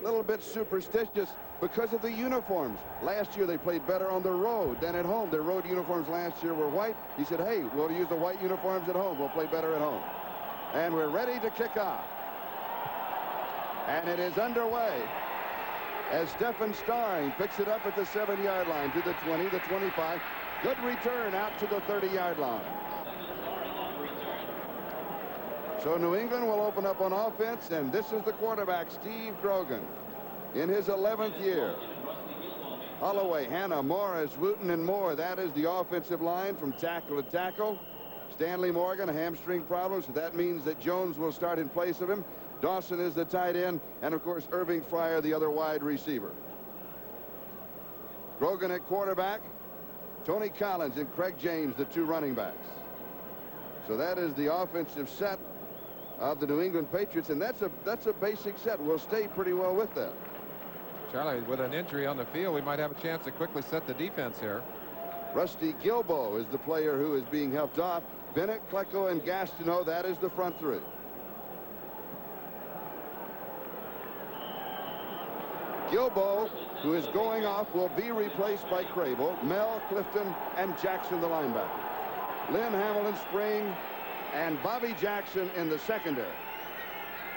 little bit superstitious because of the uniforms. Last year they played better on the road than at home. Their road uniforms last year were white. He said, hey, we'll use the white uniforms at home. We'll play better at home. And we're ready to kick off. And it is underway as Stephen Starring picks it up at the 7-yard line to the 20, the 25. Good return out to the 30-yard line. So New England will open up on offense, and this is the quarterback, Steve Grogan, in his 11th year. Holloway, Hanna, Morris, Wooten, and Moore. That is the offensive line from tackle to tackle. Stanley Morgan, a hamstring problem, so that means that Jones will start in place of him. Dawson is the tight end, and of course Irving Fryer, the other wide receiver. Grogan at quarterback, Tony Collins and Craig James, the 2 running backs. So that is the offensive set of the New England Patriots, and that's a basic set. We'll stay pretty well with that. Charlie, with an injury on the field, we might have a chance to quickly set the defense here. Rusty Gilbo is the player who is being helped off. Bennett, Klecko, and Gastineau, that is the front 3. Gilbo, who is going off, will be replaced by Crable, Mel, Clifton, and Jackson, the linebacker. Lynn, Hamilton, Spring, and Bobby Jackson in the secondary.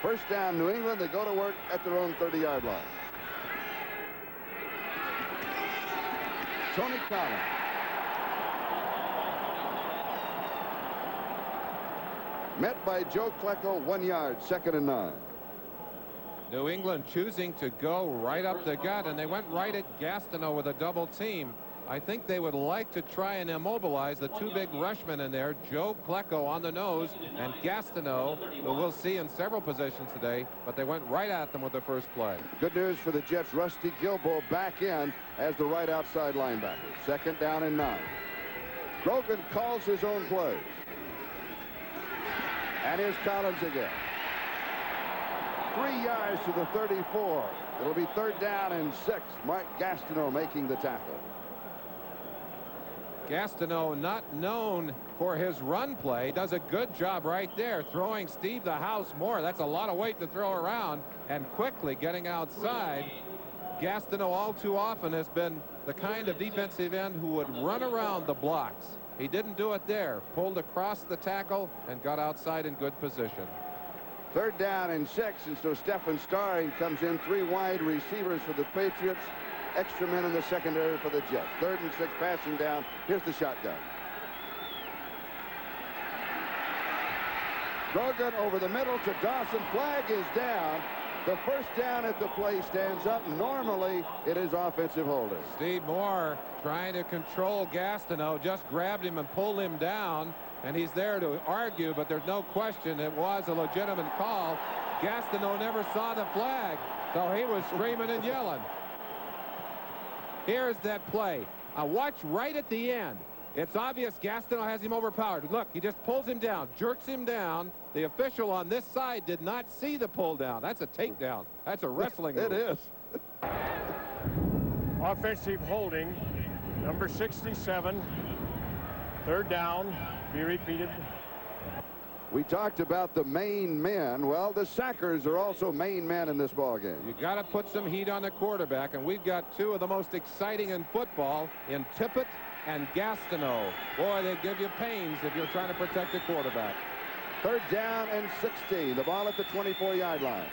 First down, New England. They go to work at their own 30-yard line. Tony Collins. Met by Joe Klecko, 1 yard, 2nd and 9. New England choosing to go right up the gut, and they went right at Gastineau with a double team. I think they would like to try and immobilize the 2 big rushmen in there, Joe Klecko on the nose and Gastineau, who we'll see in several positions today, but they went right at them with the first play. Good news for the Jets. Rusty Gilbo back in as the right outside linebacker. 2nd down and 9. Grogan calls his own plays. And here's Collins again. 3 yards to the 34. It'll be 3rd down and 6. Mark Gastineau making the tackle. Gastineau, not known for his run play, does a good job right there, throwing Steve the House Moore. That's a lot of weight to throw around, and quickly getting outside. Gastineau all too often has been the kind of defensive end who would run around the blocks. He didn't do it there. Pulled across the tackle and got outside in good position. 3rd down and 6, and so Stephen Starring comes in. 3 wide receivers for the Patriots. Extra men in the secondary for the Jets. 3rd and 6, passing down. Here's the shotgun. Grogan over the middle to Dawson. Flag is down. The first down at the play stands up. Normally, it is offensive holding. Steve Moore trying to control Gastineau, just grabbed him and pulled him down, and he's there to argue, but there's no question it was a legitimate call. Gastineau never saw the flag, so he was screaming and yelling. Here's that play. Watch right at the end. It's obvious Gastineau has him overpowered. Look, he just pulls him down, jerks him down. The official on this side did not see the pull down. That's a takedown. That's a wrestling move. It is. Offensive holding, number 67. 3rd down, be repeated. We talked about the main men. Well, the Sackers are also main men in this ball game. You got to put some heat on the quarterback, and we've got 2 of the most exciting in football in Tippett and Gastineau. Boy, they give you pains if you're trying to protect the quarterback. 3rd down and 16. The ball at the 24-yard line.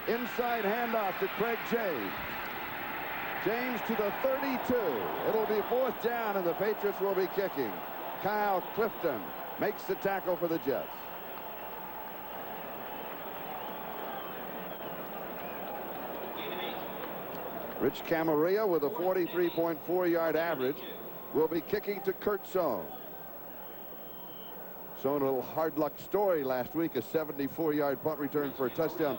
Inside handoff to Craig James. James to the 32. It'll be 4th down, and the Patriots will be kicking. Kyle Clifton makes the tackle for the Jets. Rich Camarilla with a 43.4-yard average will be kicking to Kurt Sohn. Sohn, a little hard luck story last week, a 74-yard punt return for a touchdown.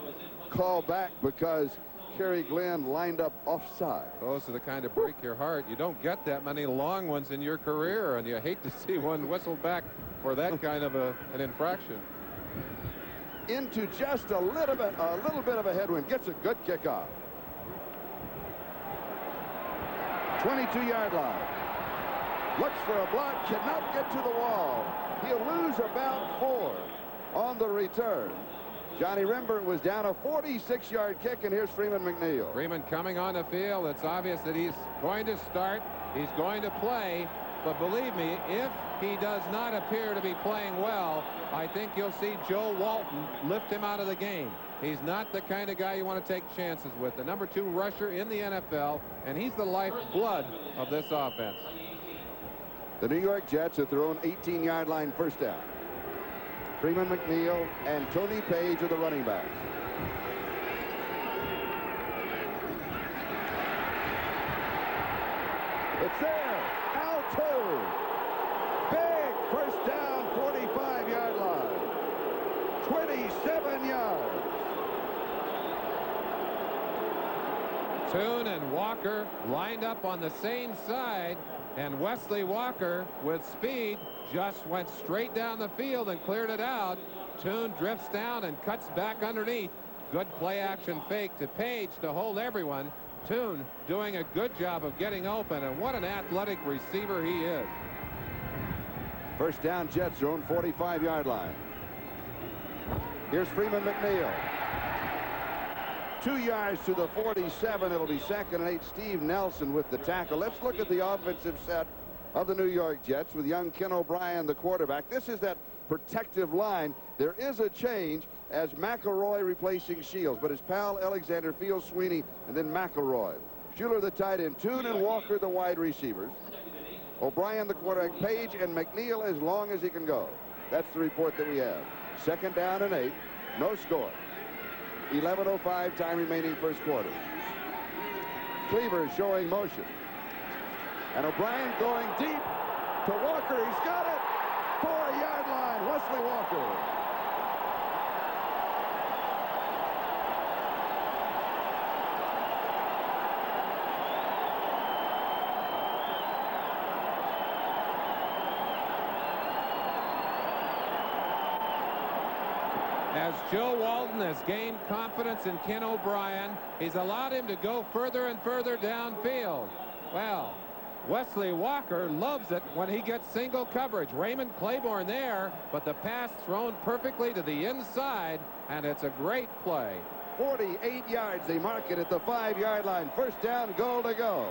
Call back because Kerry Glenn lined up offside. Those are the kind of break your heart. You don't get that many long ones in your career, and you hate to see one whistled back for that kind of an infraction. Into just a little bit of a headwind. Gets a good kickoff. 22-yard line. Looks for a block, cannot get to the wall. He'll lose about 4 on the return. Johnny Rimbert was down a 46-yard kick, and here's Freeman McNeil. Freeman coming on the field. It's obvious that he's going to start. He's going to play. But believe me, if he does not appear to be playing well, I think you'll see Joe Walton lift him out of the game. He's not the kind of guy you want to take chances with. The number 2 rusher in the NFL, and he's the lifeblood of this offense. The New York Jets at their own 18-yard line, first down. Freeman McNeil and Tony Page are the running backs. It's there. Out 2. Big first down, 45-yard line. 27 yards. Toon and Walker lined up on the same side, and Wesley Walker with speed just went straight down the field and cleared it out. Toon drifts down and cuts back underneath. Good play action fake to Page to hold everyone. Toon doing a good job of getting open, and what an athletic receiver he is. First down, Jets, their own 45-yard line. Here's Freeman McNeil. 2 yards to the 47. It'll be 2nd and 8. Steve Nelson with the tackle. Let's look at the offensive set of the New York Jets with young Ken O'Brien, the quarterback. This is that protective line. There is a change as McElroy replacing Shields, but his pal Alexander Fields, Sweeney, and then McElroy. Schuler the tight end, Toon and Walker the wide receivers. O'Brien the quarterback, Page and McNeil as long as he can go. That's the report that we have. 2nd down and 8. No score. 11:05 time remaining first quarter. Cleaver showing motion. And O'Brien going deep to Walker. He's got it. 4-yard line. Wesley Walker. As Joe Walton has gained confidence in Ken O'Brien, he's allowed him to go further and further downfield. Well, Wesley Walker loves it when he gets single coverage. Raymond Claiborne there, but the pass thrown perfectly to the inside, and it's a great play. 48 yards. They mark it at the 5-yard line. First down, goal to go.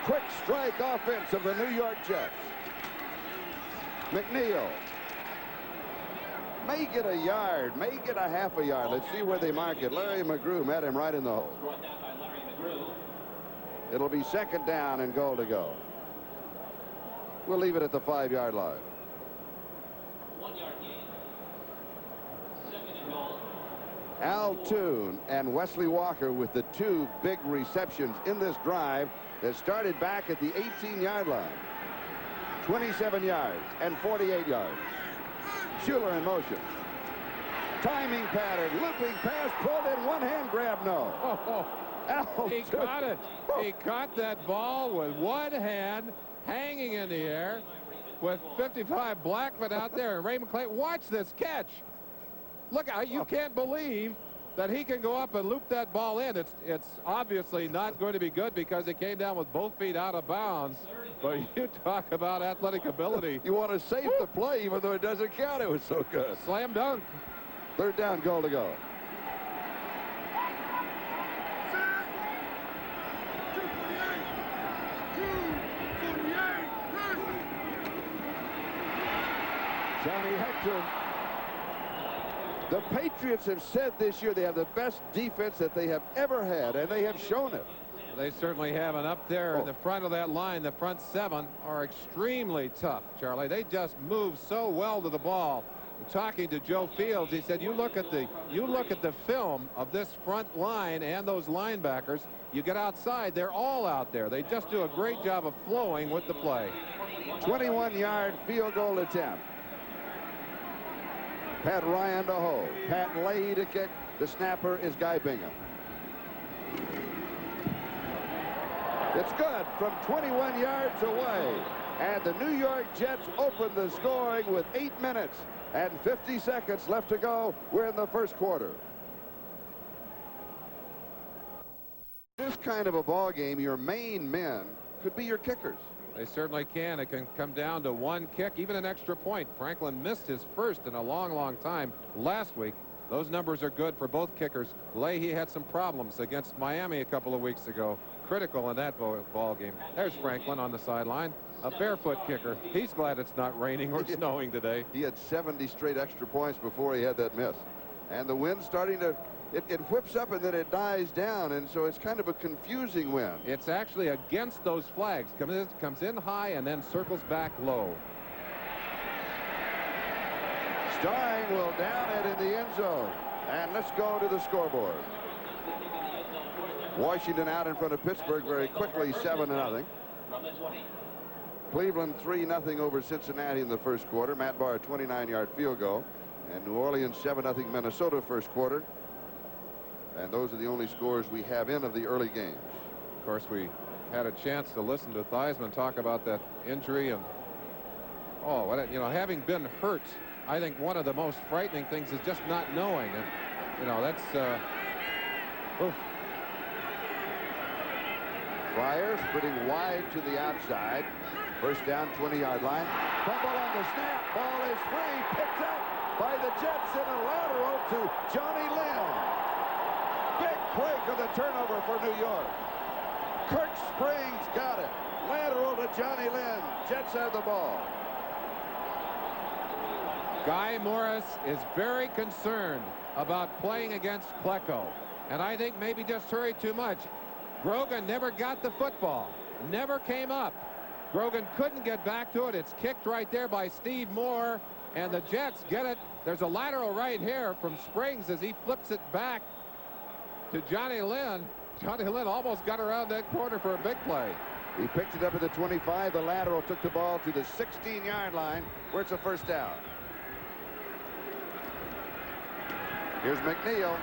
Quick strike offense of the New York Jets. McNeil may get a yard, may get a half a yard. Let's see where they mark it. Larry McGrew met him right in the hole. It'll be 2nd down and goal to go. We'll leave it at the 5-yard line. 1-yard gain. 2nd and goal. Al Toon and Wesley Walker with the 2 big receptions in this drive that started back at the 18-yard line. 27 yards and 48 yards. Schuler in motion. Timing pattern, looping pass, pulled in, one-hand grab, no. He caught it. He caught that ball with one hand hanging in the air with 55 Blackman out there. And Raymond Clay, watch this catch. Look, you can't believe that he can go up and loop that ball in. It's obviously not going to be good because it came down with both feet out of bounds. But you talk about athletic ability. You want to save the play even though it doesn't count. It was so good. Slam dunk. 3rd down, goal to go. Johnny Hector. The Patriots have said this year they have the best defense that they have ever had, and they have shown it. They certainly have, and up there in the front of that line, the front 7 are extremely tough, Charlie. They just move so well to the ball. Talking to Joe Fields, he said, you look at the film of this front line and those linebackers. You get outside, they're all out there. They just do a great job of flowing with the play. 21-yard field goal attempt. Pat Ryan to hold. Pat Lay to kick. The snapper is Guy Bingham. It's good from 21 yards away. And the New York Jets open the scoring with 8 minutes and 50 seconds left to go. We're in the first quarter. This kind of a ball game, your main men could be your kickers. They certainly can. It can come down to one kick, even an extra point. Franklin missed his first in a long time last week. Those numbers are good for both kickers. Leahy had some problems against Miami a couple of weeks ago. Critical in that ball game. There's Franklin on the sideline, a barefoot kicker. He's glad it's not raining or snowing today. He had 70 straight extra points before he had that miss. And the wind's starting to, it whips up and then it dies down, and so it's kind of a confusing wind. It's actually against those flags. Comes in high and then circles back low. Stein will down it in the end zone. And let's go to the scoreboard. Washington out in front of Pittsburgh very quickly, 7-0. Cleveland 3-0 over Cincinnati in the first quarter. Matt Barr, 29-yard field goal. And New Orleans 7-0 Minnesota first quarter. And those are the only scores we have in of the early games. Of course, we had a chance to listen to Theismann talk about that injury, and you know, having been hurt, I think one of the most frightening things is just not knowing, and you know, that's oof. Fryer splitting wide to the outside. First down, 20-yard line. Fumble on the snap. Ball is free. Picked up by the Jets in a lateral to Johnny Lynn. Big play for the turnover for New York. Kirk Springs got it. Lateral to Johnny Lynn. Jets have the ball. Guy Morris is very concerned about playing against Klecko, and I think maybe just hurried too much. Grogan never got the football, never came up. Grogan couldn't get back to it. It's kicked right there by Steve Moore, and the Jets get it. There's a lateral right here from Springs as he flips it back to Johnny Lynn. Johnny Lynn almost got around that corner for a big play. He picked it up at the 25. The lateral took the ball to the 16-yard line, where it's a first down. Here's McNeil.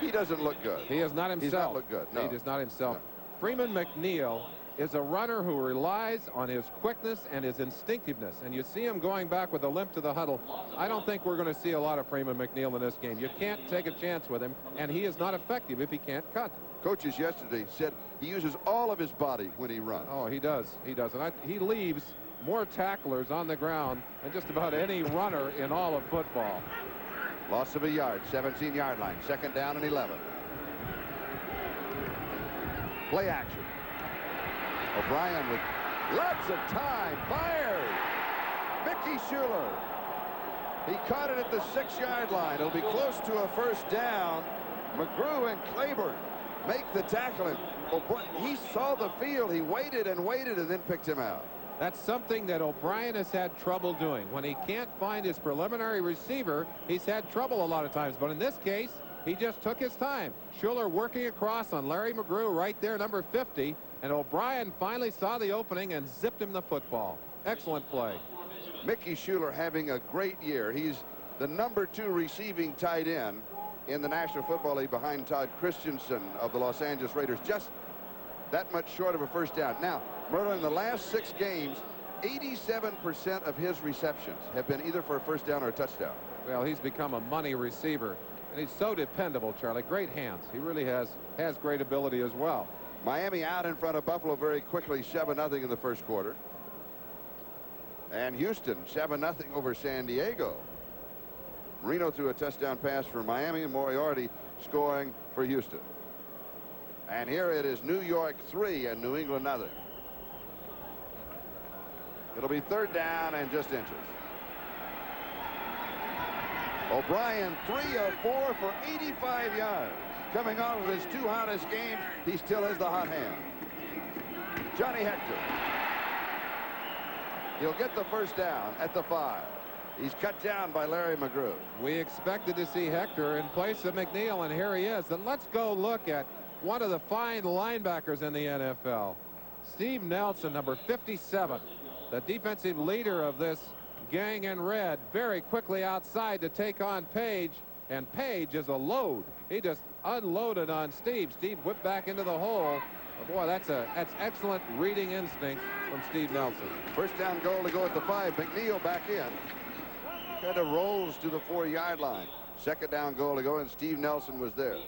He doesn't look good. He is not himself. He's not look good. No. He is not himself. No. Freeman McNeil is a runner who relies on his quickness and his instinctiveness, and you see him going back with a limp to the huddle. I don't think we're going to see a lot of Freeman McNeil in this game. You can't take a chance with him, and he is not effective if he can't cut. Coaches yesterday said he uses all of his body when he runs. Oh, he does. He does. And he leaves more tacklers on the ground than just about any runner in all of football. Loss of a yard, 17-yard line, second down and 11. Play action. O'Brien with lots of time, fires. Mickey Schuler. He caught it at the 6-yard line. It'll be close to a first down. McGrew and Claiborne make the tackle. And he saw the field. He waited and then picked him out. That's something that O'Brien has had trouble doing. When he can't find his preliminary receiver, he's had trouble a lot of times. But in this case, he just took his time. Schuler working across on Larry McGrew right there, number 50. And O'Brien finally saw the opening and zipped him the football. Excellent play. Mickey Schuler having a great year. He's the number 2 receiving tight end in the National Football League behind Todd Christensen of the Los Angeles Raiders. Just that much short of a first down. Now, Merlin, in the last 6 games, 87% of his receptions have been either for a first down or a touchdown. Well, he's become a money receiver, and he's so dependable, Charlie. Great hands. He really has great ability as well. Miami out in front of Buffalo very quickly, 7-0 in the first quarter. And Houston 7-0 over San Diego. Marino threw a touchdown pass for Miami, and Moriarty scoring for Houston. And here it is, New York 3 and New England 0. It'll be third down and just inches. O'Brien 3 of 4 for 85 yards. Coming off of his 2 hottest games, he still has the hot hand. Johnny Hector. He'll get the first down at the 5. He's cut down by Larry McGrew. We expected to see Hector in place of McNeil, and here he is. And let's go look at one of the fine linebackers in the NFL. Steve Nelson, number 57, the defensive leader of this gang in red, very quickly outside to take on Page, and Page is a load. He just unloaded on Steve. Steve whipped back into the hole. Oh, boy, that's excellent reading instinct from Steve Nelson. First down goal to go at the 5. McNeil back in. Kind of rolls to the 4-yard line. Second down goal to go, and Steve Nelson was there.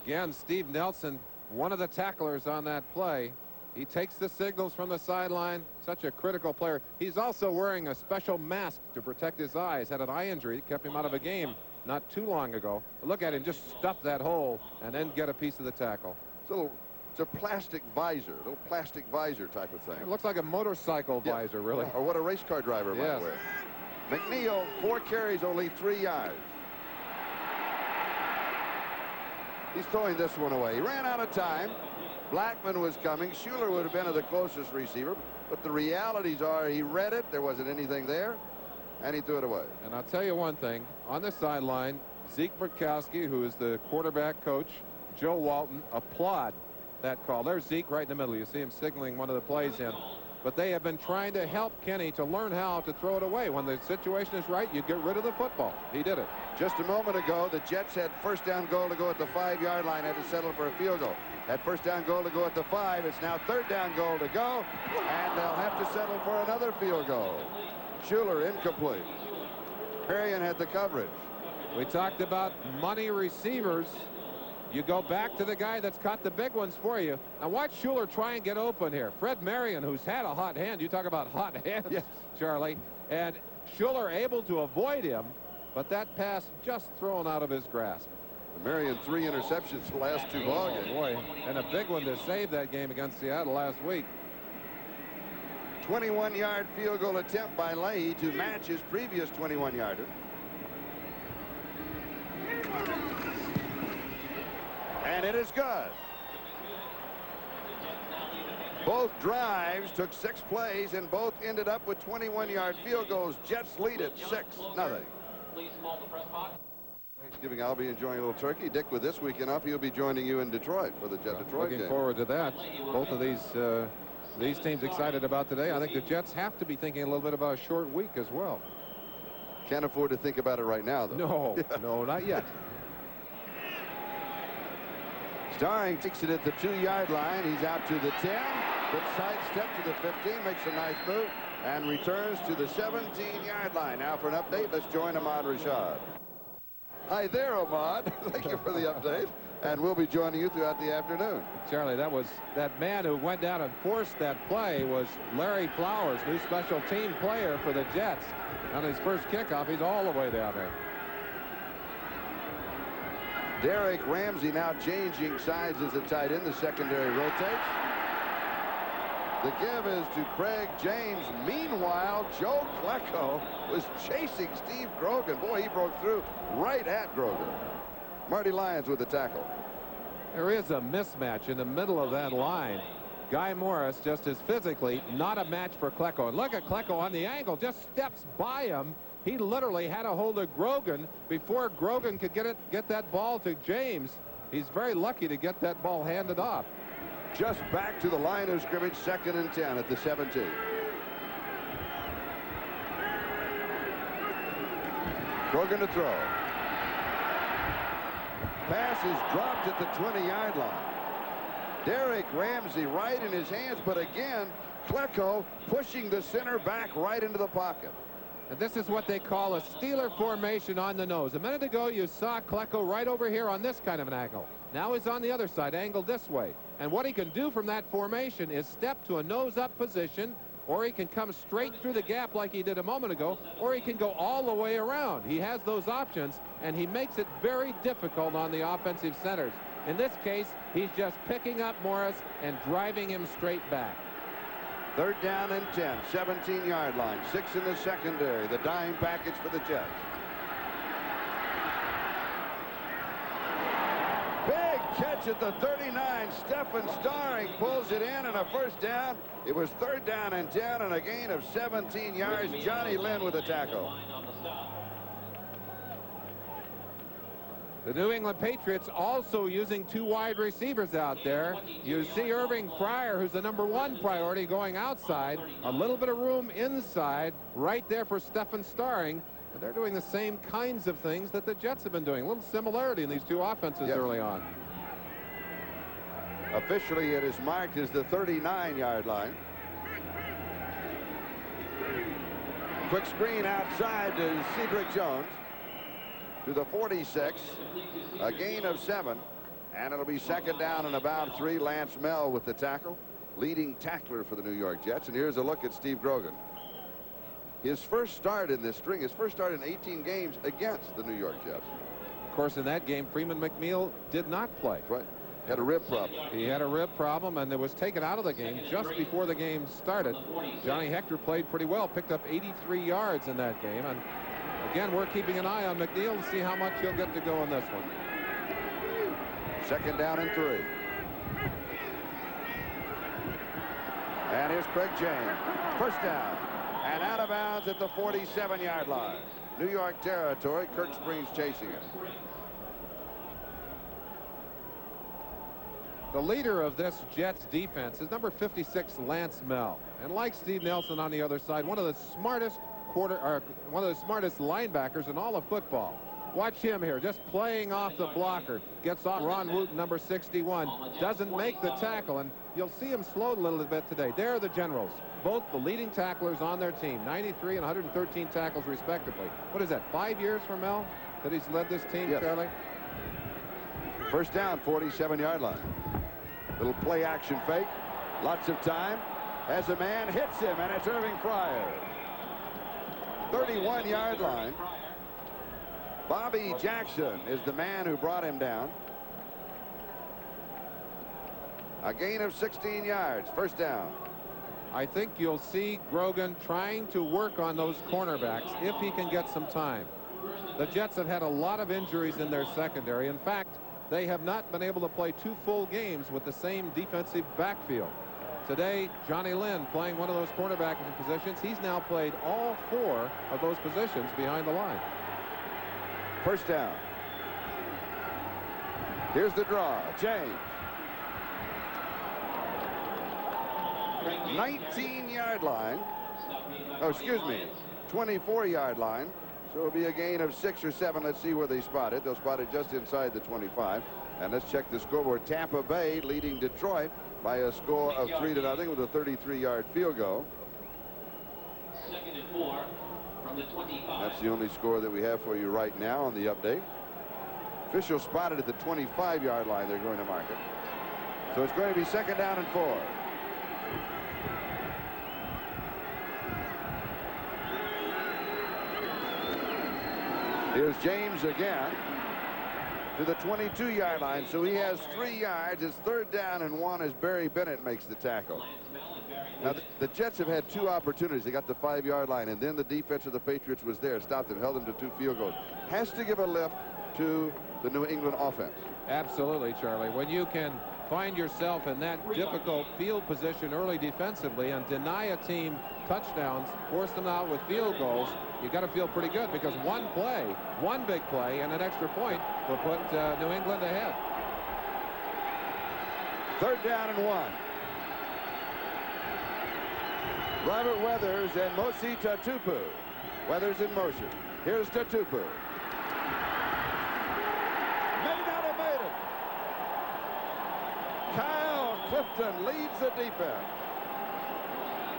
Again, Steve Nelson one of the tacklers on that play. He takes the signals from the sideline. Such a critical player. He's also wearing a special mask to protect his eyes. Had an eye injury, kept him out of a game not too long ago. But look at him just stuff that hole and then get a piece of the tackle. It's a plastic visor, a little plastic visor type of thing. It looks like a motorcycle visor, really. Or what a race car driver might wear. McNeil, 4 carries, only 3 yards. He's throwing this one away. He ran out of time. Blackman was coming. Schuler would have been the closest receiver, but the realities are he read it. There wasn't anything there, and he threw it away. And I'll tell you one thing. On the sideline, Zeke Burkowski, who is the quarterback coach, Joe Walton, applaud that call. There's Zeke right in the middle. You see him signaling one of the plays in. But they have been trying to help Kenny to learn how to throw it away. When the situation is right, you get rid of the football. He did it. Just a moment ago, the Jets had first down goal to go at the 5-yard line, had to settle for a field goal. Had first down goal to go at the 5. It's now third down goal to go, and they'll have to settle for another field goal. Schuler incomplete. Perrion had the coverage. We talked about money receivers. You go back to the guy that's caught the big ones for you. Now watch Schuler try and get open here. Fred Marion, who's had a hot hand. You talk about hot hands, yes, Charlie. And Schuler able to avoid him, but that pass just thrown out of his grasp. Marion 3 interceptions the last 2 ball games. Boy, and a big one to save that game against Seattle last week. 21-yard field goal attempt by Leahy to match his previous 21-yarder. And it is good. Both drives took 6 plays and both ended up with 21-yard field goals. Jets lead it 6-0. Thanksgiving, I'll be enjoying a little turkey. Dick, with this weekend off, he'll be joining you in Detroit for the Detroit game. Looking forward to that. Both of these teams excited about today. I think the Jets have to be thinking a little bit about a short week as well. Can't afford to think about it right now, though. No, no, not yet. Starring takes it at the 2-yard line. He's out to the 10. Good sidestep to the 15. Makes a nice move and returns to the 17-yard line. Now for an update, let's join Ahmad Rashad. Hi there, Ahmad. Thank you for the update. And we'll be joining you throughout the afternoon. Charlie, that man who went down and forced that play was Larry Flowers, new special team player for the Jets. On his first kickoff, he's all the way down there. Derek Ramsey now changing sides as a tight end. The secondary rotates. The give is to Craig James. Meanwhile, Joe Klecko was chasing Steve Grogan. Boy, he broke through right at Grogan. Marty Lyons with the tackle. There is a mismatch in the middle of that line. Guy Morris just is physically not a match for Klecko. And look at Klecko on the angle, just steps by him. He literally had a hold of Grogan before Grogan could get that ball to James. He's very lucky to get that ball handed off. Just back to the line of scrimmage, 2nd and 10 at the 17. Grogan to throw. Pass is dropped at the 20-yard line. Derek Ramsey right in his hands, but again, Klecko pushing the center back right into the pocket. And this is what they call a Steeler formation on the nose. A minute ago, you saw Klecko right over here on this kind of an angle. Now he's on the other side, angled this way. And what he can do from that formation is step to a nose-up position, or he can come straight through the gap like he did a moment ago, or he can go all the way around. He has those options, and he makes it very difficult on the offensive centers. In this case, he's just picking up Morris and driving him straight back. 3rd down and 10, 17-yard line, 6 in the secondary. The dime package for the Jets. Big catch at the 39. Stephen Starring pulls it in and a first down. It was 3rd down and 10 and a gain of 17 yards. Johnny Lynn with a tackle. The New England Patriots also using 2 wide receivers out there. You see Irving Fryer, who's the #1 priority, going outside. A little bit of room inside right there for Stephen Starring. And they're doing the same kinds of things that the Jets have been doing. A little similarity in these 2 offenses early on. Officially, it is marked as the 39-yard line. Quick screen outside to Cedric Jones. To the 46, a gain of 7. And it'll be second down and about 3. Lance Mel with the tackle, leading tackler for the New York Jets. And here's a look at Steve Grogan. His first start in this string, his first start in 18 games against the New York Jets. Of course, in that game, Freeman McNeil did not play. That's right. Had a rib problem. He had a rib problem, and it was taken out of the game just before the game started. Johnny Hector played pretty well, picked up 83 yards in that game. And again, we're keeping an eye on McNeil to see how much he'll get to go in this one. Second down and 3. And here's Craig James. First down. And out of bounds at the 47-yard line. New York territory. Kirk Springs chasing it. The leader of this Jets defense is number 56, Lance Mel. And like Steve Nelson on the other side, one of the smartest linebackers in all of football. Watch him here, just playing off the blocker. Gets off Ron Wooten, number 61. Doesn't make the tackle, and you'll see him slow a little bit today. They're the Generals, both the leading tacklers on their team, 93 and 113 tackles respectively. What is that, 5 years for Mel that he's led this team, yes. Charlie? First down, 47-yard line. Little play action fake. Lots of time. As a man hits him, and it's Irving Fryer. 31-yard line. Bobby Jackson is the man who brought him down. A gain of 16 yards. First down. I think you'll see Grogan trying to work on those cornerbacks if he can get some time. The Jets have had a lot of injuries in their secondary. In fact, they have not been able to play 2 full games with the same defensive backfield. Today, Johnny Lynn playing one of those cornerback positions. He's now played all 4 of those positions behind the line. First down. Here's the draw. James. 19-yard line. Oh, excuse me. 24-yard line. So it'll be a gain of 6 or 7. Let's see where they spot it. They'll spot it just inside the 25. And let's check the scoreboard. Tampa Bay leading Detroit by a score of 3-0 with a 33-yard field goal. Second and 4 from the 25. That's the only score that we have for you right now on the update. Official spotted at the 25-yard line. They're going to mark it. So it's going to be second down and 4. Here's James again to the 22-yard line. So he has 3 yards. It's third down and 1 as Barry Bennett makes the tackle. Now, the Jets have had 2 opportunities. They got the 5-yard line, and then the defense of the Patriots was there, stopped them, held them to 2 field goals. Has to give a lift to the New England offense. Absolutely, Charlie. When you can find yourself in that difficult field position early defensively and deny a team touchdowns, force them out with field goals, you got to feel pretty good, because one play, one big play, and an extra point will put New England ahead. Third down and 1. Robert Weathers and Mosi Tatupu. Weathers in motion. Here's Tatupu. May not have made it. Kyle Clifton leads the defense.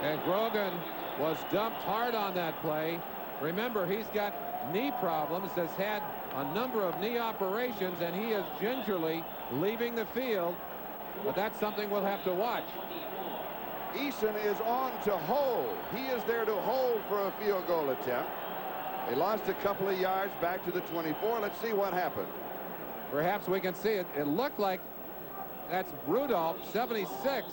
And Grogan was dumped hard on that play. Remember, he's got knee problems, has had a number of knee operations, and he is gingerly leaving the field. But that's something we'll have to watch. Eason is on to hold. He is there to hold for a field goal attempt. They lost a couple of yards back to the 24. Let's see what happened. Perhaps we can see it. It looked like that's Rudolph, 76,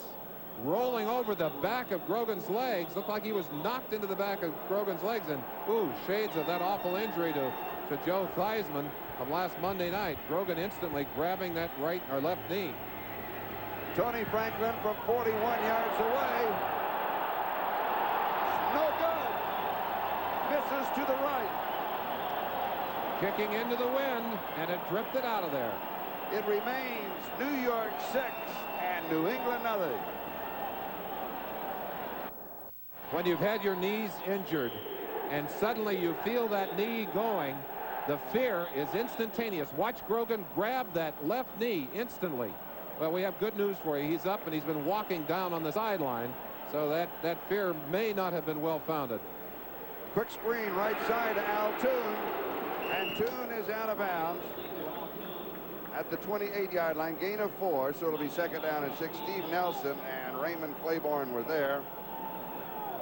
rolling over the back of Grogan's legs. Looked like he was knocked into the back of Grogan's legs, and ooh, shades of that awful injury to Joe Theismann of last Monday night. Grogan instantly grabbing that right or left knee. Tony Franklin from 41 yards away. No good. Misses to the right. Kicking into the wind, and it drifted out of there. It remains New York 6 and New England nothing. When you've had your knees injured and suddenly you feel that knee going, the fear is instantaneous. Watch Grogan grab that left knee instantly. Well, we have good news for you. He's up and he's been walking down on the sideline, so that fear may not have been well founded. Quick screen right side to Al Toon, and Toon is out of bounds. at the 28-yard line, gain of 4, so it'll be 2nd down and 6. Steve Nelson and Raymond Claiborne were there.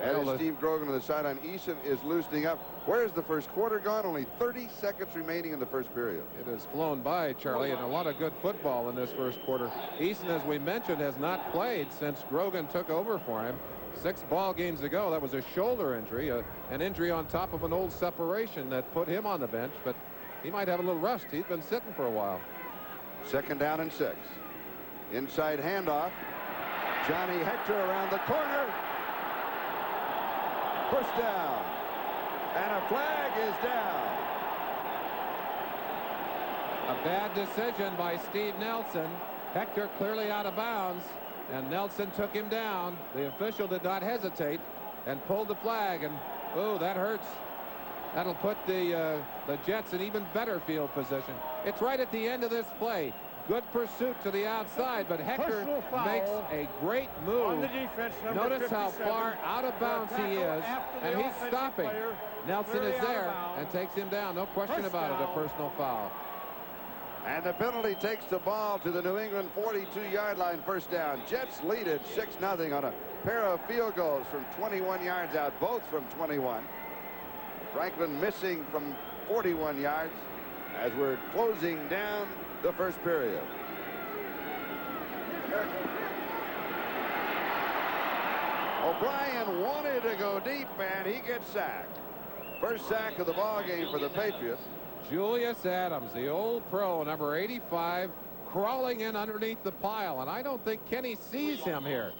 And Steve Grogan on the sideline. Eason is loosening up. Where's the first quarter gone? Only 30 seconds remaining in the first period. It has flown by, Charlie, and a lot of good football in this first quarter. Eason, as we mentioned, has not played since Grogan took over for him 6 ball games ago. That was a shoulder injury, an injury on top of an old separation that put him on the bench, but he might have a little rust. He's been sitting for a while. 2nd down and 6. Inside handoff. Johnny Hector around the corner. First down. And a flag is down. A bad decision by Steve Nelson. Hector clearly out of bounds, and Nelson took him down. The official did not hesitate and pulled the flag, and oh, that hurts. That'll put the Jets in even better field position. It's right at the end of this play. Good pursuit to the outside, but Hector makes a great move. On the defense, Notice how far out of bounds he is, and he's stopping. Nelson is there and takes him down. No question about it, a personal foul. And the penalty takes the ball to the New England 42-yard line. First down. Jets lead it 6-0 on a pair of field goals from 21 yards out, both from 21. Franklin missing from 41 yards as we're closing down the first period. O'Brien wanted to go deep, and he gets sacked. First sack of the ball game for the Patriots. Julius Adams, the old pro, number 85, crawling in underneath the pile, and I don't think Kenny sees him here.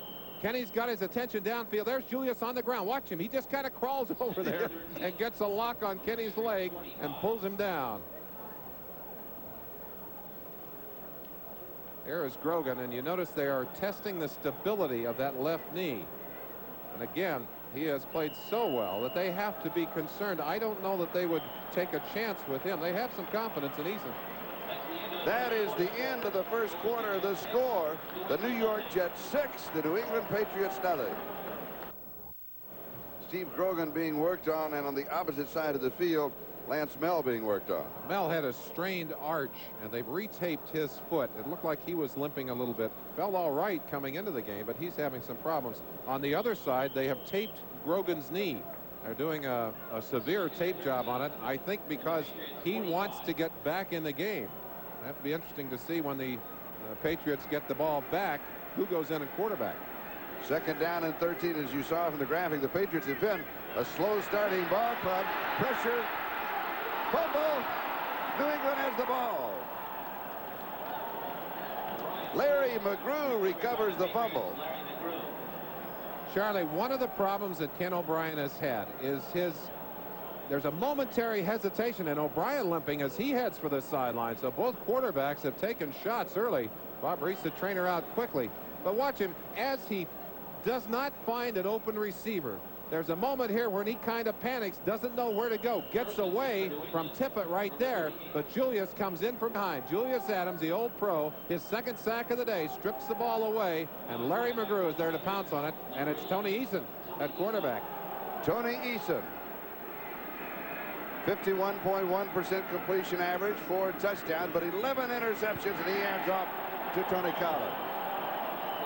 Kenny's got his attention downfield. There's Julius on the ground. Watch him. He just kind of crawls over there and gets a lock on Kenny's leg and pulls him down. Here is Grogan, and you notice they are testing the stability of that left knee. And again, he has played so well that they have to be concerned. I don't know that they would take a chance with him. They have some confidence in Eason. That is the end of the first quarter. The score, the New York Jets 6, the New England Patriots 0. Steve Grogan being worked on, and on the opposite side of the field, Lance Mel being worked on. Mel had a strained arch, and they've retaped his foot. It looked like he was limping a little bit. Felt all right coming into the game, but he's having some problems. On the other side, they have taped Grogan's knee. They're doing a severe tape job on it, I think, because he wants to get back in the game. That'd be interesting to see when the Patriots get the ball back, who goes in at quarterback. 2nd down and 13, as you saw from the graphic. The Patriots have been a slow starting ball club. Pressure. Fumble. New England has the ball. Larry McGrew recovers the fumble. Charlie, one of the problems that Ken O'Brien has had is there's a momentary hesitation, and O'Brien limping as he heads for the sideline. So both quarterbacks have taken shots early. Bob Reese, the trainer, out quickly. But watch him as he does not find an open receiver. There's a moment here when he kind of panics, doesn't know where to go, gets away from Tippett right there, but Julius comes in from behind. Julius Adams, the old pro, his 2nd sack of the day, strips the ball away, and Larry McGrew is there to pounce on it, and it's Tony Eason at quarterback. Tony Eason. 51.1% completion average, 4 touchdowns, but 11 interceptions, and he hands off to Tony Collins.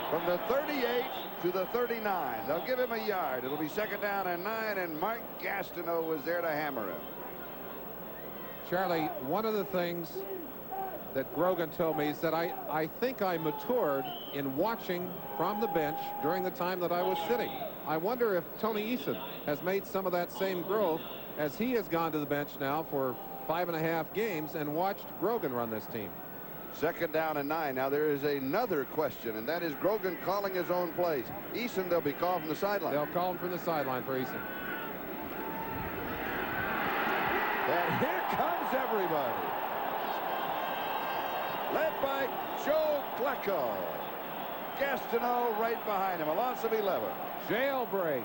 From the 38 to the 39. They'll give him a yard. It'll be 2nd down and 9, and Mark Gastineau was there to hammer him. Charlie, one of the things that Grogan told me is that I think I matured in watching from the bench during the time that I was sitting. I wonder if Tony Eason has made some of that same growth as he has gone to the bench now for 5.5 games and watched Grogan run this team. 2nd down and 9. Now there is another question, and that is Grogan calling his own plays. Eason, they'll be called from the sideline. They'll call him from the sideline for Eason. And here comes everybody. Led by Joe Klecko. Gastineau right behind him. A loss of 11. Jailbreak.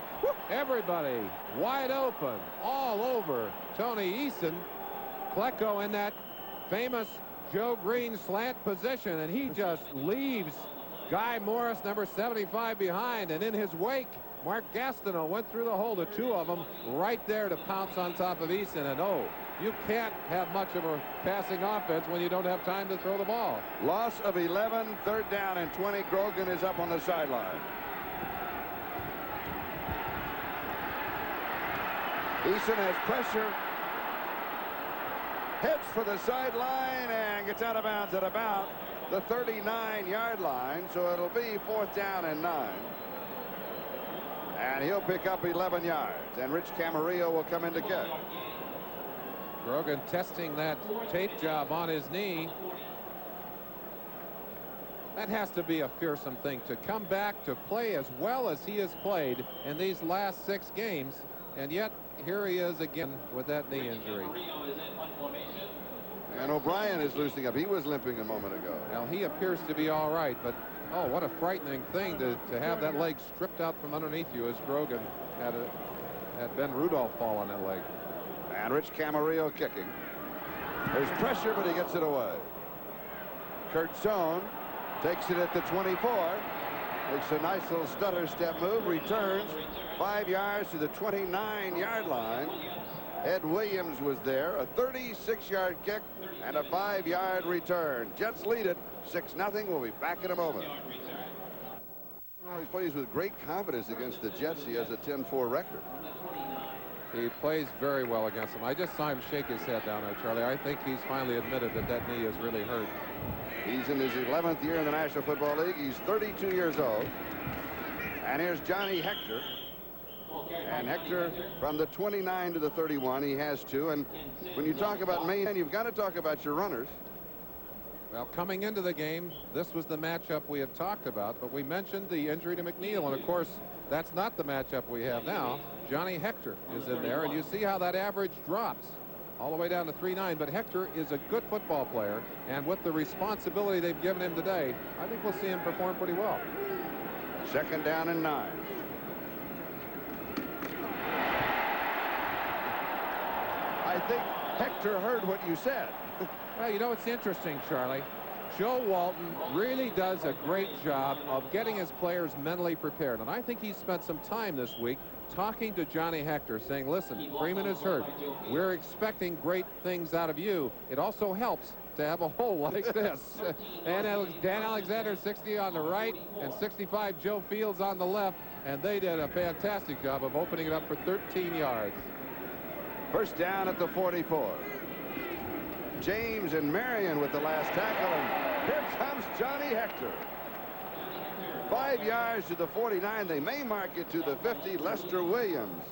Everybody wide open all over Tony Eason. Klecko in that famous Joe Green slant position, and he just leaves Guy Morris, number 75, behind, and in his wake, Mark Gastineau went through the hole, the 2 of them right there to pounce on top of Eason, and oh, You can't have much of a passing offense when you don't have time to throw the ball. Loss of 11, 3rd down and 20. Grogan is up on the sideline. Eason has pressure. Heads for the sideline and gets out of bounds at about the 39-yard line. So it'll be 4th down and 9. And he'll pick up 11 yards. And Rich Camarillo will come in to kick. Grogan testing that tape job on his knee. That has to be a fearsome thing to come back to play as well as he has played in these last 6 games. And yet here he is again with that knee injury. And O'Brien is loosening up. He was limping a moment ago. Now he appears to be all right, but oh, what a frightening thing to have that leg stripped out from underneath you as Grogan had Ben Rudolph fall on that leg. And Rich Camarillo kicking. There's pressure, but he gets it away. Kurt Sohn takes it at the 24. Makes a nice little stutter step move. Returns 5 yards to the 29-yard line. Ed Williams was there. A 36-yard kick and a 5-yard return. Jets lead it 6-0. We'll be back in a moment. He plays with great confidence against the Jets. He has a 10-4 record. He plays very well against them. I just saw him shake his head down there, Charlie. I think he's finally admitted that that knee is really hurt. He's in his 11th year in the National Football League. He's 32 years old. And here's Johnny Hector. And Hector from the 29 to the 31. He has 2. And when you talk about Maine, you've got to talk about your runners. Well, coming into the game, this was the matchup we had talked about, but we mentioned the injury to McNeil, and of course that's not the matchup we have now. Johnny Hector is in there, and you see how that average drops all the way down to 3.9. But Hector is a good football player, and with the responsibility they've given him today, I think we'll see him perform pretty well. 2nd down and 9. I think Hector heard what you said. Well, you know, it's interesting, Charlie. Joe Walton really does a great job of getting his players mentally prepared. And I think he spent some time this week talking to Johnny Hector, saying, listen, Freeman is hurt. We're expecting great things out of you. It also helps to have a hole like this. And Dan Alexander, 60 on the right, and 65 Joe Fields on the left. And they did a fantastic job of opening it up for 13 yards. 1st down at the 44. James and Marion with the last tackle, and here comes Johnny Hector. 5 yards to the 49. They may mark it to the 50. Lester Williams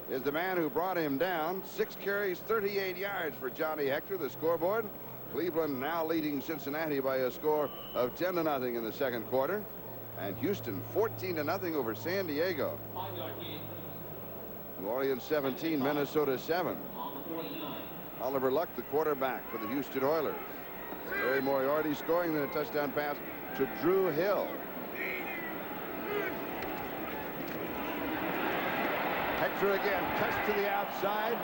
is the man who brought him down. 6 carries, 38 yards for Johnny Hector. The scoreboard, Cleveland now leading Cincinnati by a score of 10-0 in the 2nd quarter, and Houston 14-0 over San Diego. New Orleans 17, Minnesota 7. Oliver Luck, the quarterback for the Houston Oilers. Larry Moriarty scoring, then a touchdown pass to Drew Hill. Hector again, cuts to the outside.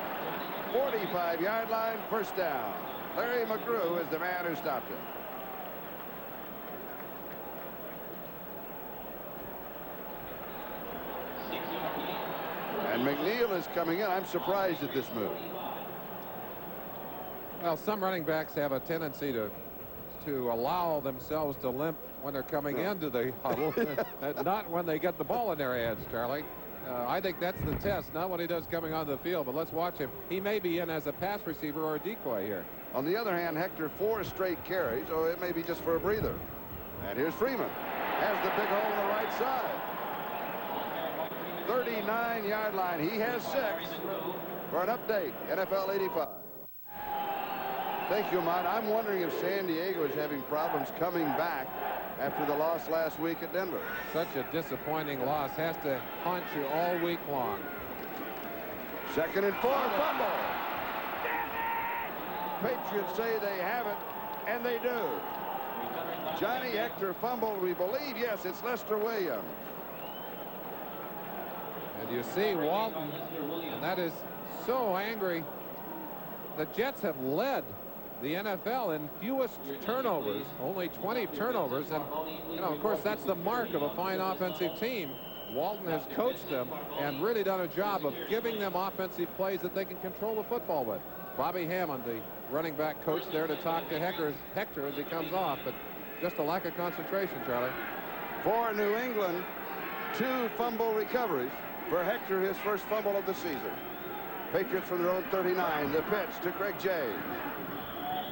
45-yard line, 1st down. Larry McGrew is the man who stopped him. And McNeil is coming in. I'm surprised at this move. Well, some running backs have a tendency to allow themselves to limp when they're coming into the huddle, not when they get the ball in their hands, Charlie. I think that's the test, not what he does coming onto the field, but let's watch him. He may be in as a pass receiver or a decoy here. On the other hand, Hector 4 straight carries, so it may be just for a breather. And here's Freeman. Has the big hole on the right side. 39-yard line. He has 6 for an update. NFL 85. Thank you, Mike. I'm wondering if San Diego is having problems coming back after the loss last week at Denver. Such a disappointing loss. Has to haunt you all week long. 2nd and 4. Fumble. Patriots say they have it, and they do. Johnny Hector fumbled, we believe. Yes, it's Lester Williams. And you see Walton, and that is so angry. The Jets have led the NFL in fewest turnovers, only 20 turnovers. And, you know, of course, that's the mark of a fine offensive team. Walton has coached them and really done a job of giving them offensive plays that they can control the football with. Bobby Hammond, the running back coach, there to talk to Hector as he comes off, but just a lack of concentration, Charlie. For New England, 2 fumble recoveries. For Hector, his first fumble of the season. Patriots from their own 39. The pitch to Craig James.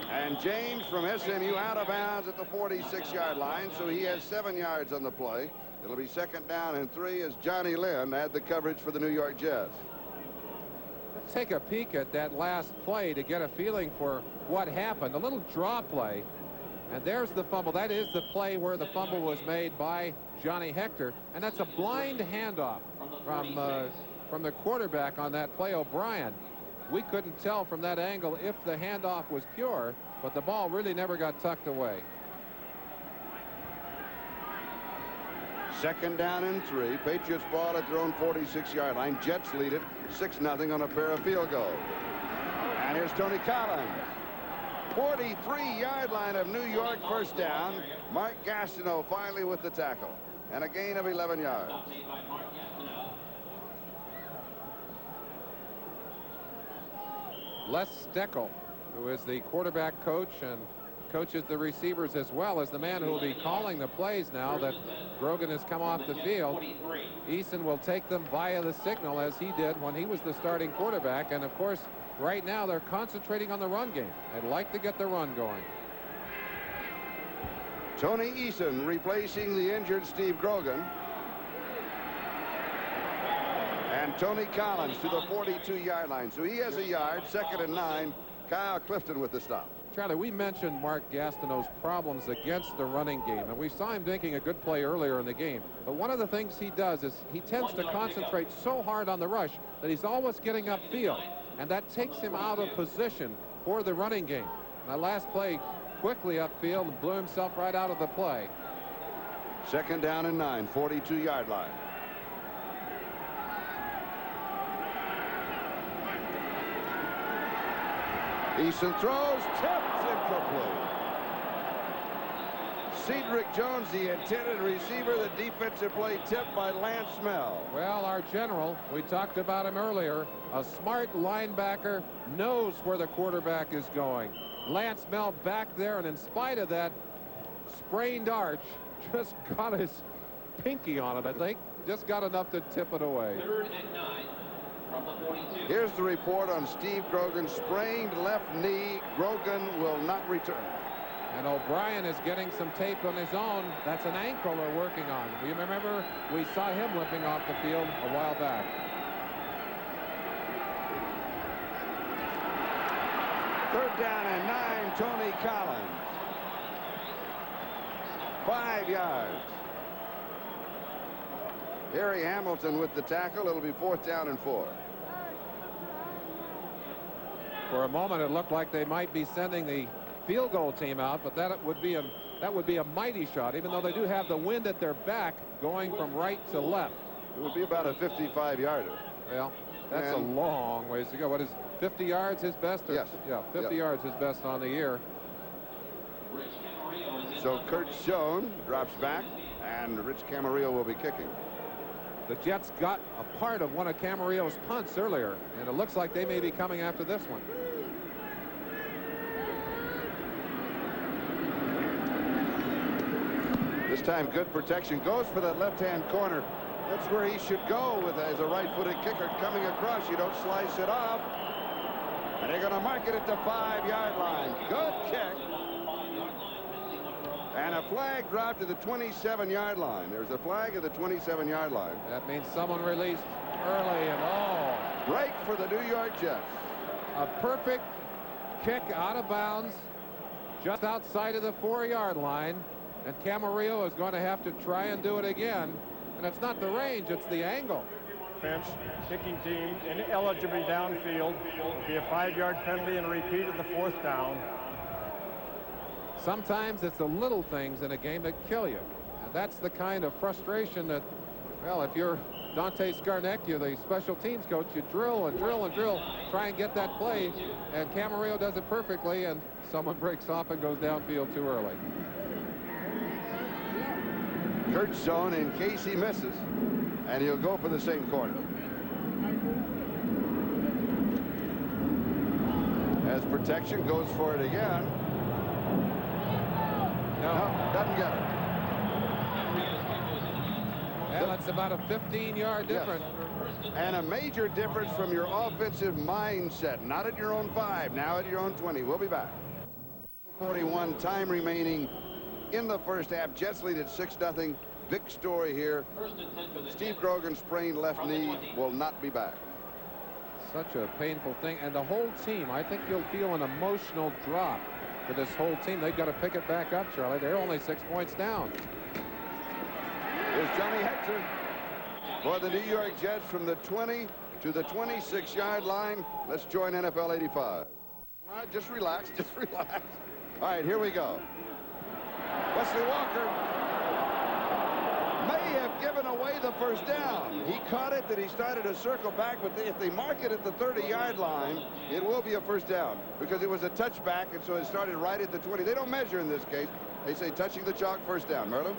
And James from SMU out of bounds at the 46-yard line, so he has 7 yards on the play. It'll be 2nd down and 3 as Johnny Lynn had the coverage for the New York Jets. Let's take a peek at that last play to get a feeling for what happened. A little draw play, and there's the fumble. That is the play where the fumble was made by Johnny Hector, and that's a blind handoff from the quarterback on that play, O'Brien. We couldn't tell from that angle if the handoff was pure, but the ball really never got tucked away. 2nd down and 3. Patriots ball at their own 46-yard line. Jets lead it 6-0 on a pair of field goals. And here's Tony Collins. 43-yard line of New York, 1st down. Mark Gastineau finally with the tackle. And a gain of 11 yards. Les Steckel, who is the quarterback coach and coaches the receivers as well, as the man who will be calling the plays now that Grogan has come off the field. Eason will take them via the signal as he did when he was the starting quarterback. And of course, right now they're concentrating on the run game. They'd like to get the run going. Tony Eason replacing the injured Steve Grogan. And Tony Collins to the 42-yard line. So he has a yard. 2nd and 9. Kyle Clifton with the stop. Charlie, we mentioned Mark Gastineau's problems against the running game, and we saw him making a good play earlier in the game. But one of the things he does is he tends to concentrate so hard on the rush that he's always getting upfield, and that takes him out of position for the running game. That last play, quickly upfield and blew himself right out of the play. 2nd down and 9, 42-yard line. Eason throws, tips, incomplete. Cedric Jones, the intended receiver. The defensive play tipped by Lance Smell. Well, our general, we talked about him earlier, a smart linebacker, knows where the quarterback is going. Lance Smell back there, and in spite of that sprained arch, just got his pinky on it, I think. Just got enough to tip it away. 3rd and 9 from the 42. Here's the report on Steve Grogan's sprained left knee. Grogan will not return. And O'Brien is getting some tape on his own. That's an ankle they're working on. You remember we saw him limping off the field a while back. Third down and 9, Tony Collins. 5 yards. Harry Hamilton with the tackle. It'll be 4th down and 4. For a moment, it looked like they might be sending the field goal team out, but that would be a mighty shot, even though they do have the wind at their back going from right to left. It would be about a 55-yarder. Well, that's a long ways to go. What is 50 yards his best? Or, yes. Yeah, 50 yards his best on the year. So Kurt Schoen drops back, and Rich Camarillo will be kicking. The Jets got a part of one of Camarillo's punts earlier, and it looks like they may be coming after this one. This time good protection, goes for that left-hand corner. That's where he should go with as a right-footed kicker coming across. You don't slice it off. And they're going to mark it at the 5-yard line. Good kick. And a flag dropped to the 27-yard line. There's a flag at the 27-yard line. That means someone released early, and break for the New York Jets. A perfect kick out of bounds just outside of the 4-yard line. And Camarillo is going to have to try and do it again. And it's not the range, it's the angle. Defense, kicking team, ineligible downfield. It'll be a 5-yard penalty and repeat of the 4th down. Sometimes it's the little things in a game that kill you. And that's the kind of frustration that, well, if you're Dante Scarnecchia, the special teams coach, you drill and drill and drill, try and get that play. And Camarillo does it perfectly, and someone breaks off and goes downfield too early. Kurt Schoen in case he misses, and he'll go for the same corner. has protection, goes for it again. No, doesn't get it. Well, that's about a 15-yard difference. Yes. And a major difference from your offensive mindset. Not at your own 5, now at your own 20. We'll be back. 41 time remaining in the first half. Jets lead at 6-0. Big story here. Steve Grogan's sprained left knee will not be back. Such a painful thing. And the whole team, I think you'll feel an emotional drop for this whole team. They've got to pick it back up, Charlie. They're only 6 points down. Here's Johnny Hector for the New York Jets from the 20 to the 26-yard line. Let's join NFL 85. Just relax, just relax. All right, here we go. Wesley Walker may have given away the first down. He caught it, that he started to circle back, but if they mark it at the 30-yard line, it will be a first down because it was a touchback, and so it started right at the 20. They don't measure in this case. They say touching the chalk, first down. Merlin?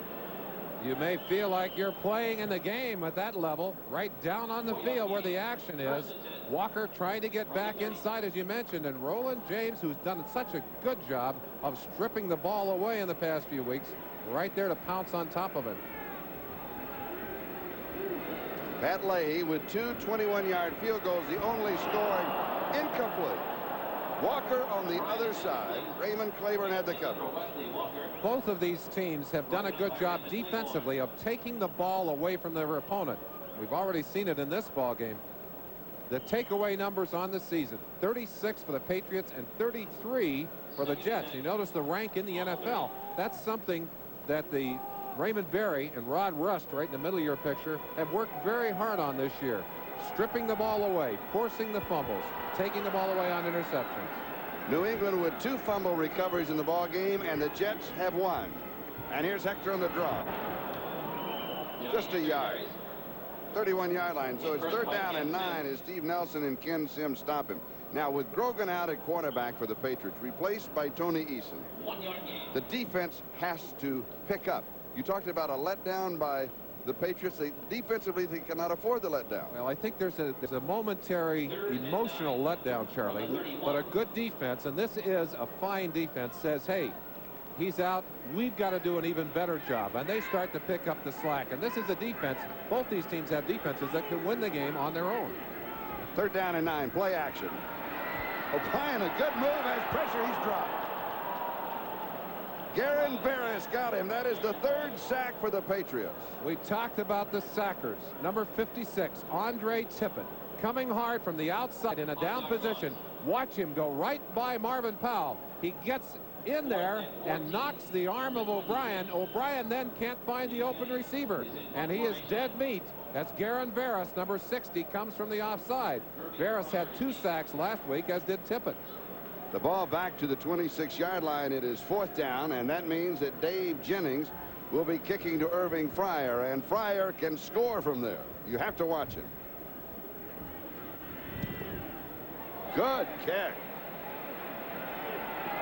You may feel like you're playing in the game at that level, right down on the field where the action is. Walker trying to get back inside, as you mentioned, and Roland James, who's done such a good job of stripping the ball away in the past few weeks, right there to pounce on top of it. Pat Leahy with 2 21-yard field goals, the only scoring, incomplete. Walker on the other side. Raymond Claiborne had the cover. Both of these teams have done a good job defensively of taking the ball away from their opponent. We've already seen it in this ball game. The takeaway numbers on the season: 36 for the Patriots and 33 for the Jets. You notice the rank in the NFL. That's something that the Raymond Berry and Rod Rust, right in the middle of your picture, have worked very hard on this year. Stripping the ball away, forcing the fumbles, taking the ball away on interceptions. New England with 2 fumble recoveries in the ball game, and the Jets have 1. And here's Hector on the draw. Just a yard. 31-yard line. So it's 3rd down and 9 as Steve Nelson and Ken Sims stop him. Now, with Grogan out at quarterback for the Patriots, replaced by Tony Eason, the defense has to pick up. You talked about a letdown by the Patriots. They defensively, they cannot afford the letdown. Well, I think there's a momentary emotional letdown, Charlie, but a good defense, and this is a fine defense, says, hey, he's out, we've got to do an even better job, and they start to pick up the slack. And this is a defense, both these teams have defenses that can win the game on their own. 3rd down and 9, play action. O'Brien, a good move, has pressure, he's dropped. Garen Barris got him. That is the 3rd sack for the Patriots. We talked about the sackers. Number 56, Andre Tippett, coming hard from the outside in a down position. Watch him go right by Marvin Powell. He gets in there and knocks the arm of O'Brien. O'Brien then can't find the open receiver, and he is dead meat. That's Garen Barris, number 60, comes from the offside. Barris had 2 sacks last week, as did Tippett. The ball back to the 26-yard line. It is 4th down, and that means that Dave Jennings will be kicking to Irving Fryer, and Fryer can score from there. You have to watch him. Good kick.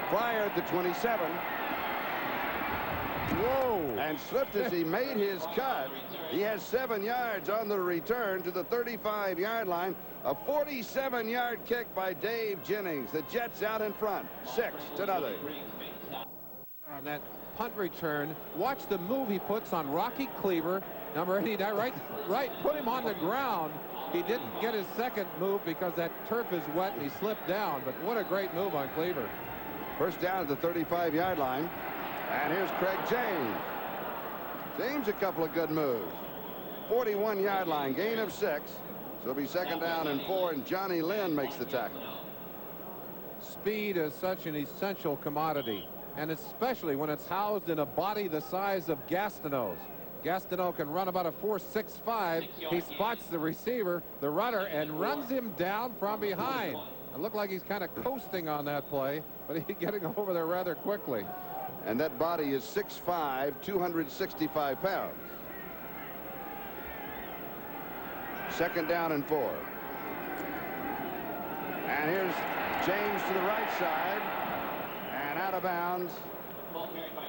Fryer at the 27. Whoa. And slipped as he made his cut. He has 7 yards on the return to the 35-yard line. A 47-yard kick by Dave Jennings. The Jets out in front, 6-0. On that punt return, watch the move he puts on Rocky Cleaver, number 89, right, put him on the ground. He didn't get his second move because that turf is wet and he slipped down, but what a great move on Cleaver. 1st down at the 35-yard line. And here's Craig James. James, a couple of good moves. 41-yard line, gain of 6. So it'll be 2nd down and 4, and Johnny Lynn makes the tackle. Speed is such an essential commodity, and especially when it's housed in a body the size of Gastineau's. Gastineau can run about a 4.65. He spots the receiver, the runner, and runs him down from behind. It looked like he's kind of coasting on that play, but he's getting over there rather quickly. And that body is 6'5", 265 pounds. 2nd down and 4. And here's James to the right side and out of bounds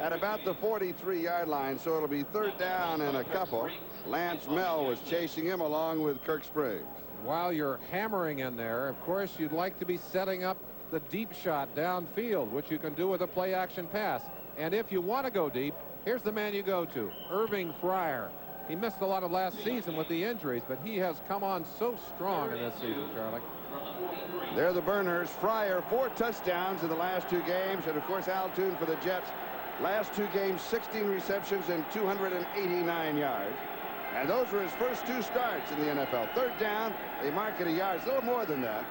at about the 43-yard line. So it'll be 3rd down and a couple. Lance Mell was chasing him along with Kirk Springs. While you're hammering in there, of course, you'd like to be setting up the deep shot downfield, which you can do with a play-action pass. And if you want to go deep, here's the man you go to, Irving Fryer. He missed a lot of last season with the injuries, but he has come on so strong in this season, Charlie. They're the Burners. Fryer, 4 touchdowns in the last 2 games. And, of course, Al Toon for the Jets. Last 2 games, 16 receptions and 289 yards. And those were his first 2 starts in the NFL. 3rd down, they mark it a yard. It's a little more than that.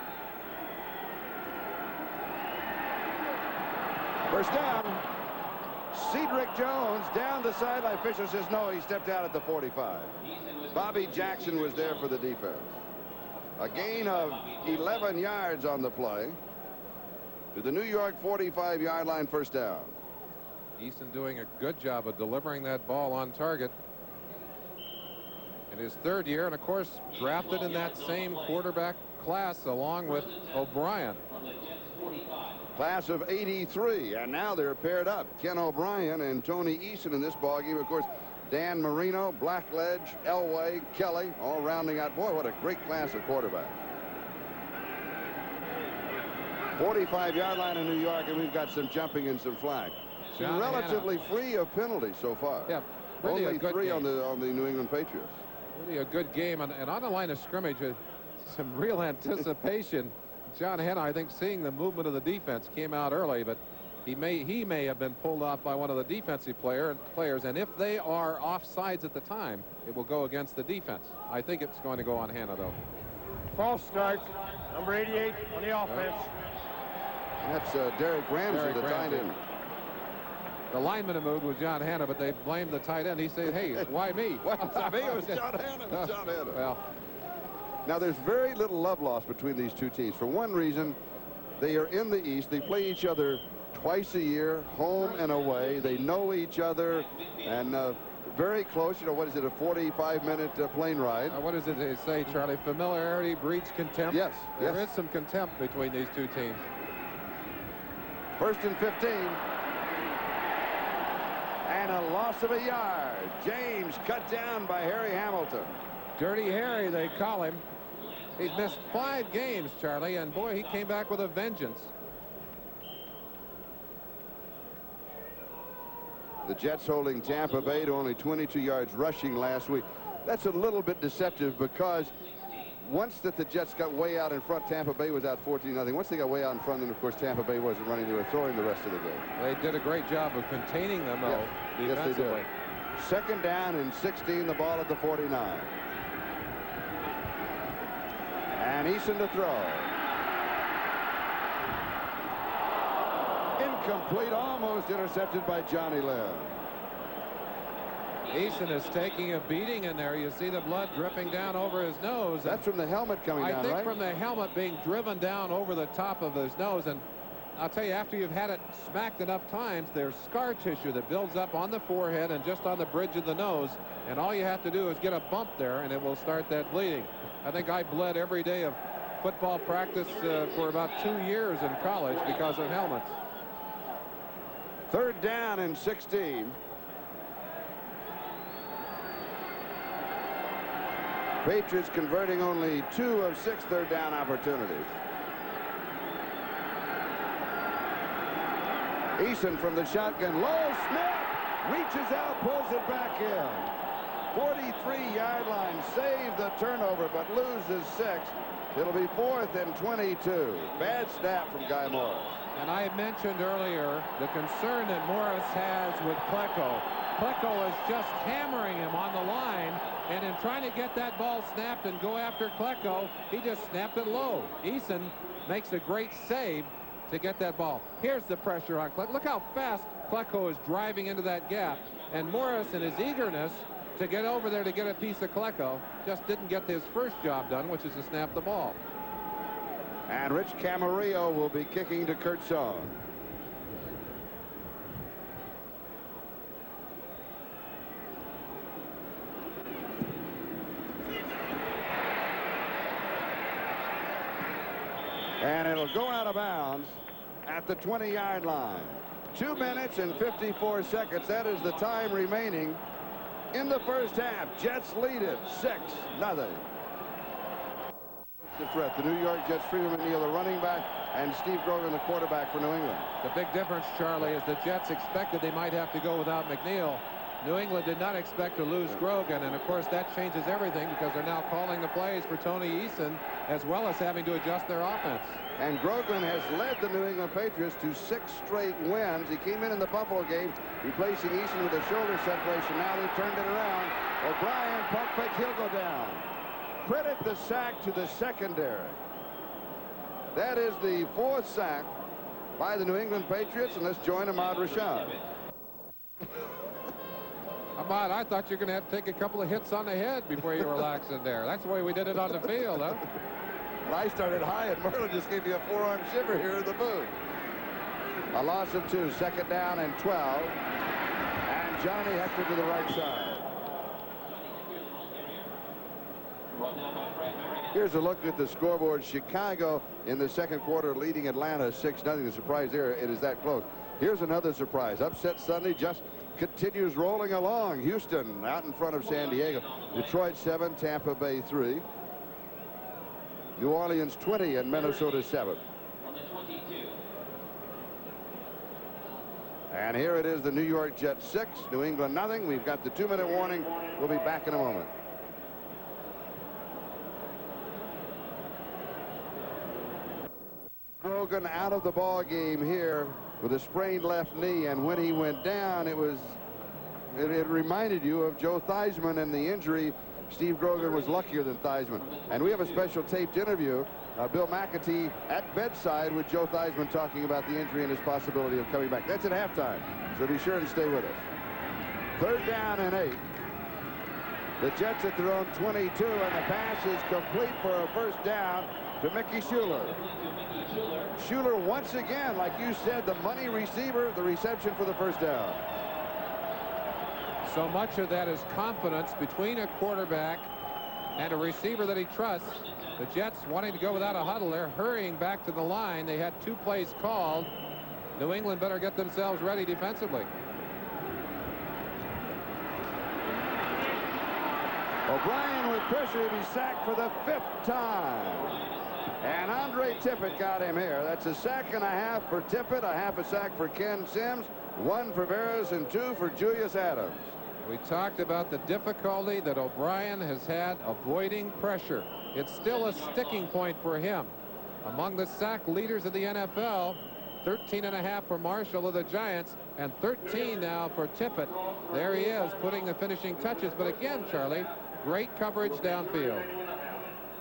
First down. Cedric Jones down the sideline. Fisher says no, he stepped out at the 45. Bobby Jackson was there for the defense. A gain of 11 yards on the play to the New York 45-yard line. First down. Easton doing a good job of delivering that ball on target in his 3rd year, and of course drafted in that same quarterback class along with O'Brien. Class of 83, and now they're paired up. Ken O'Brien and Tony Eason in this ballgame. Of course, Dan Marino, Blackledge, Elway, Kelly, all rounding out. Boy, what a great class of quarterbacks. 45-yard line in New York, and we've got some jumping and some flag. Relatively free of penalties so far. Yeah, really only 3 on the New England Patriots. Really a good game, and on the line of scrimmage, some real anticipation. John Hanna, I think, seeing the movement of the defense, came out early, but he may have been pulled off by one of the defensive players, and if they are offsides at the time, it will go against the defense. I think it's going to go on Hanna, though. False start, number 88 on the offense. That's Derek Ramsey, the tight end. The lineman who moved was John Hanna, but they blamed the tight end. He said, hey, why me? Well, I mean, it was John Hanna. It was John Hanna. Well, now, there's very little love lost between these 2 teams. For one reason, they are in the East. They play each other twice a year, home and away. They know each other, and very close. You know, what is it, a 45-minute plane ride? What does it say, Charlie? Familiarity breeds contempt? Yes. There is some contempt between these 2 teams. 1st and 15. And a loss of a yard. James cut down by Harry Hamilton. Dirty Harry, they call him. He's missed 5 games, Charlie, and boy, he came back with a vengeance. The Jets holding Tampa Bay to only 22 yards rushing last week. That's a little bit deceptive, because once that the Jets got way out in front, Tampa Bay was out 14-0. Once they got way out in front, then of course Tampa Bay wasn't running. They were throwing the rest of the game. They did a great job of containing them, though, defensively. Yes, they did. 2nd down and 16, the ball at the 49. And Eason to throw. Incomplete, almost intercepted by Johnny Lynn. Eason is taking a beating in there. You see the blood dripping down over his nose. That's from the helmet coming down, right? I think from the helmet being driven down over the top of his nose. And I'll tell you, after you've had it smacked enough times, there's scar tissue that builds up on the forehead and just on the bridge of the nose. And all you have to do is get a bump there, and it will start that bleeding. I think I bled every day of football practice for about 2 years in college because of helmets. 3rd down and 16. Patriots converting only 2 of 6 3rd down opportunities. Eason from the shotgun, low snap, reaches out, pulls it back in. 43-yard line, save the turnover, but loses 6. It'll be 4th and 22. Bad snap from Guy Morris. And I mentioned earlier the concern that Morris has with Klecko. Klecko is just hammering him on the line, and in trying to get that ball snapped and go after Klecko, he just snapped it low. Eason makes a great save to get that ball. Here's the pressure on Klecko. Look how fast Klecko is driving into that gap, and Morris, in his eagerness to get over there to get a piece of Klecko, just didn't get his first job done, which is to snap the ball. And Rich Camarillo will be kicking to Kurt Song. And it'll go out of bounds at the 20-yard line. 2 minutes and 54 seconds. That is the time remaining in the first half. Jets lead it 6-0. The threat, the New York Jets. Freeman McNeil, the running back. and Steve Grogan, the quarterback for New England. The big difference, Charlie, is the Jets expected they might have to go without McNeil. New England did not expect to lose Grogan, and of course that changes everything because they're now calling the plays for Tony Eason, as well as having to adjust their offense. And Grogan has led the New England Patriots to 6 straight wins. He came in the Buffalo game, replacing Eason with a shoulder separation. Now they've turned it around. O'Brien, pump fake, he'll go down. Credit the sack to the secondary. That is the 4th sack by the New England Patriots, and let's join Ahmad Rashad. Ahmad, I thought you were going to have to take a couple of hits on the head before you relax in there. That's the way we did it on the field, huh? Well, I started high, and Merlin just gave you a forearm shiver here in the booth. A loss of 2, 2nd down and 12. And Johnny Hector to the right side. Here's a look at the scoreboard. Chicago in the 2nd quarter leading Atlanta 6-0. The surprise there, it is that close. Here's another surprise. Upset Sunday just continues rolling along. Houston out in front of San Diego. Detroit 7, Tampa Bay 3. New Orleans 20 and Minnesota 7. And here it is, the New York Jets 6, New England nothing. We've got the 2-minute warning. We'll be back in a moment. Grogan out of the ball game here with a sprained left knee, and when he went down, it reminded you of Joe Theismann and the injury. Steve Grogan was luckier than Theismann. And we have a special taped interview, Bill McAtee at bedside with Joe Theismann talking about the injury and his possibility of coming back. That's at halftime, so be sure to stay with us. 3rd down and 8. The Jets at their own 22, and the pass is complete for a first down to Mickey Schuler. Schuler once again, like you said, the money receiver, the reception for the first down. So much of that is confidence between a quarterback and a receiver that he trusts. The Jets wanting to go without a huddle. They're hurrying back to the line. They had 2 plays called. New England better get themselves ready defensively. O'Brien with pressure to be sacked for the 5th time. And Andre Tippett got him here. That's a sack and a half for Tippett, a half a sack for Ken Sims, 1 for Veras, and 2 for Julius Adams. We talked about the difficulty that O'Brien has had avoiding pressure. It's still a sticking point for him. Among the sack leaders of the NFL, 13.5 for Marshall of the Giants, and 13 now for Tippett. There he is, putting the finishing touches. But again, Charlie, great coverage downfield.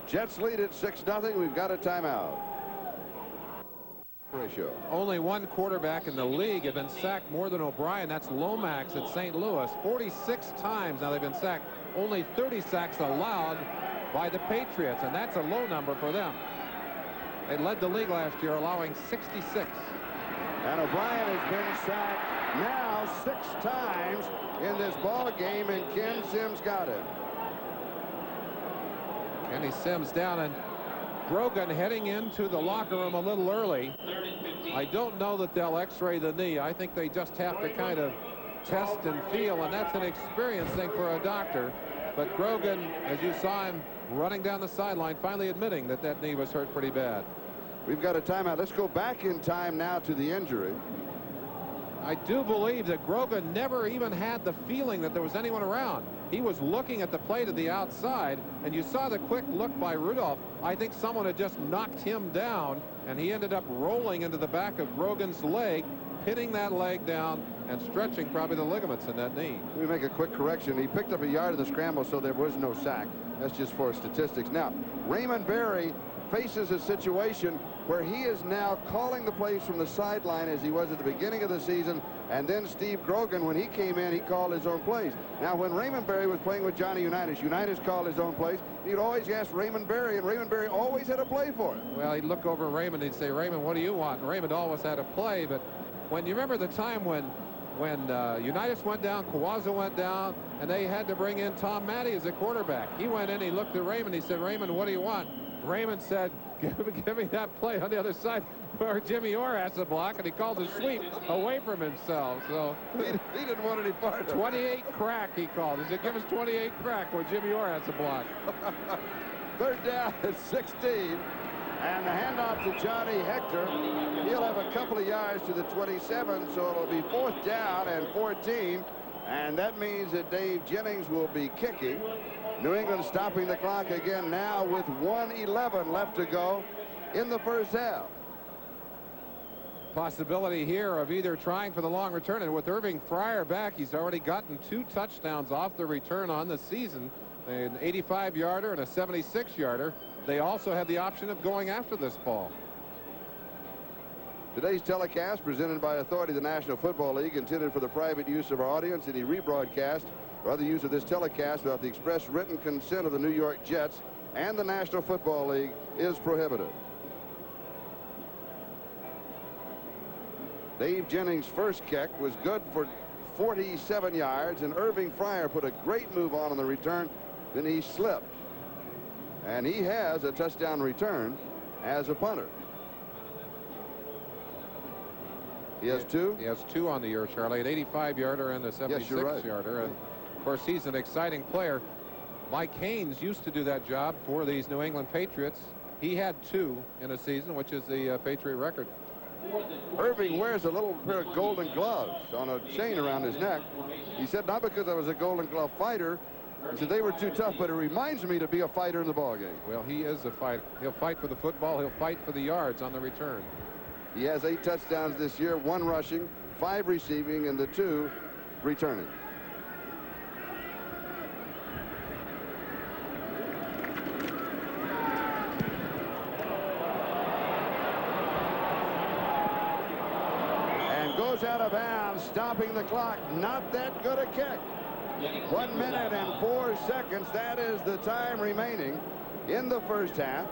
Jets lead at 6-0. We've got a timeout. Ratio. Only 1 quarterback in the league have been sacked more than O'Brien. That's Lomax at St. Louis. 46 times now they've been sacked. Only 30 sacks allowed by the Patriots, and that's a low number for them. They led the league last year, allowing 66. And O'Brien has been sacked now 6 times in this ball game, and Ken Sims got him. Kenny Sims down, and Grogan heading into the locker room a little early. I don't know that they'll x-ray the knee. I think they just have to kind of test and feel, and that's an experience thing for a doctor. But Grogan, as you saw him running down the sideline, finally admitting that that knee was hurt pretty bad. We've got a timeout. Let's go back in time now to the injury. I do believe that Grogan never even had the feeling that there was anyone around. He was looking at the play to the outside, and you saw the quick look by Rudolph. I think someone had just knocked him down, and he ended up rolling into the back of Grogan's leg, pinning that leg down and stretching probably the ligaments in that knee. Let me make a quick correction. He picked up a yard of the scramble, so there was no sack. That's just for statistics. Now, Raymond Berry faces a situation where he is now calling the plays from the sideline as he was at the beginning of the season, and then Steve Grogan, when he came in, he called his own plays. Now, when Raymond Berry was playing with Johnny Unitas, Unitas called his own plays. He'd always ask Raymond Berry, and Raymond Berry always had a play for him. Well, he'd look over at Raymond and he'd say, Raymond, what do you want? And Raymond always had a play. But when you remember the time when Unitas went down, Kawaza went down, and they had to bring in Tom Matty as a quarterback. He went in, he looked at Raymond, he said, Raymond, what do you want? Raymond said, give me that play on the other side where Jimmy Orr has to block, and he called a sweep away from himself. So he didn't want any part of it. 28 crack, he called. He said, give us 28 crack where Jimmy Orr has to block. 3rd down at 16. And the handoff to Johnny Hector. He'll have a couple of yards to the 27, so it'll be 4th down and 14. And that means that Dave Jennings will be kicking. New England stopping the clock again now with 1:11 left to go in the first half. Possibility here of either trying for the long return, and with Irving Fryer back, he's already gotten 2 touchdowns off the return on the season, an 85-yarder and a 76-yarder. They also have the option of going after this ball. Today's telecast, presented by authority of the National Football League, intended for the private use of our audience. Any rebroadcast or other use of this telecast without the express written consent of the New York Jets and the National Football League is prohibited. Dave Jennings' first kick was good for 47 yards, and Irving Fryer put a great move on the return. Then he slipped, and he has a touchdown return as a punter. He has 2? He has 2 on the year, Charlie, an 85-yarder and a 76-yarder. And of course, he's an exciting player. Mike Haynes used to do that job for these New England Patriots. He had 2 in a season, which is the Patriot record. Irving wears a little pair of golden gloves on a chain around his neck. He said, not because I was a golden glove fighter. He said they were too tough, but it reminds me to be a fighter in the ballgame. Well, he is a fighter. He'll fight for the football. He'll fight for the yards on the return. He has 8 touchdowns this year, 1 rushing, 5 receiving, and the 2 returning. And goes out of bounds, stopping the clock. Not that good a kick. 1 minute and 4 seconds. That is the time remaining in the first half.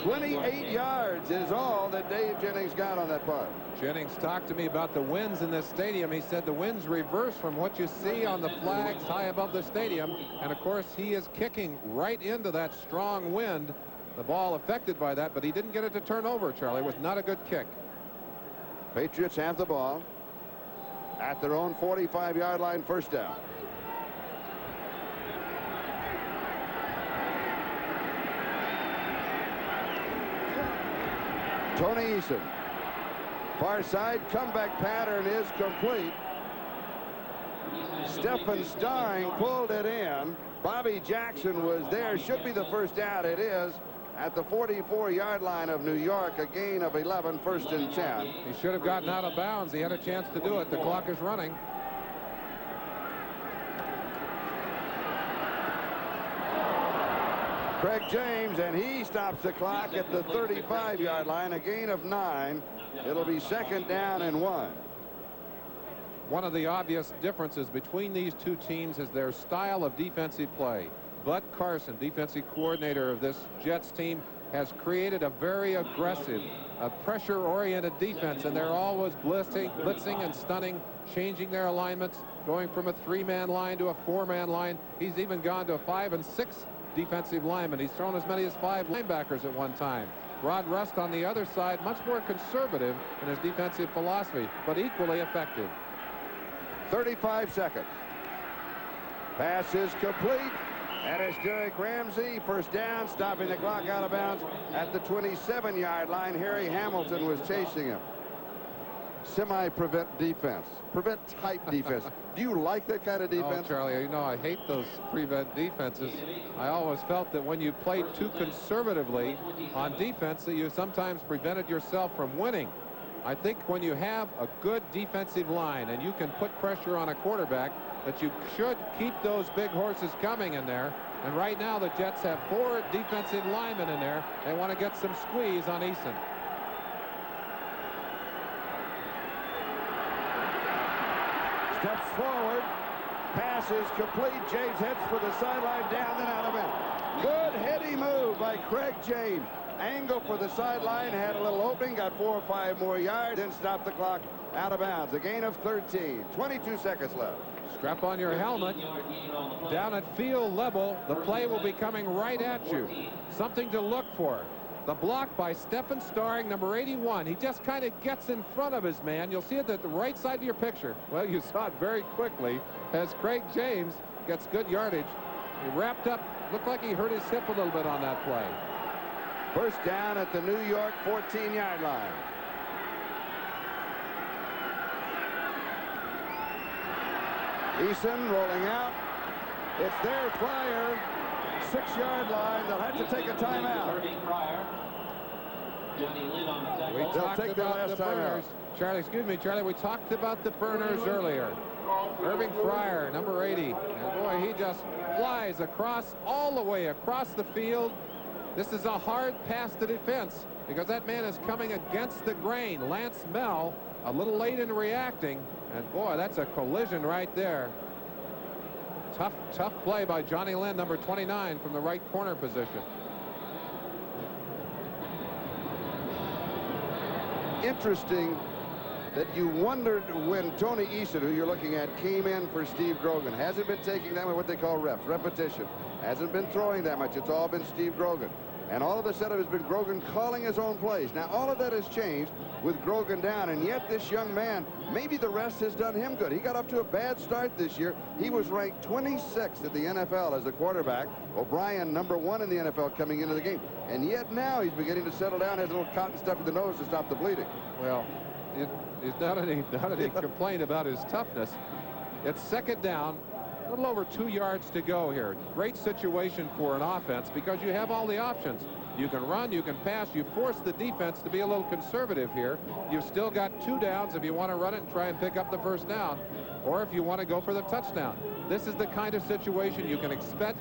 28 yards is all that Dave Jennings got on that punt. Jennings talked to me about the winds in this stadium. He said the winds reverse from what you see on the flags high above the stadium. And of course, he is kicking right into that strong wind. The ball affected by that, but he didn't get it to turn over, Charlie. It was not a good kick. Patriots have the ball at their own 45-yard line, first down. Tony Eason. Far side comeback pattern is complete. Stephen Starring pulled it in. Bobby Jackson was there. Should be the first down. It is at the 44-yard line of New York. A gain of 11, 1st and 10. He should have gotten out of bounds. He had a chance to do it. The clock is running. Craig James, and he stops the clock at the 35-yard line, a gain of 9. It'll be 2nd down and 1. One of the obvious differences between these two teams is their style of defensive play. Bud Carson, defensive coordinator of this Jets team, has created a very aggressive, pressure-oriented defense, and they're always blitzing and stunning, changing their alignments, going from a 3-man line to a 4-man line. He's even gone to a 5 and 6 defensive lineman. He's thrown as many as 5 linebackers at one time. Rod Rust on the other side, much more conservative in his defensive philosophy, but equally effective. 35 seconds. Pass is complete, and it's Derek Ramsey. First down, stopping the clock out of bounds at the 27-yard line. Harry Hamilton was chasing him. Semi-prevent defense. Prevent type defense. Do you like that kind of defense? Oh, Charlie, you know, I hate those prevent defenses. I always felt that when you played too conservatively on defense, that you sometimes prevented yourself from winning. I think when you have a good defensive line and you can put pressure on a quarterback, that you should keep those big horses coming in there. And right now the Jets have 4 defensive linemen in there. They want to get some squeeze on Eason. Steps forward. Pass is complete. James heads for the sideline, down and out of bounds. Good heady move by Craig James. Angle for the sideline, had a little opening, got 4 or 5 more yards, then stopped the clock out of bounds. A gain of 13. 22 seconds left. Strap on your helmet. Down at field level, the play will be coming right at you. Something to look for. The block by Stephen Starring, number 81. He just kind of gets in front of his man. You'll see it at the right side of your picture. Well, you saw it very quickly as Craig James gets good yardage. He wrapped up, looked like he hurt his hip a little bit on that play. First down at the New York 14-yard line. Eason rolling out. It's their Fryer. 6-yard line. They'll have to take a timeout. They'll take their last timeout. Charlie, excuse me, Charlie. We talked about the burners earlier. Irving Fryer, number 80. And boy, he just flies across, all the way across the field. This is a hard pass to defense because that man is coming against the grain. Lance Mell, a little late in reacting. And boy, that's a collision right there. Tough play by Johnny Lynn, number 29, from the right corner position. Interesting that you wondered when Tony Eason, who you're looking at, came in for Steve Grogan. Hasn't been taking that with what they call reps, repetition. Hasn't been throwing that much. It's all been Steve Grogan. And all of a sudden, it's been Grogan calling his own plays. Now, all of that has changed with Grogan down, and yet this young man, maybe the rest has done him good. He got off to a bad start this year. He was ranked 26th at the NFL as a quarterback. O'Brien, number 1 in the NFL coming into the game. And yet now he's beginning to settle down, has a little cotton stuff in the nose to stop the bleeding. Well, it's not any complaint about his toughness. It's second down. A little over 2 yards to go here. Great situation for an offense because you have all the options. You can run, you can pass. You force the defense to be a little conservative here. You've still got 2 downs if you want to run it and try and pick up the first down, or if you want to go for the touchdown. This is the kind of situation you can expect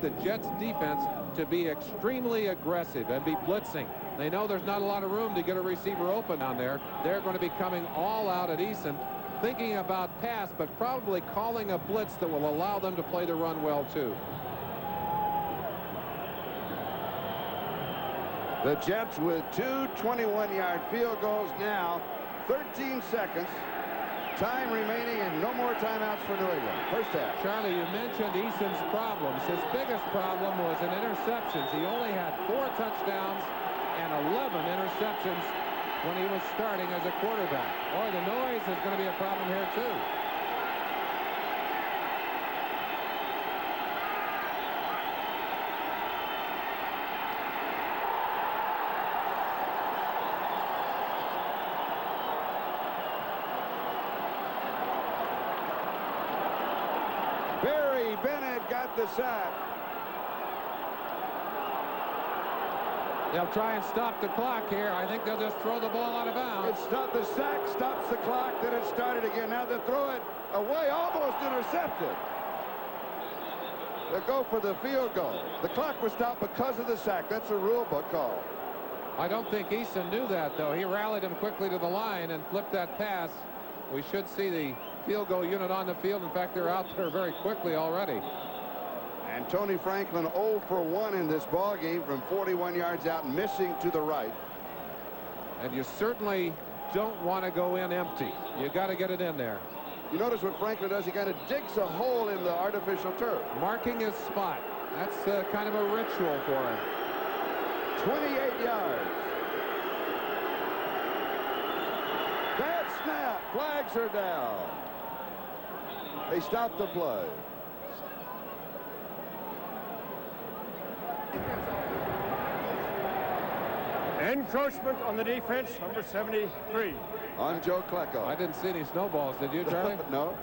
the Jets defense to be extremely aggressive and be blitzing. They know there's not a lot of room to get a receiver open on there. They're going to be coming all out at Eason, thinking about pass, but probably calling a blitz that will allow them to play the run well, too. The Jets with 2 21-yard field goals now. 13 seconds. Time remaining and no more timeouts for New England. First half. Charlie, you mentioned Eason's problems. His biggest problem was in interceptions. He only had 4 touchdowns and 11 interceptions when he was starting as a quarterback. Boy, the noise is going to be a problem here, too. Barry Bennett got the sack. They'll try and stop the clock here. I think they'll just throw the ball out of bounds. The sack stops the clock, then it started again. Now they throw it away, almost intercepted. They go for the field goal. The clock was stopped because of the sack. That's a rule book call. I don't think Eason knew that, though. He rallied him quickly to the line and flipped that pass. We should see the field goal unit on the field. In fact, they're out there very quickly already. And Tony Franklin 0 for 1 in this ball game from 41 yards out, missing to the right. And you certainly don't want to go in empty. You got to get it in there. You notice what Franklin does. He kind of digs a hole in the artificial turf. Marking his spot. That's kind of a ritual for him. 28 yards. Bad snap. Flags are down. They stop the play. Encroachment on the defense, number 73. On Joe Klecko. I didn't see any snowballs, did you, Charlie? No.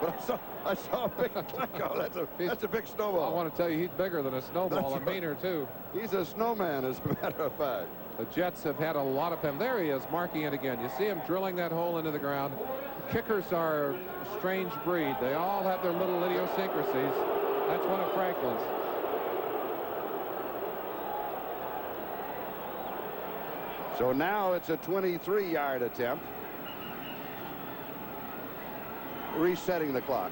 But I saw a big Klecko. That's a big snowball. I want to tell you, he's bigger than a snowball, and meaner, too. He's a snowman, as a matter of fact. The Jets have had a lot of him. There he is, marking it again. You see him drilling that hole into the ground. Kickers are a strange breed. They all have their little idiosyncrasies. That's one of Franklin's. So now it's a 23-yard attempt. Resetting the clock.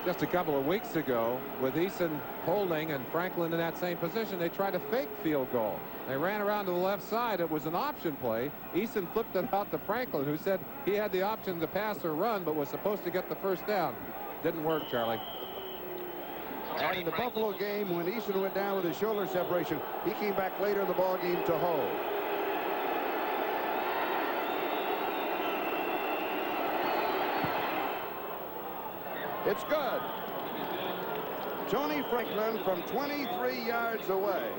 Just a couple of weeks ago, with Eason holding and Franklin in that same position, they tried a fake field goal. They ran around to the left side. It was an option play. Eason flipped it out to Franklin, who said he had the option to pass or run, but was supposed to get the first down. Didn't work, Charlie. And in the Buffalo game, when Eason went down with his shoulder separation, he came back later in the ball game to hold. It's good. Tony Franklin from 23 yards away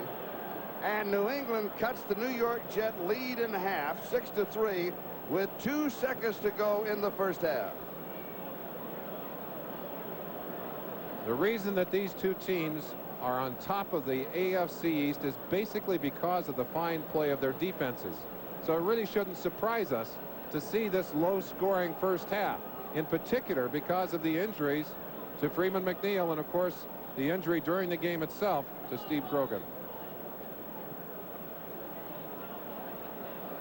And New England cuts the New York Jet lead in half, 6-3, with 2 seconds to go in the first half. The reason that these two teams are on top of the AFC East is basically because of the fine play of their defenses. So it really shouldn't surprise us to see this low-scoring first half, in particular because of the injuries to Freeman McNeil and, of course, the injury during the game itself to Steve Grogan.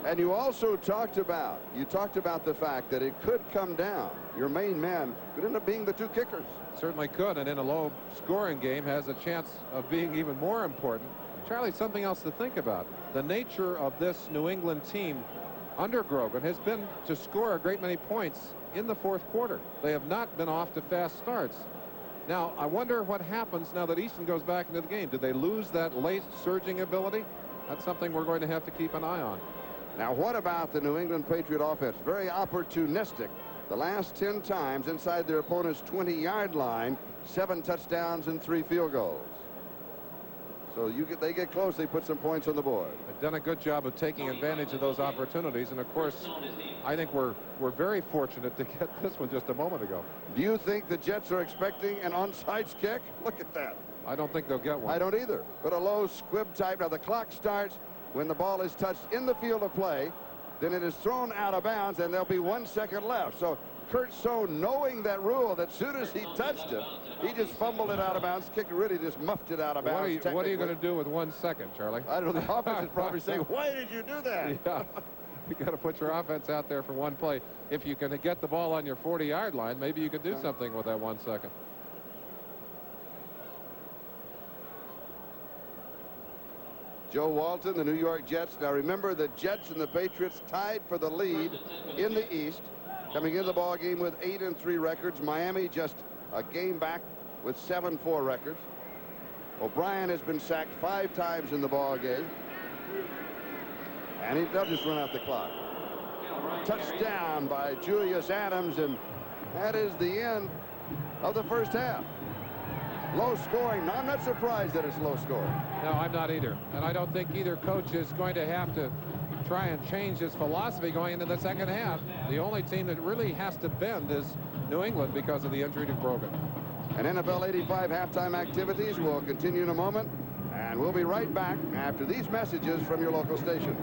And you also talked about the fact that it could come down. Your main man could end up being the two kickers. Certainly could, and in a low-scoring game has a chance of being even more important. Charlie, something else to think about. The nature of this New England team under Grogan has been to score a great many points in the fourth quarter. They have not been off to fast starts. Now, I wonder what happens now that Easton goes back into the game. Do they lose that late surging ability? That's something we're going to have to keep an eye on. Now, what about the New England Patriot offense? Very opportunistic. The last 10 times inside their opponent's 20-yard line, 7 touchdowns and 3 field goals. So they get close, they put some points on the board. They've done a good job of taking advantage of those opportunities, and of course, I think we're very fortunate to get this one just a moment ago. Do you think the Jets are expecting an onside kick? Look at that. I don't think they'll get one. I don't either. But a low squib type. Now the clock starts when the ball is touched in the field of play. Then it is thrown out of bounds, and there'll be 1 second left. So Kurt Sohn, knowing that rule, that as soon as he touched it, he just fumbled it out of bounds. Kicker really just muffed it out of bounds. What are you going to do with 1 second, Charlie? I don't know. The offense is probably saying, why did you do that? Yeah. You got to put your offense out there for one play. If you can get the ball on your 40-yard line, maybe you could do something with that 1 second. Joe Walton, the New York Jets. Now remember, the Jets and the Patriots tied for the lead in the East, coming into the ball game with 8-3 records. Miami just a game back with 7-4 records. O'Brien has been sacked 5 times in the ball game, and they'll just run out the clock. Touchdown by Julius Adams, and that is the end of the first half. Low scoring. Now, I'm not surprised that it's low scoring. No, I'm not either. And I don't think either coach is going to have to try and change his philosophy going into the second half. The only team that really has to bend is New England because of the injury to Grogan. And NFL 85 halftime activities will continue in a moment. And we'll be right back after these messages from your local station.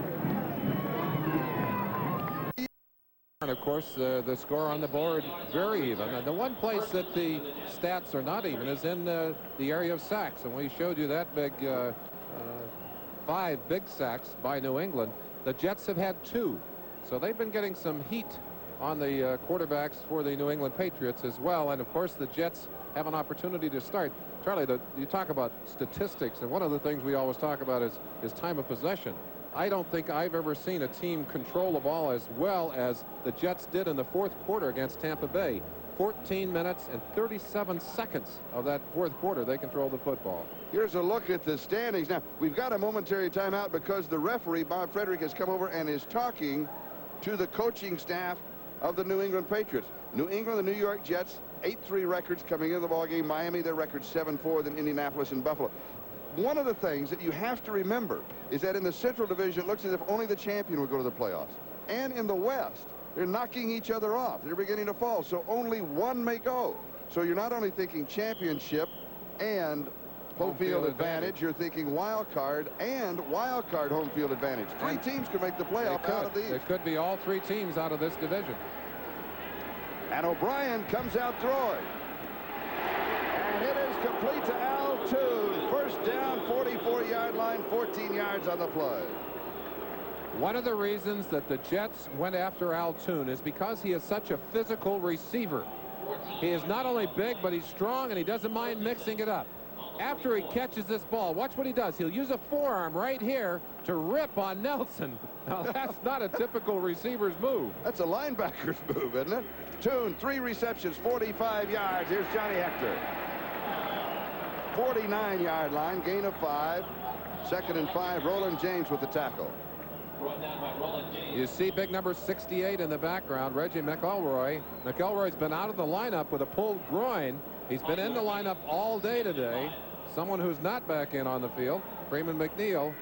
And of course, the score on the board very even. And the one place that the stats are not even is in the area of sacks. And we showed you that big 5 big sacks by New England. The Jets have had 2. So they've been getting some heat on the quarterbacks for the New England Patriots as well. And of course, the Jets have an opportunity to start. Charlie, you talk about statistics, and one of the things we always talk about is time of possession. I don't think I've ever seen a team control the ball as well as the Jets did in the fourth quarter against Tampa Bay. 14 minutes and 37 seconds of that fourth quarter, they controlled the football. Here's a look at the standings. Now, we've got a momentary timeout because the referee, Bob Frederick, has come over and is talking to the coaching staff of the New England Patriots. New England, the New York Jets, 8-3 records coming into the ballgame. Miami, their record 7-4, then Indianapolis and Buffalo. One of the things that you have to remember is that in the Central Division, it looks as if only the champion will go to the playoffs. And in the West, they're knocking each other off. They're beginning to fall, so only one may go. So you're not only thinking championship and home field advantage, you're thinking wild card and wild card home field advantage. 3 teams could make the playoff out of these. It could be all 3 teams out of this division. And O'Brien comes out throwing. And it is complete to Al Toon. First down, 44-yard line, 14 yards on the play. One of the reasons that the Jets went after Al Toon is because he is such a physical receiver. He is not only big, but he's strong, and he doesn't mind mixing it up. After he catches this ball, watch what he does. He'll use a forearm right here to rip on Nelson. Now, that's not a typical receiver's move. That's a linebacker's move, isn't it? Toon, 3 receptions, 45 yards. Here's Johnny Hector. 49-yard line, gain of 5. 2nd and 5. Roland James with the tackle. You see big number 68 in the background, Reggie McElroy. McElroy's been out of the lineup with a pulled groin. He's been in the lineup all day today. Someone who's not back in on the field, Freeman McNeil.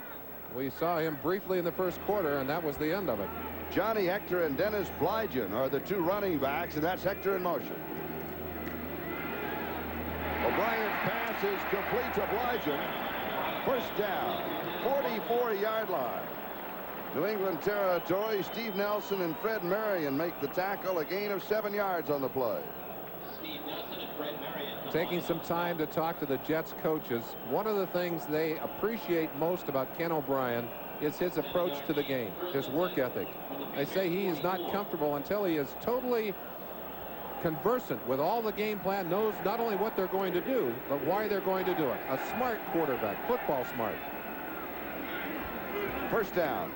We saw him briefly in the first quarter, and that was the end of it. Johnny Hector and Dennis Blygen are the two running backs, and that's Hector in motion. O'Brien's pass is complete to Blygen. First down, 44-yard line. New England territory. Steve Nelson and Fred Marion make the tackle. A gain of 7 yards on the play. Steve Nelson and Fred Marion. Taking some time to talk to the Jets coaches. One of the things they appreciate most about Ken O'Brien is his approach to the game, his work ethic. They say he is not comfortable until he is totally conversant with all the game plan, knows not only what they're going to do, but why they're going to do it. A smart quarterback, football smart. First down.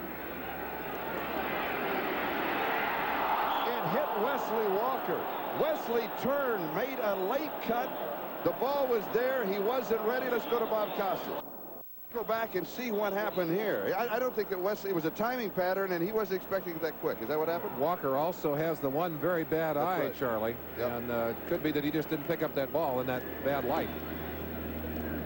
It hit Wesley Walker. Wesley turned, made a late cut. The ball was there. He wasn't ready. Let's go to Bob Costas. Go back and see what happened here. I don't think that Wesley, it was a timing pattern, and he wasn't expecting it that quick. Is that what happened? Walker also has the one very bad eye, right, Charlie. Yep. And it could be that he just didn't pick up that ball in that bad light.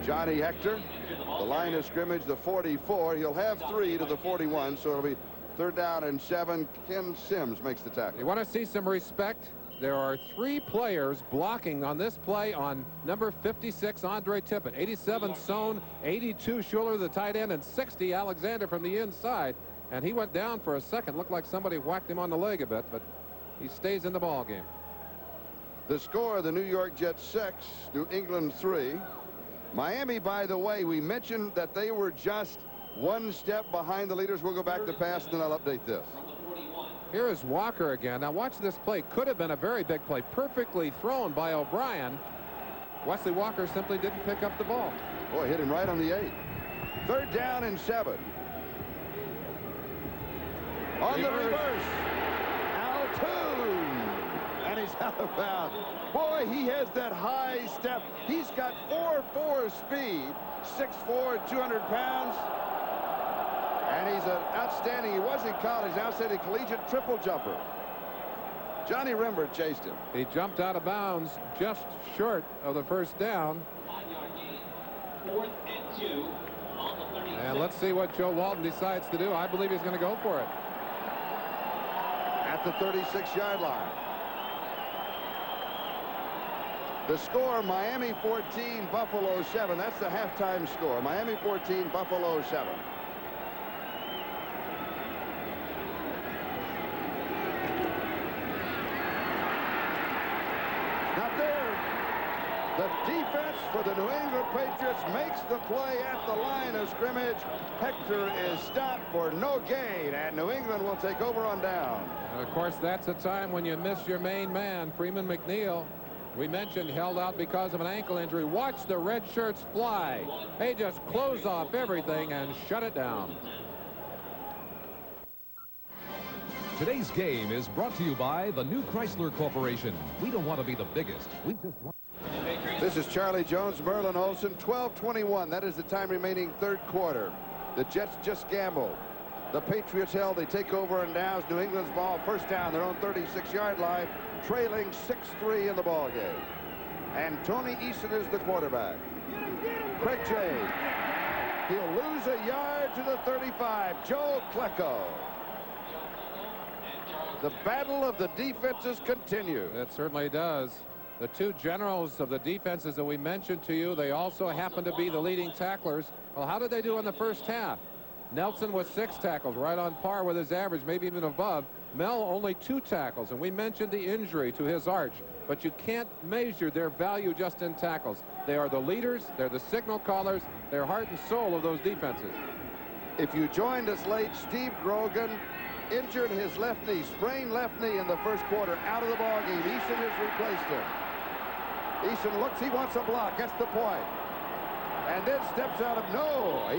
Johnny Hector, the line of scrimmage, the 44. He'll have 3 to the 41, so it'll be 3rd down and 7. Ken Sims makes the tackle. You want to see some respect? There are 3 players blocking on this play on number 56, Andre Tippett. 87, Sohn. 82, Schuler, the tight end. And 60, Alexander from the inside. And he went down for a second. Looked like somebody whacked him on the leg a bit, but he stays in the ball game. The score, the New York Jets 6, New England 3. Miami, by the way, we mentioned that they were just 1 step behind the leaders. We'll go back to pass, and then I'll update this. Here is Walker again. Now watch this play. Could have been a very big play. Perfectly thrown by O'Brien. Wesley Walker simply didn't pick up the ball. Boy, hit him right on the 8. 3rd down and 7. On the reverse. Altoon. And he's out of bounds. Boy, he has that high step. He's got 4.4 speed. 6'4", 200 pounds. And he's an outstanding, he was in college, now said a collegiate triple jumper. Johnny Rembert chased him. He jumped out of bounds just short of the first down. 5-yard gain. 4th and 2 on the 36. And let's see what Joe Walton decides to do. I believe he's going to go for it. At the 36-yard line. The score, Miami 14, Buffalo 7. That's the halftime score. Miami 14, Buffalo 7. Not there. The defense for the New England Patriots makes the play at the line of scrimmage. Hector is stopped for no gain, and New England will take over on down. And of course, that's a time when you miss your main man, Freeman McNeil. We mentioned held out because of an ankle injury. Watch the red shirts fly. They just close off everything and shut it down. Today's game is brought to you by the New Chrysler Corporation. We don't want to be the biggest. We just want... This is Charlie Jones, Merlin Olsen, 12:21. That is the time remaining, 3rd quarter. The Jets just gambled. The Patriots held. They take over and downs. New England's ball, first down, their own 36-yard line, trailing 6-3 in the ball game. And Tony Eason is the quarterback. Craig J. He'll lose a yard to the 35. Joe Klecko. The battle of the defenses continue. It certainly does. The 2 generals of the defenses that we mentioned to you, they also happen to be the leading tacklers. Well, how did they do in the first half? Nelson with 6 tackles, right on par with his average, maybe even above. Mel only 2 tackles, and we mentioned the injury to his arch, but you can't measure their value just in tackles. They are the leaders, they're the signal callers, they're heart and soul of those defenses. If you joined us late, Steve Grogan injured his left knee, sprained left knee in the first quarter, out of the ball game. Eason has replaced him. Eason looks, he wants a block, gets the point. And then steps out of,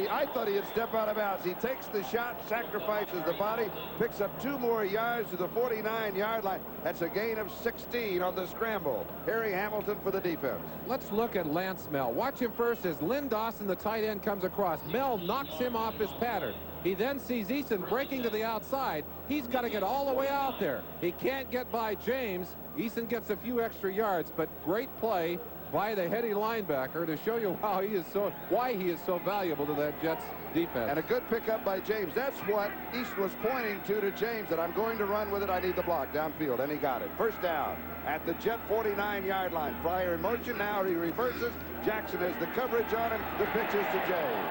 I thought he'd step out of bounds. He takes the shot, sacrifices the body, picks up 2 more yards to the 49-yard line. That's a gain of 16 on the scramble. Harry Hamilton for the defense. Let's look at Lance Mel. Watch him first as Lynn Dawson, the tight end, comes across. Mel knocks him off his pattern. He then sees Eason breaking to the outside. He's got to get all the way out there. He can't get by James. Eason gets a few extra yards, but great play by the heady linebacker to show you why he is so valuable to that Jets defense. And a good pickup by James. That's what East was pointing to James, that I'm going to run with it. I need the block downfield, and he got it. First down at the Jet 49-yard line. Fryer in motion. Now he reverses. Jackson has the coverage on him. The pitch is to James.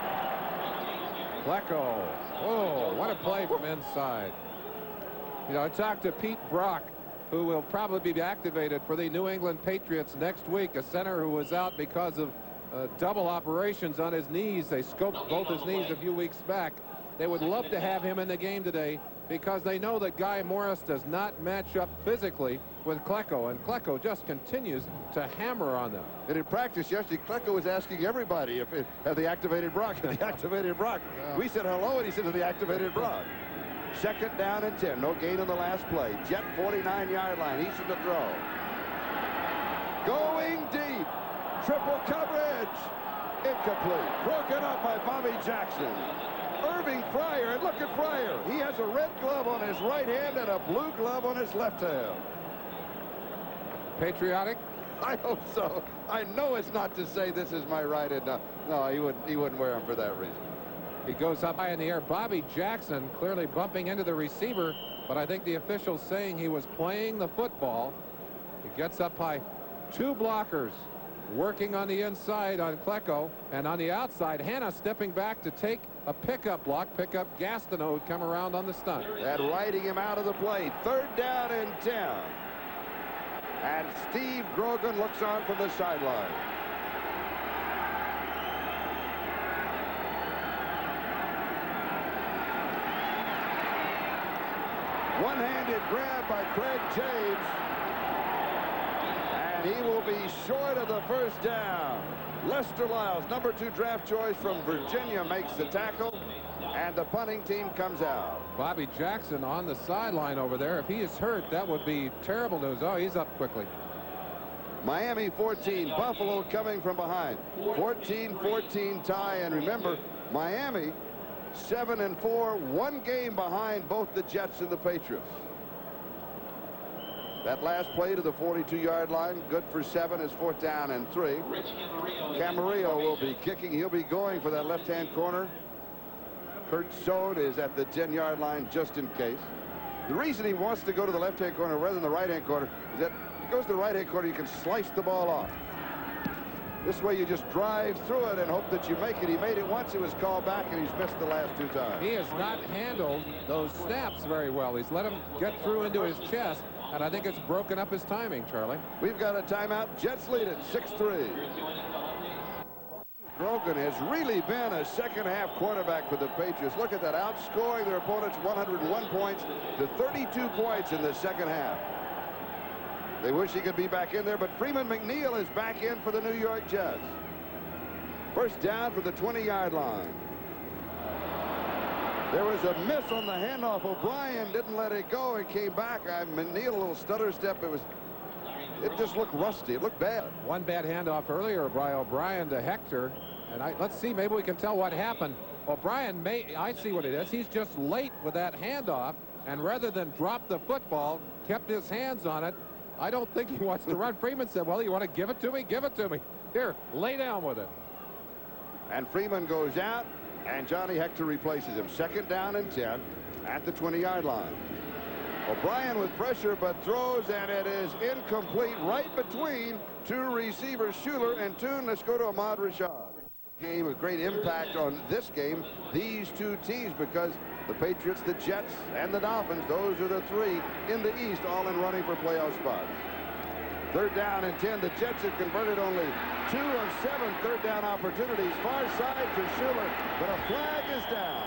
Klecko. Oh, what a play from inside. You know, I talked to Pete Brock, who will probably be activated for the New England Patriots next week, a center who was out because of double operations on his knees. They scoped both his knees a few weeks back. They would love to have him in the game today because they know that Guy Morris does not match up physically with Klecko, and Klecko just continues to hammer on them. And in practice yesterday, Klecko was asking everybody if have they activated Brock. Have they activated Brock? We said hello, and he said to the activated Brock. Second down and 10. No gain on the last play. Jet 49-yard line. Easton to throw. Going deep. Triple coverage. Incomplete. Broken up by Bobby Jackson. Irving Fryer. And look at Fryer. He has a red glove on his right hand and a blue glove on his left hand. Patriotic? I hope so. I know it's not to say this is my right hand. No, he wouldn't wear them for that reason. He goes up high in the air. Bobby Jackson clearly bumping into the receiver, but I think the official's saying he was playing the football. He gets up high. Two blockers working on the inside on Klecko, and on the outside, Hanna stepping back to take a pickup block, pick up Gastineau, who'd come around on the stunt. And riding him out of the play. Third down and 10. And Steve Grogan looks on from the sideline. One-handed grab by Craig James. And he will be short of the first down. Lester Lyles, number 2 draft choice from Virginia, makes the tackle. And the punting team comes out. Bobby Jackson on the sideline over there. If he is hurt, that would be terrible news. Oh, he's up quickly. Miami 14, Buffalo coming from behind. 14-14 tie. And remember, Miami 7-4, one game behind both the Jets and the Patriots. That last play to the 42-yard line, good for 7, is 4th down and 3. Camarillo will be kicking. He'll be going for that left-hand corner. Kurt Sohn is at the 10-yard line just in case. The reason he wants to go to the left-hand corner rather than the right-hand corner is that if he goes to the right-hand corner, you can slice the ball off. This way you just drive through it and hope that you make it. He made it once, it was called back, and he's missed the last 2 times. He has not handled those snaps very well. He's let him get through into his chest, and I think it's broken up his timing, Charlie. We've got a timeout. Jets lead it 6-3. Grogan has really been a second-half quarterback for the Patriots. Look at that, outscoring their opponents 101 points to 32 points in the second half. They wish he could be back in there, but Freeman McNeil is back in for the New York Jets. First down for the 20-yard line. There was a miss on the handoff. O'Brien didn't let it go and came back. McNeil, a little stutter step. It just looked rusty. It looked bad. One bad handoff earlier by O'Brien to Hector. And let's see, maybe we can tell what happened. O'Brien I see what it is. He's just late with that handoff, and rather than drop the football, kept his hands on it. I don't think he wants to run. Freeman said, well, you want to give it to me? Give it to me. Here, lay down with it. And Freeman goes out, and Johnny Hector replaces him. Second down and 10 at the 20-yard line. O'Brien with pressure, but throws, and it is incomplete right between 2 receivers, Schuler and Toon. Let's go to Ahmad Rashad. Game of great impact on this game, these 2 teams, because the Patriots, the Jets, and the Dolphins, those are the 3 in the East, all in running for playoff spots. Third down and 10. The Jets have converted only 2 of 7 third down opportunities. Far side to Schuler, but a flag is down.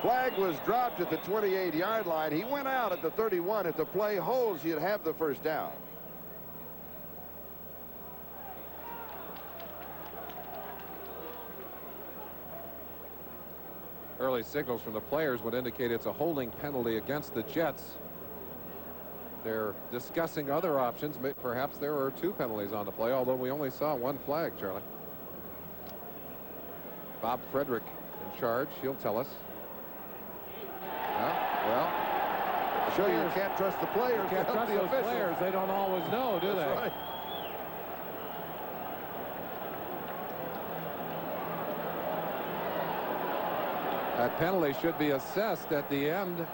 Flag was dropped at the 28-yard line. He went out at the 31. If the play holds, he'd have the first down. Early signals from the players would indicate it's a holding penalty against the Jets. They're discussing other options. Perhaps there are 2 penalties on the play, although we only saw 1 flag, Charlie. Bob Frederick in charge. He'll tell us. Well, show you can't trust the players. You can't trust those players. They don't always know, do they? That's right. That penalty should be assessed at the end.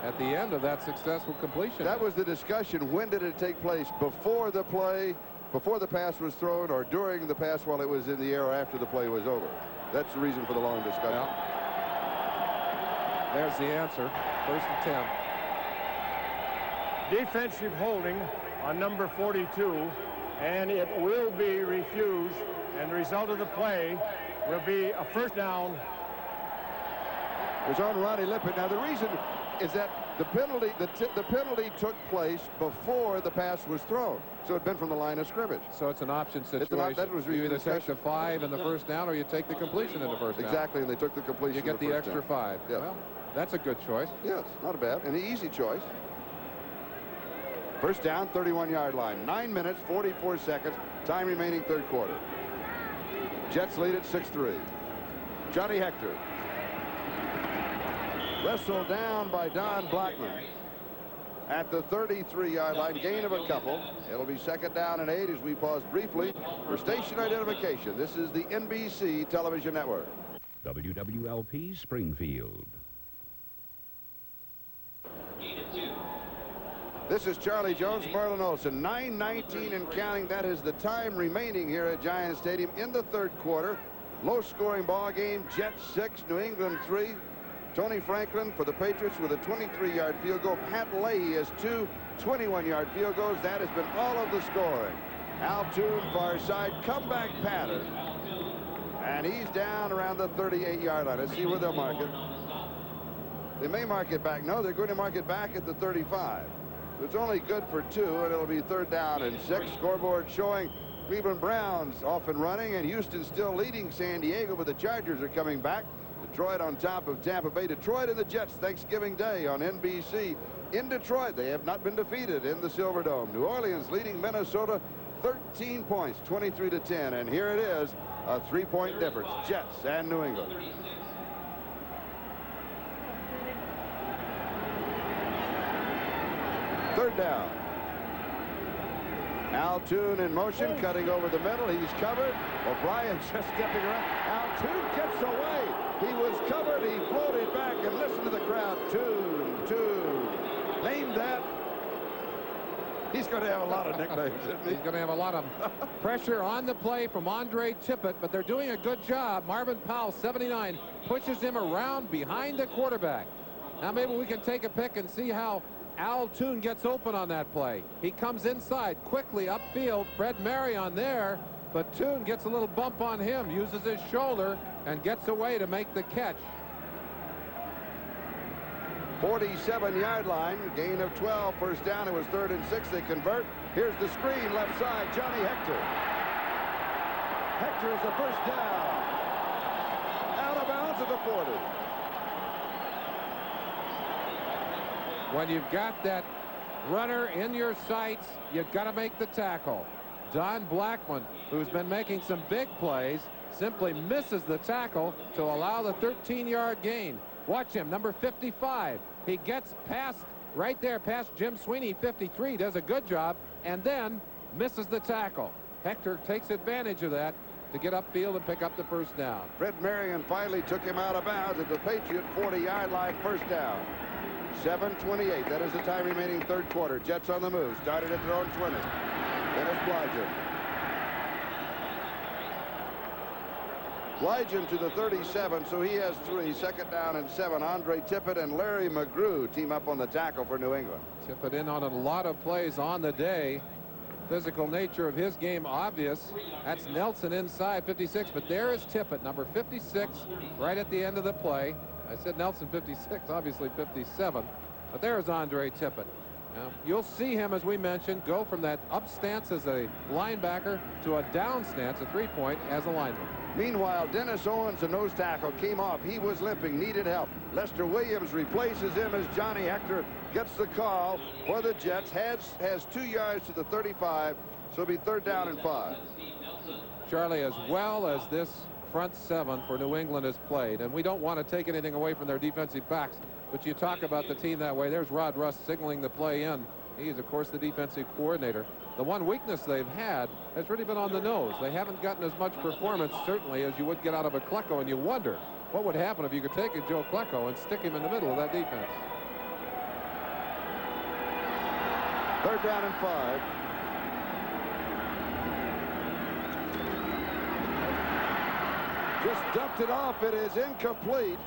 At the end of that successful completion. That was the discussion. When did it take place? Before the play, before the pass was thrown, or during the pass while it was in the air, or after the play was over? That's the reason for the long discussion. Well, there's the answer. 1st and 10. Defensive holding on number 42, and it will be refused, and the result of the play will be a first down. It was on Ronnie Lippett. Now the reason is that the penalty took place before the pass was thrown, so it'd been from the line of scrimmage. So it's an option situation. That was you either take the 5 and the first down, or you take the completion in the first down. Exactly, and they took the completion. You get the extra 5. Yes. Well, that's a good choice. Yes, not bad, and an easy choice. First down, 31-yard line. 9 minutes, 44 seconds. Time remaining, 3rd quarter. Jets lead at 6-3. Johnny Hector. Wrestled down by Don Blackman at the 33-yard line. Gain of a couple. It'll be 2nd down and 8 as we pause briefly for station identification. This is the NBC television network. WWLP Springfield. This is Charlie Jones, Merlin Olsen. 9:19 and counting. That is the time remaining here at Giant Stadium in the 3rd quarter. Low-scoring ball game. Jets 6, New England 3. Tony Franklin for the Patriots with a 23-yard field goal. Pat Leahy has 2 21-yard field goals. That has been all of the scoring. Al Toon, far side, comeback pattern. And he's down around the 38-yard line. Let's see where they'll mark it. They may mark it back. No, they're going to mark it back at the 35. So it's only good for 2, and it'll be 3rd down and 6. Scoreboard showing Cleveland Browns off and running, and Houston still leading San Diego, but the Chargers are coming back. Detroit on top of Tampa Bay. Detroit and the Jets Thanksgiving Day on NBC in Detroit. They have not been defeated in the Silverdome. New Orleans leading Minnesota 13 points, 23-10. And here it is, a 3-point difference. Jets and New England. Third down. Al Toon in motion, cutting over the middle. He's covered. O'Brien just stepping around. Al Toon gets away. He was covered. He floated back, and listen to the crowd. Toon. Name that. He's going to have a lot of nicknames, isn't he? He's going to have a lot of pressure on the play from Andre Tippett, but they're doing a good job. Marvin Powell, 79, pushes him around behind the quarterback. Now maybe we can take a pick and see how Al Toon gets open on that play. He comes inside quickly upfield. Fred Marion there, but Toon gets a little bump on him, uses his shoulder, and gets away to make the catch. 47-yard line, gain of 12, first down. It was 3rd and 6. They convert. Here's the screen, left side, Johnny Hector. Hector is the first down. Out of bounds at the 40. When you've got that runner in your sights, you've got to make the tackle. Don Blackman, who's been making some big plays, simply misses the tackle to allow the 13-yard gain. Watch him, number 55. He gets past right there, past Jim Sweeney, 53, does a good job, and then misses the tackle. Hector takes advantage of that to get upfield and pick up the first down. Fred Marion finally took him out of bounds at the Patriot 40-yard line, first down. 7:28. That is the time remaining, 3rd quarter. Jets on the move. Started at their own 20. Dennis Bligent to the 37, so he has 3. 2nd down and 7. Andre Tippett and Larry McGrew team up on the tackle for New England. Tippett in on a lot of plays on the day. Physical nature of his game obvious. That's Nelson inside, 56, but there is Tippett, number 56, right at the end of the play. I said Nelson 56, obviously 57, but there's Andre Tippett. Now, you'll see him, as we mentioned, go from that up stance as a linebacker to a down stance, a 3-point, as a lineman. Meanwhile, Dennis Owens, the nose tackle, came off. He was limping, needed help. Lester Williams replaces him as Johnny Hector gets the call for the Jets. Has 2 yards to the 35, so it'll be 3rd down and 5. Charlie, as well as this front 7 for New England has played, and we don't want to take anything away from their defensive backs, but you talk about the team that way. There's Rod Rust signaling the play in. He is, of course, the defensive coordinator. The one weakness they've had has really been on the nose. They haven't gotten as much performance, certainly, as you would get out of a Klecko, and you wonder what would happen if you could take a Joe Klecko and stick him in the middle of that defense. 3rd down and 5. Just dumped it off. It is incomplete.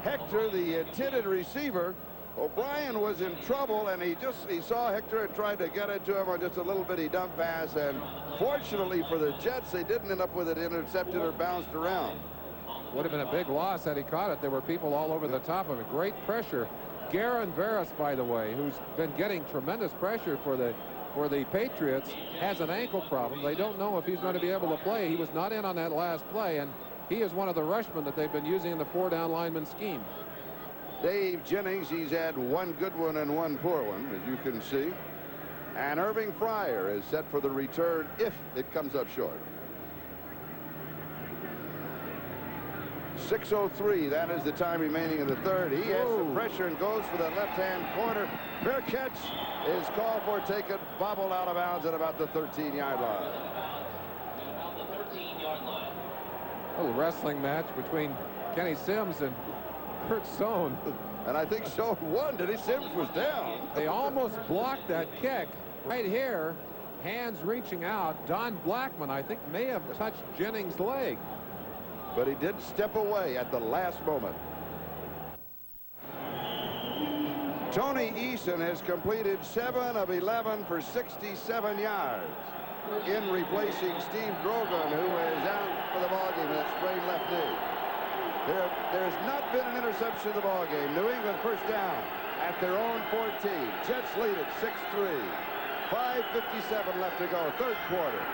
Hector, the intended receiver. O'Brien was in trouble, and he saw Hector and tried to get it to him on just a little bitty dump pass. And fortunately for the Jets, they didn't end up with it intercepted or bounced around. Would have been a big loss had he caught it. There were people all over the top of it. Great pressure. Garen Veras, by the way, who's been getting tremendous pressure for the Patriots, has an ankle problem. They don't know if he's going to be able to play. He was not in on that last play, and he is one of the rushmen that they've been using in the 4-down lineman scheme. Dave Jennings, he's had one good one and one poor one, as you can see. And Irving Fryer is set for the return if it comes up short. 6:03, that is the time remaining in the 3rd. He has some pressure and goes for that left-hand corner. Fair catch is called for, taken, bobbled out of bounds at about the 13-yard line. About the 13-yard line. A little wrestling match between Kenny Sims and Kurt Sohn. And I think Sohn won. Denny Sims was down. They almost blocked that kick right here. Hands reaching out. Don Blackman, I think, may have touched Jennings' leg. But he did step away at the last moment. Tony Eason has completed 7 of 11 for 67 yards in replacing Steve Grogan, who is out for the ballgame with that sprained left knee. There's not been an interception in the ballgame. New England first down at their own 14. Jets lead at 6-3. 5:57 left to go, 3rd quarter.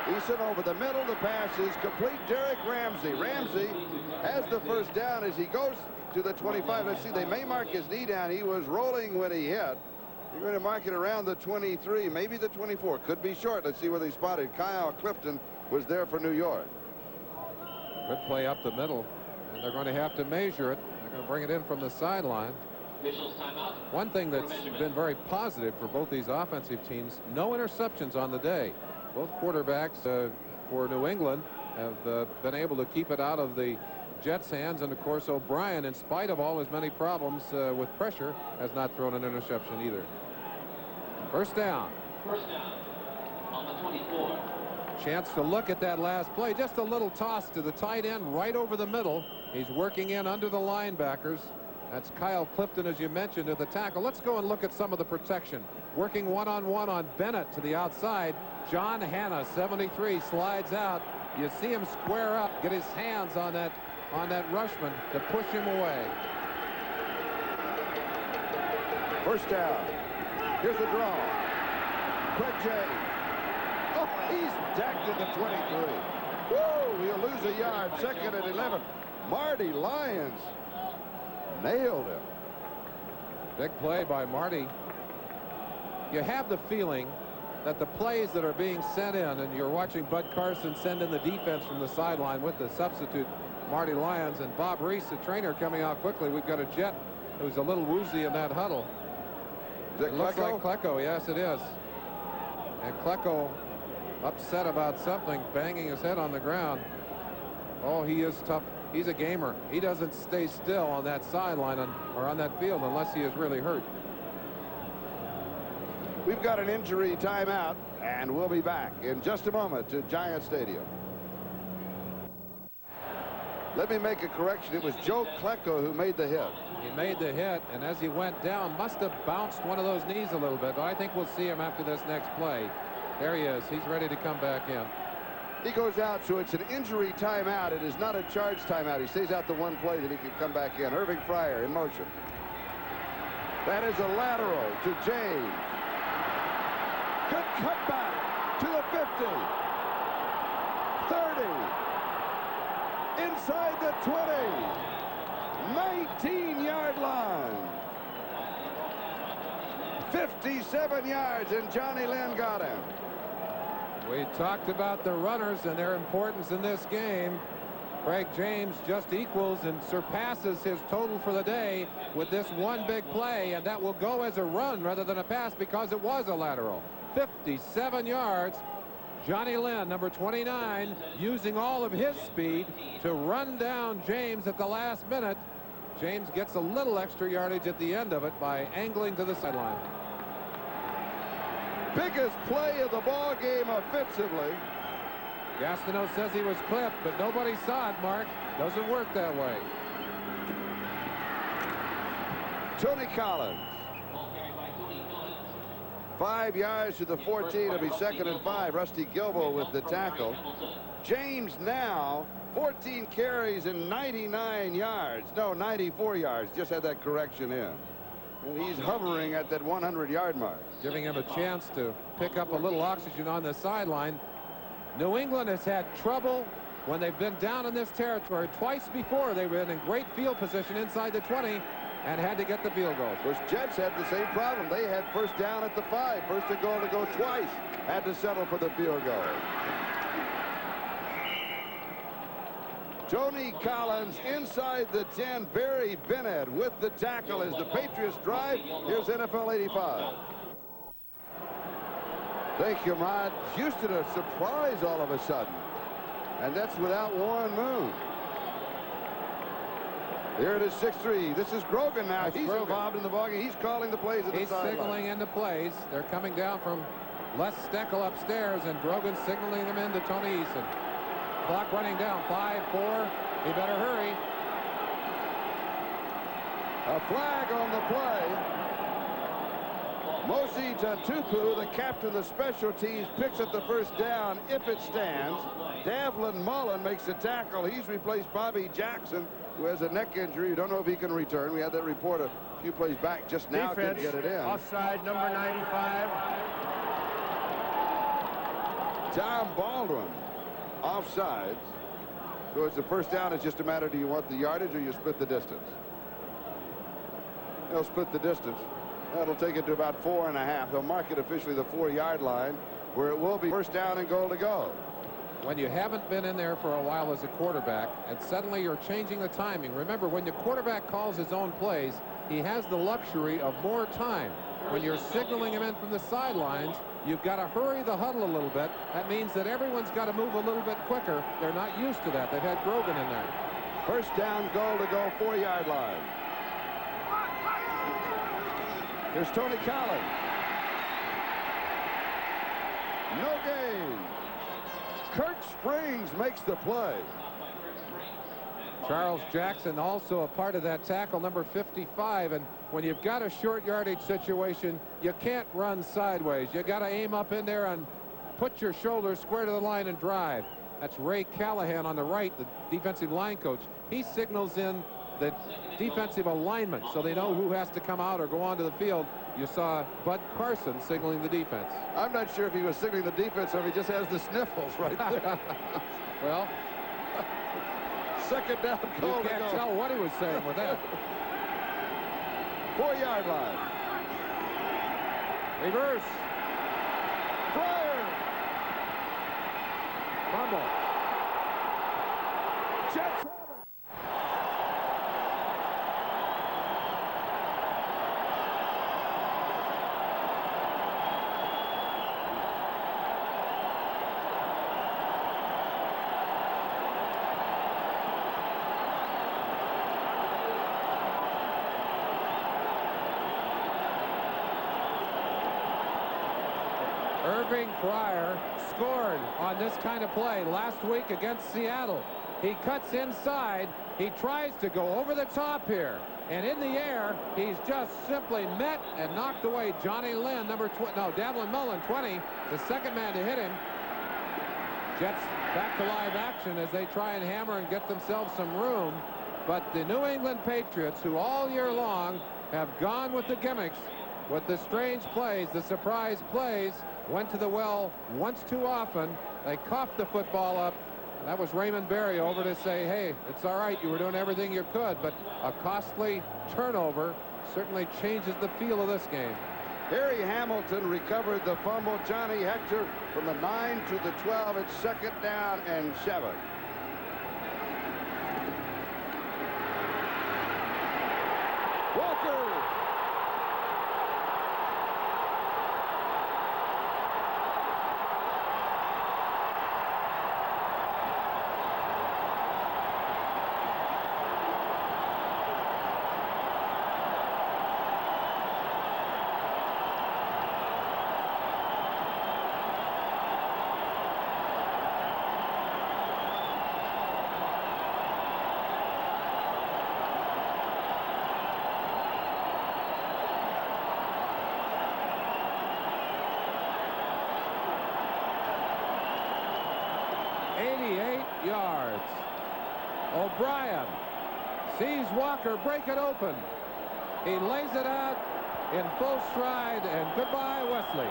Eason over the middle. The pass is complete. Derek Ramsey. Ramsey has the first down as he goes to the 25. Let's see, they may mark his knee down. He was rolling when he hit. You're going to mark it around the 23, maybe the 24. Could be short. Let's see where they spotted. Kyle Clifton was there for New York. Good play up the middle, and they're going to have to measure it. They're going to bring it in from the sideline. One thing that's been very positive for both these offensive teams, no interceptions on the day. Both quarterbacks for New England have been able to keep it out of the Jets' hands, and of course O'Brien, in spite of all his many problems with pressure, has not thrown an interception either. First down. First down on the 24. Chance to look at that last play. Just a little toss to the tight end right over the middle. He's working in under the linebackers. That's Kyle Clifton, as you mentioned, at the tackle. Let's go and look at some of the protection. Working one-on-one on Bennett to the outside. John Hanna, 73, slides out. You see him square up, get his hands on that rushman to push him away. First down. Here's the draw. Craig James. Oh, he's decked at the 23. Woo! He'll lose a yard. 2nd and 11. Marty Lyons nailed him. Big play by Marty. You have the feeling that the plays that are being sent in, and you're watching Bud Carson send in the defense from the sideline with the substitute Marty Lyons, and Bob Reese, the trainer, coming out quickly. We've got a Jet who's a little woozy in that huddle. It looks like Klecko. Yes, it is. And Klecko upset about something, banging his head on the ground. Oh, he is tough. He's a gamer. He doesn't stay still on that sideline or on that field unless he is really hurt. We've got an injury timeout, and we'll be back in just a moment to Giant Stadium. Let me make a correction. It was Joe Klecko who made the hit. He made the hit, and as he went down, must have bounced one of those knees a little bit, but I think we'll see him after this next play. There he is. He's ready to come back in. He goes out, so it's an injury timeout. It is not a charge timeout. He stays out the one play that he can come back in. Irving Fryer in motion. That is a lateral to James. Good cutback to the 50. 30. Inside the 20. 19-yard line. 57 yards, and Johnny Lynn got him. We talked about the runners and their importance in this game. Craig James just equals and surpasses his total for the day with this one big play, and that will go as a run rather than a pass because it was a lateral. 57 yards Johnny Lynn, number 29, using all of his speed to run down James at the last minute. James gets a little extra yardage at the end of it by angling to the sideline. Biggest play of the ball game offensively. Gastineau says he was clipped, but nobody saw it, Mark. Doesn't work that way. Tony Collins. 5 yards to the 14. It'll be 2nd and 5. Rusty Gilbo with the tackle. James now 14 carries and 99 yards. No, 94 yards. Just had that correction in. And he's hovering at that 100-yard mark. Giving him a chance to pick up a little oxygen on the sideline. New England has had trouble when they've been down in this territory. Twice before they've been in great field position inside the 20 and had to get the field goal. Of course, Jets had the same problem. They had first down at the 5. First and goal to go twice. Had to settle for the field goal. Tony Collins inside the 10. Barry Bennett with the tackle as the Patriots drive. Here's NFL 85. Thank you, Rod. Houston a surprise all of a sudden. And that's without Warren Moon. Here it is, 6-3. This is Grogan now. He's involved in the ballgame. He's calling the plays at the sideline. He's signaling into plays. They're coming down from Les Steckel upstairs, and Grogan signaling them into Tony Eason. Clock running down. 5-4. He better hurry. A flag on the play. Mosi Tantupu, the captain of the special teams, picks up the first down if it stands. Davlin Mullen makes the tackle. He's replaced Bobby Jackson, who has a neck injury. You don't know if he can return. We had that report a few plays back just now. Defense, couldn't get it in. Offside, number 95. Tom Baldwin, offsides. So it's the first down. It's just a matter, do you want the yardage or you split the distance? They'll split the distance. That'll take it to about 4.5. They'll mark it officially the 4-yard line, where it will be first down and goal to go. When you haven't been in there for a while as a quarterback and suddenly you're changing the timing. Remember, when the quarterback calls his own plays, he has the luxury of more time. When you're signaling him in from the sidelines, you've got to hurry the huddle a little bit. That means that everyone's got to move a little bit quicker. They're not used to that. They've had Grogan in there. First down, goal to go, 4-yard line. Here's Tony Collins. No gain. Kurt Springs makes the play. Charles Jackson also a part of that tackle, number 55. And when you've got a short yardage situation, you can't run sideways. You got to aim up in there and put your shoulders square to the line and drive. That's Ray Callahan on the right, the defensive line coach. He signals in the defensive alignment so they know who has to come out or go onto the field. You saw Bud Carson signaling the defense. I'm not sure if he was signaling the defense or if he just has the sniffles right there. Well, second down, goal you to can't go. tell what he was saying with that. 4-yard line. Reverse. Fire. Fumble. Jets. Irving Fryer scored on this kind of play last week against Seattle. He cuts inside. He tries to go over the top here. And in the air, he's just simply met and knocked away Johnny Lynn, Davlin Mullen, 20, the second man to hit him. Jets back to live action as they try and hammer and get themselves some room. But the New England Patriots, who all year long have gone with the gimmicks, with the strange plays, the surprise plays, went to the well once too often. They coughed the football up. That was Raymond Berry over to say, hey, it's all right, you were doing everything you could, but a costly turnover certainly changes the feel of this game. Harry Hamilton recovered the fumble. Johnny Hector from the 9 to the 12. It's second down and 7. Walker. 88 yards. O'Brien sees Walker break it open. He lays it out in full stride, and goodbye, Wesley.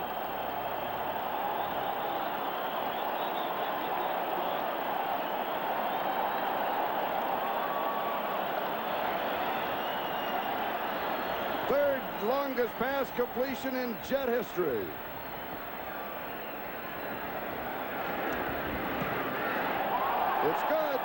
Third longest pass completion in Jet history. It's good.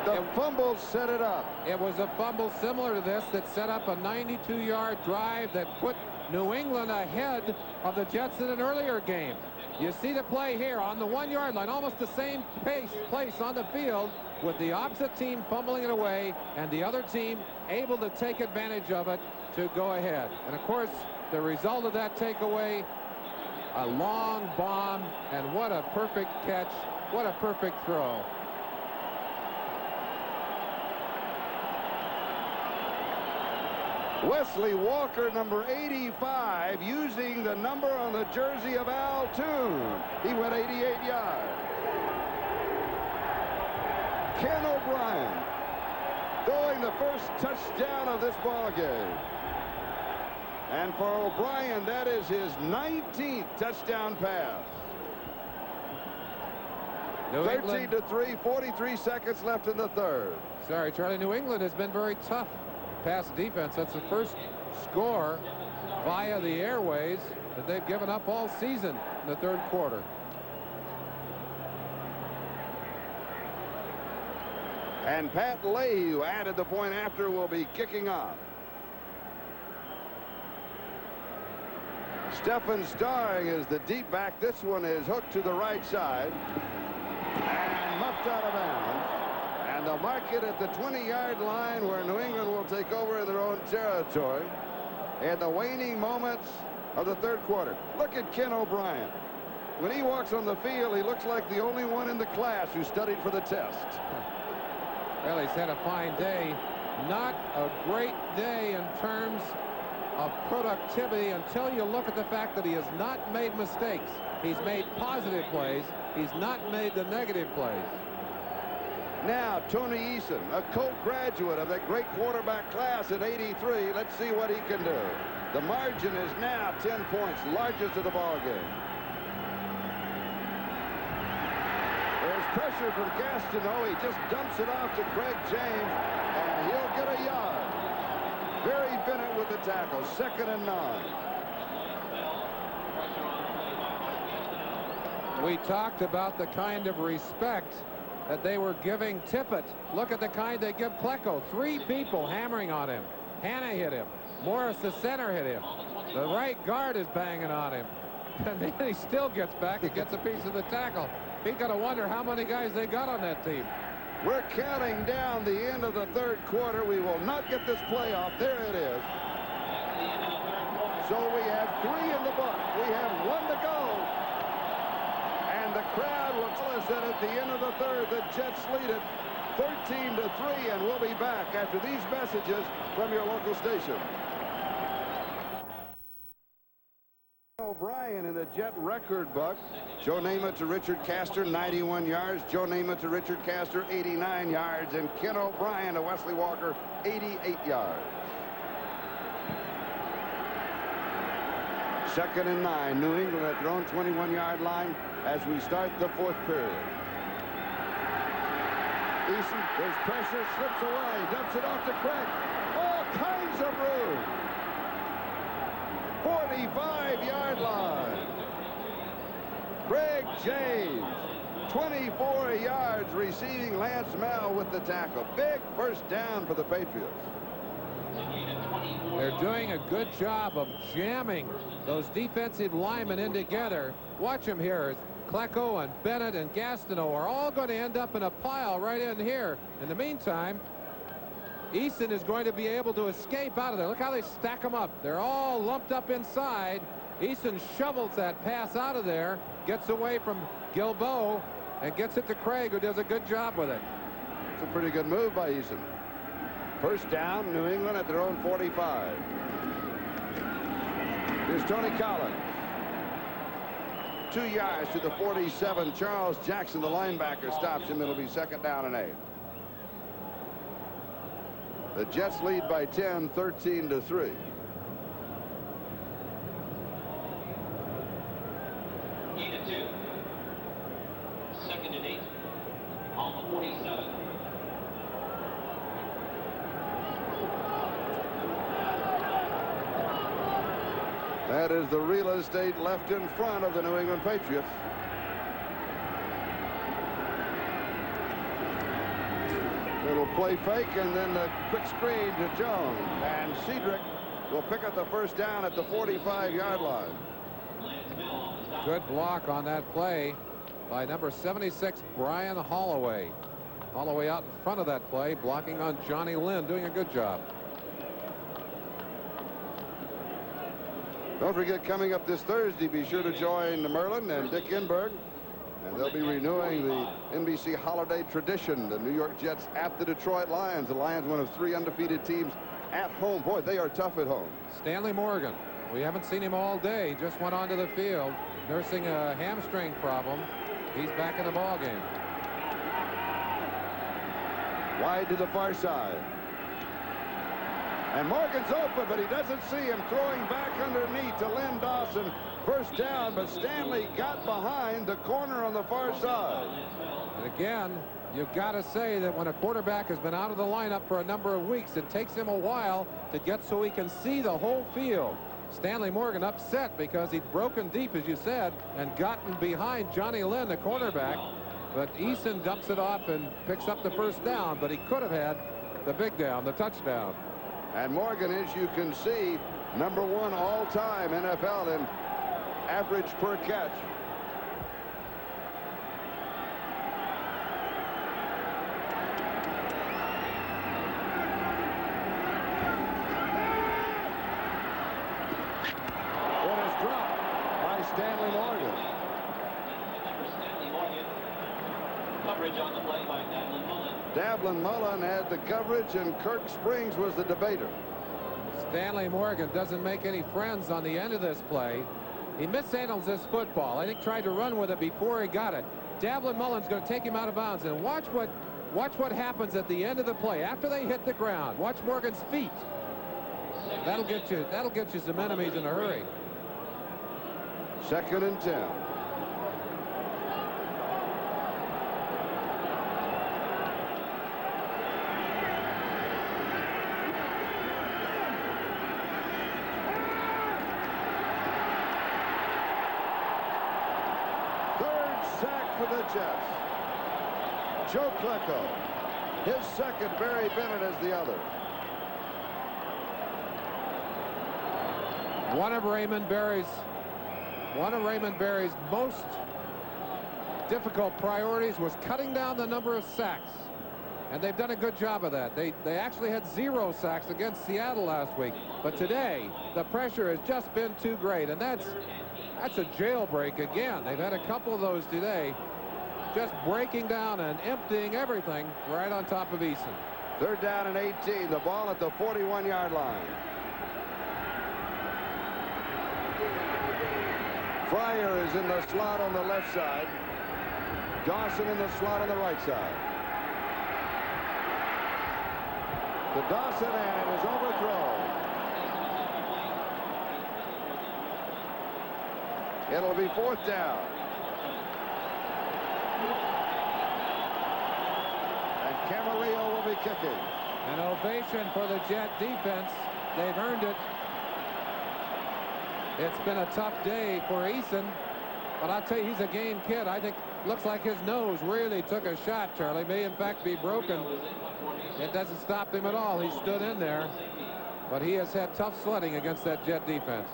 The fumble set it up. It was a fumble similar to this that set up a 92-yard drive that put New England ahead of the Jets in an earlier game. You see the play here on the 1-yard line, almost the same place on the field, with the opposite team fumbling it away and the other team able to take advantage of it to go ahead. And of course, the result of that takeaway, a long bomb, and what a perfect catch, what a perfect throw. Wesley Walker, number 85, using the number on the jersey of Al Toon. He went 88 yards. Ken O'Brien throwing the first touchdown of this ball game. And for O'Brien, that is his 19th touchdown pass. 13-3, 43 seconds left in the third. Sorry, Charlie, New England has been very tough pass defense. That's the first score via the airways that they've given up all season in the third quarter. And Pat Leahy, who added the point after, will be kicking off. Stephen Starring is the deep back. This one is hooked to the right side and muffed out of bounds. And they'll mark it at the 20-yard line, where New England will take over in their own territory in the waning moments of the third quarter. Look at Ken O'Brien. When he walks on the field, he looks like the only one in the class who studied for the test. Well, he's had a fine day. Not a great day in terms of productivity until you look at the fact that he has not made mistakes. He's made positive plays. He's not made the negative plays. Now, Tony Eason, a Colt graduate of that great quarterback class at 83. Let's see what he can do. The margin is now 10 points, largest of the ball game. There's pressure from Gastineau. He just dumps it off to Craig James, and he'll get a yard. Barry Bennett with the tackle, 2nd and 9. We talked about the kind of respect that they were giving Tippett. Look at the kind they give Klecko. 3 people hammering on him. Hanna hit him. Morris, the center, hit him. The right guard is banging on him. And then he still gets back and gets a piece of the tackle. He's got to wonder how many guys they got on that team. We're counting down the end of the third quarter. We will not get this play off. There it is. So we have 3 in the book. We have 1 to go. And the crowd will tell us that at the end of the third, the Jets lead it 13-3, and we'll be back after these messages from your local station. O'Brien in the Jet record book. Joe Namath to Richard Castor, 91 yards. Joe Namath to Richard Castor, 89 yards. And Ken O'Brien to Wesley Walker, 88 yards. 2nd and 9. New England at their own 21-yard line as we start the fourth period. Eason, there's pressure, slips away, dumps it off to Craig. All kinds of room. 45-yard line. Craig James, 24 yards, receiving Lance Mel with the tackle. Big first down for the Patriots. They're doing a good job of jamming those defensive linemen in together. Watch them here. Klecko and Bennett and Gastineau are all going to end up in a pile right in here. In the meantime, Eason is going to be able to escape out of there. Look how they stack them up. They're all lumped up inside. Eason shovels that pass out of there, gets away from Gilbo, and gets it to Craig, who does a good job with it. It's a pretty good move by Eason. First down, New England at their own 45. Here's Tony Collins. 2 yards to the 47. Charles Jackson, the linebacker, stops him. It'll be second down and 8. The Jets lead by 10, 13-3. Gain of 2. Second and 8 on the 47. That is the real estate left in front of the New England Patriots. Little play fake, and then the quick screen to Jones. And Cedric will pick up the first down at the 45-yard line. Good block on that play by number 76, Brian Holloway. Holloway out in front of that play, blocking on Johnny Lynn, doing a good job. Don't forget, coming up this Thursday, be sure to join Merlin and Dick Enberg. And they'll be renewing the NBC holiday tradition, the New York Jets at the Detroit Lions. The Lions, one of 3 undefeated teams at home. Boy, they are tough at home. Stanley Morgan. We haven't seen him all day. Just went onto the field, nursing a hamstring problem. He's back in the ball game. Wide to the far side. And Morgan's open, but he doesn't see him. Throwing back underneath to Lynn Dawson. First down, but Stanley got behind the corner on the far side. And again, you've got to say that when a quarterback has been out of the lineup for a number of weeks, it takes him a while to get so he can see the whole field. Stanley Morgan upset because he'd broken deep, as you said, and gotten behind Johnny Lynn, the cornerback. But Eason dumps it off and picks up the first down, but he could have had the big down, the touchdown. And Morgan, as you can see, #1 all-time NFL in average per catch. It is dropped by Stanley Morgan. Coverage on the play by Davlin Mullen. Davlin Mullen had the coverage, and Kirk Springs was the debater. Stanley Morgan doesn't make any friends on the end of this play. He mishandles this football. I think tried to run with it before he got it. Davlin Mullen's going to take him out of bounds, and watch what happens at the end of the play after they hit the ground. Watch Morgan's feet. That'll get you some enemies in a hurry. Second and 10. For the Jets. Joe Klecko. His second. Barry Bennett is the other. One of Raymond Berry's most difficult priorities was cutting down the number of sacks, and they've done a good job of that. They actually had 0 sacks against Seattle last week, but today the pressure has just been too great, and that's a jailbreak again. They've had a couple of those today, just breaking down and emptying everything right on top of Eason. Third down and 18. The ball at the 41-yard line. Fryer is in the slot on the left side. Dawson in the slot on the right side. To Dawson, and it is overthrown. It'll be fourth down. And Camarillo will be kicking. An ovation for the Jet defense. They've earned it. It's been a tough day for Eason, but I'll tell you, he's a game kid. I think looks like his nose really took a shot, Charlie. May in fact be broken. It doesn't stop him at all. He stood in there, but he has had tough sledding against that Jet defense.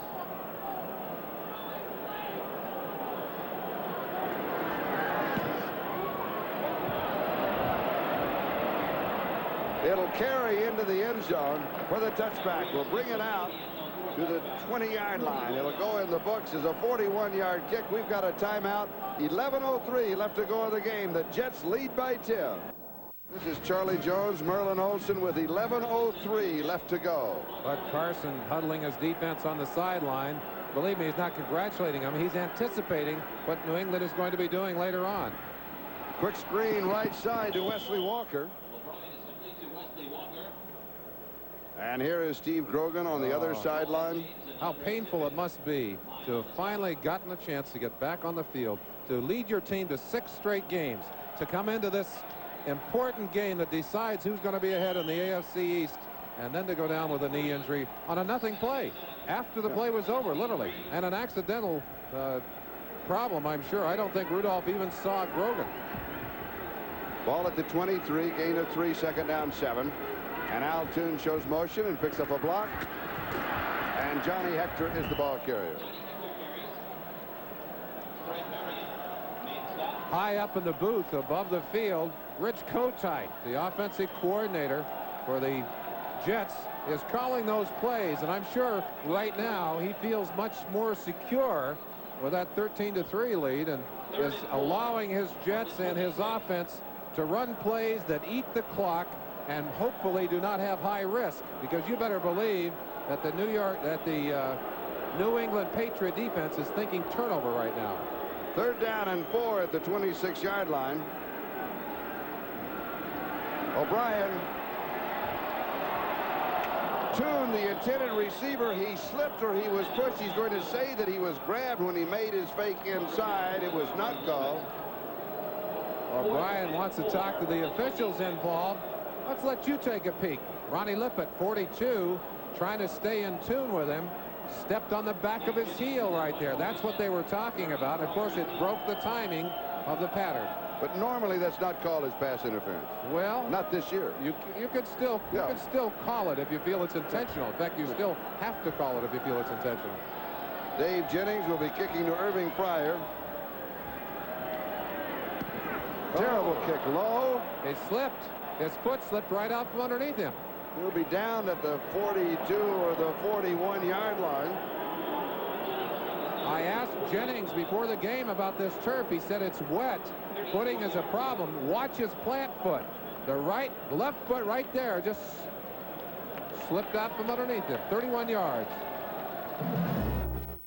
It'll carry into the end zone for the touchback. We'll bring it out to the 20-yard line. It'll go in the books as a 41-yard kick. We've got a timeout. 11:03 left to go in the game. The Jets lead by 10. This is Charlie Jones, Merlin Olsen with 11:03 left to go. Bud Carson huddling his defense on the sideline. Believe me, he's not congratulating him. He's anticipating what New England is going to be doing later on. Quick screen right side to Wesley Walker. And here is Steve Grogan on the other sideline. How painful it must be to have finally gotten a chance to get back on the field, to lead your team to 6 straight games, to come into this important game that decides who's going to be ahead in the AFC East, and then to go down with a knee injury on a nothing play after the play was over, literally, and an accidental problem, I'm sure. I don't think Rudolph even saw Grogan. Ball at the 23, gain of 3, second down 7. And Al Toon shows motion and picks up a block. And Johnny Hector is the ball carrier. High up in the booth above the field, Rich Kotite, the offensive coordinator for the Jets, is calling those plays, and I'm sure right now he feels much more secure with that 13-3 lead, and is allowing his Jets and his offense to run plays that eat the clock and hopefully do not have high risk, because you better believe that the New England Patriot defense is thinking turnover right now. 3rd down and 4 at the 26-yard line. O'Brien. Toon, the intended receiver, he slipped or he was pushed. He's going to say that he was grabbed when he made his fake inside. It was not called. O'Brien wants to talk to the officials involved. Let's let you take a peek. Ronnie Lippett, 42, trying to stay in tune with him. Stepped on the back of his heel right there. That's what they were talking about. Of course, it broke the timing of the pattern. But normally that's not called as pass interference. Well, not this year. You could still call it if you feel it's intentional. In fact, you still have to call it if you feel it's intentional. Dave Jennings will be kicking to Irving Fryer. Terrible kick low. He slipped. His foot slipped right out from underneath him. He'll be down at the 42 or the 41-yard line. I asked Jennings before the game about this turf. He said it's wet. Footing is a problem. Watch his plant foot. The left foot right there just slipped out from underneath him. 31 yards.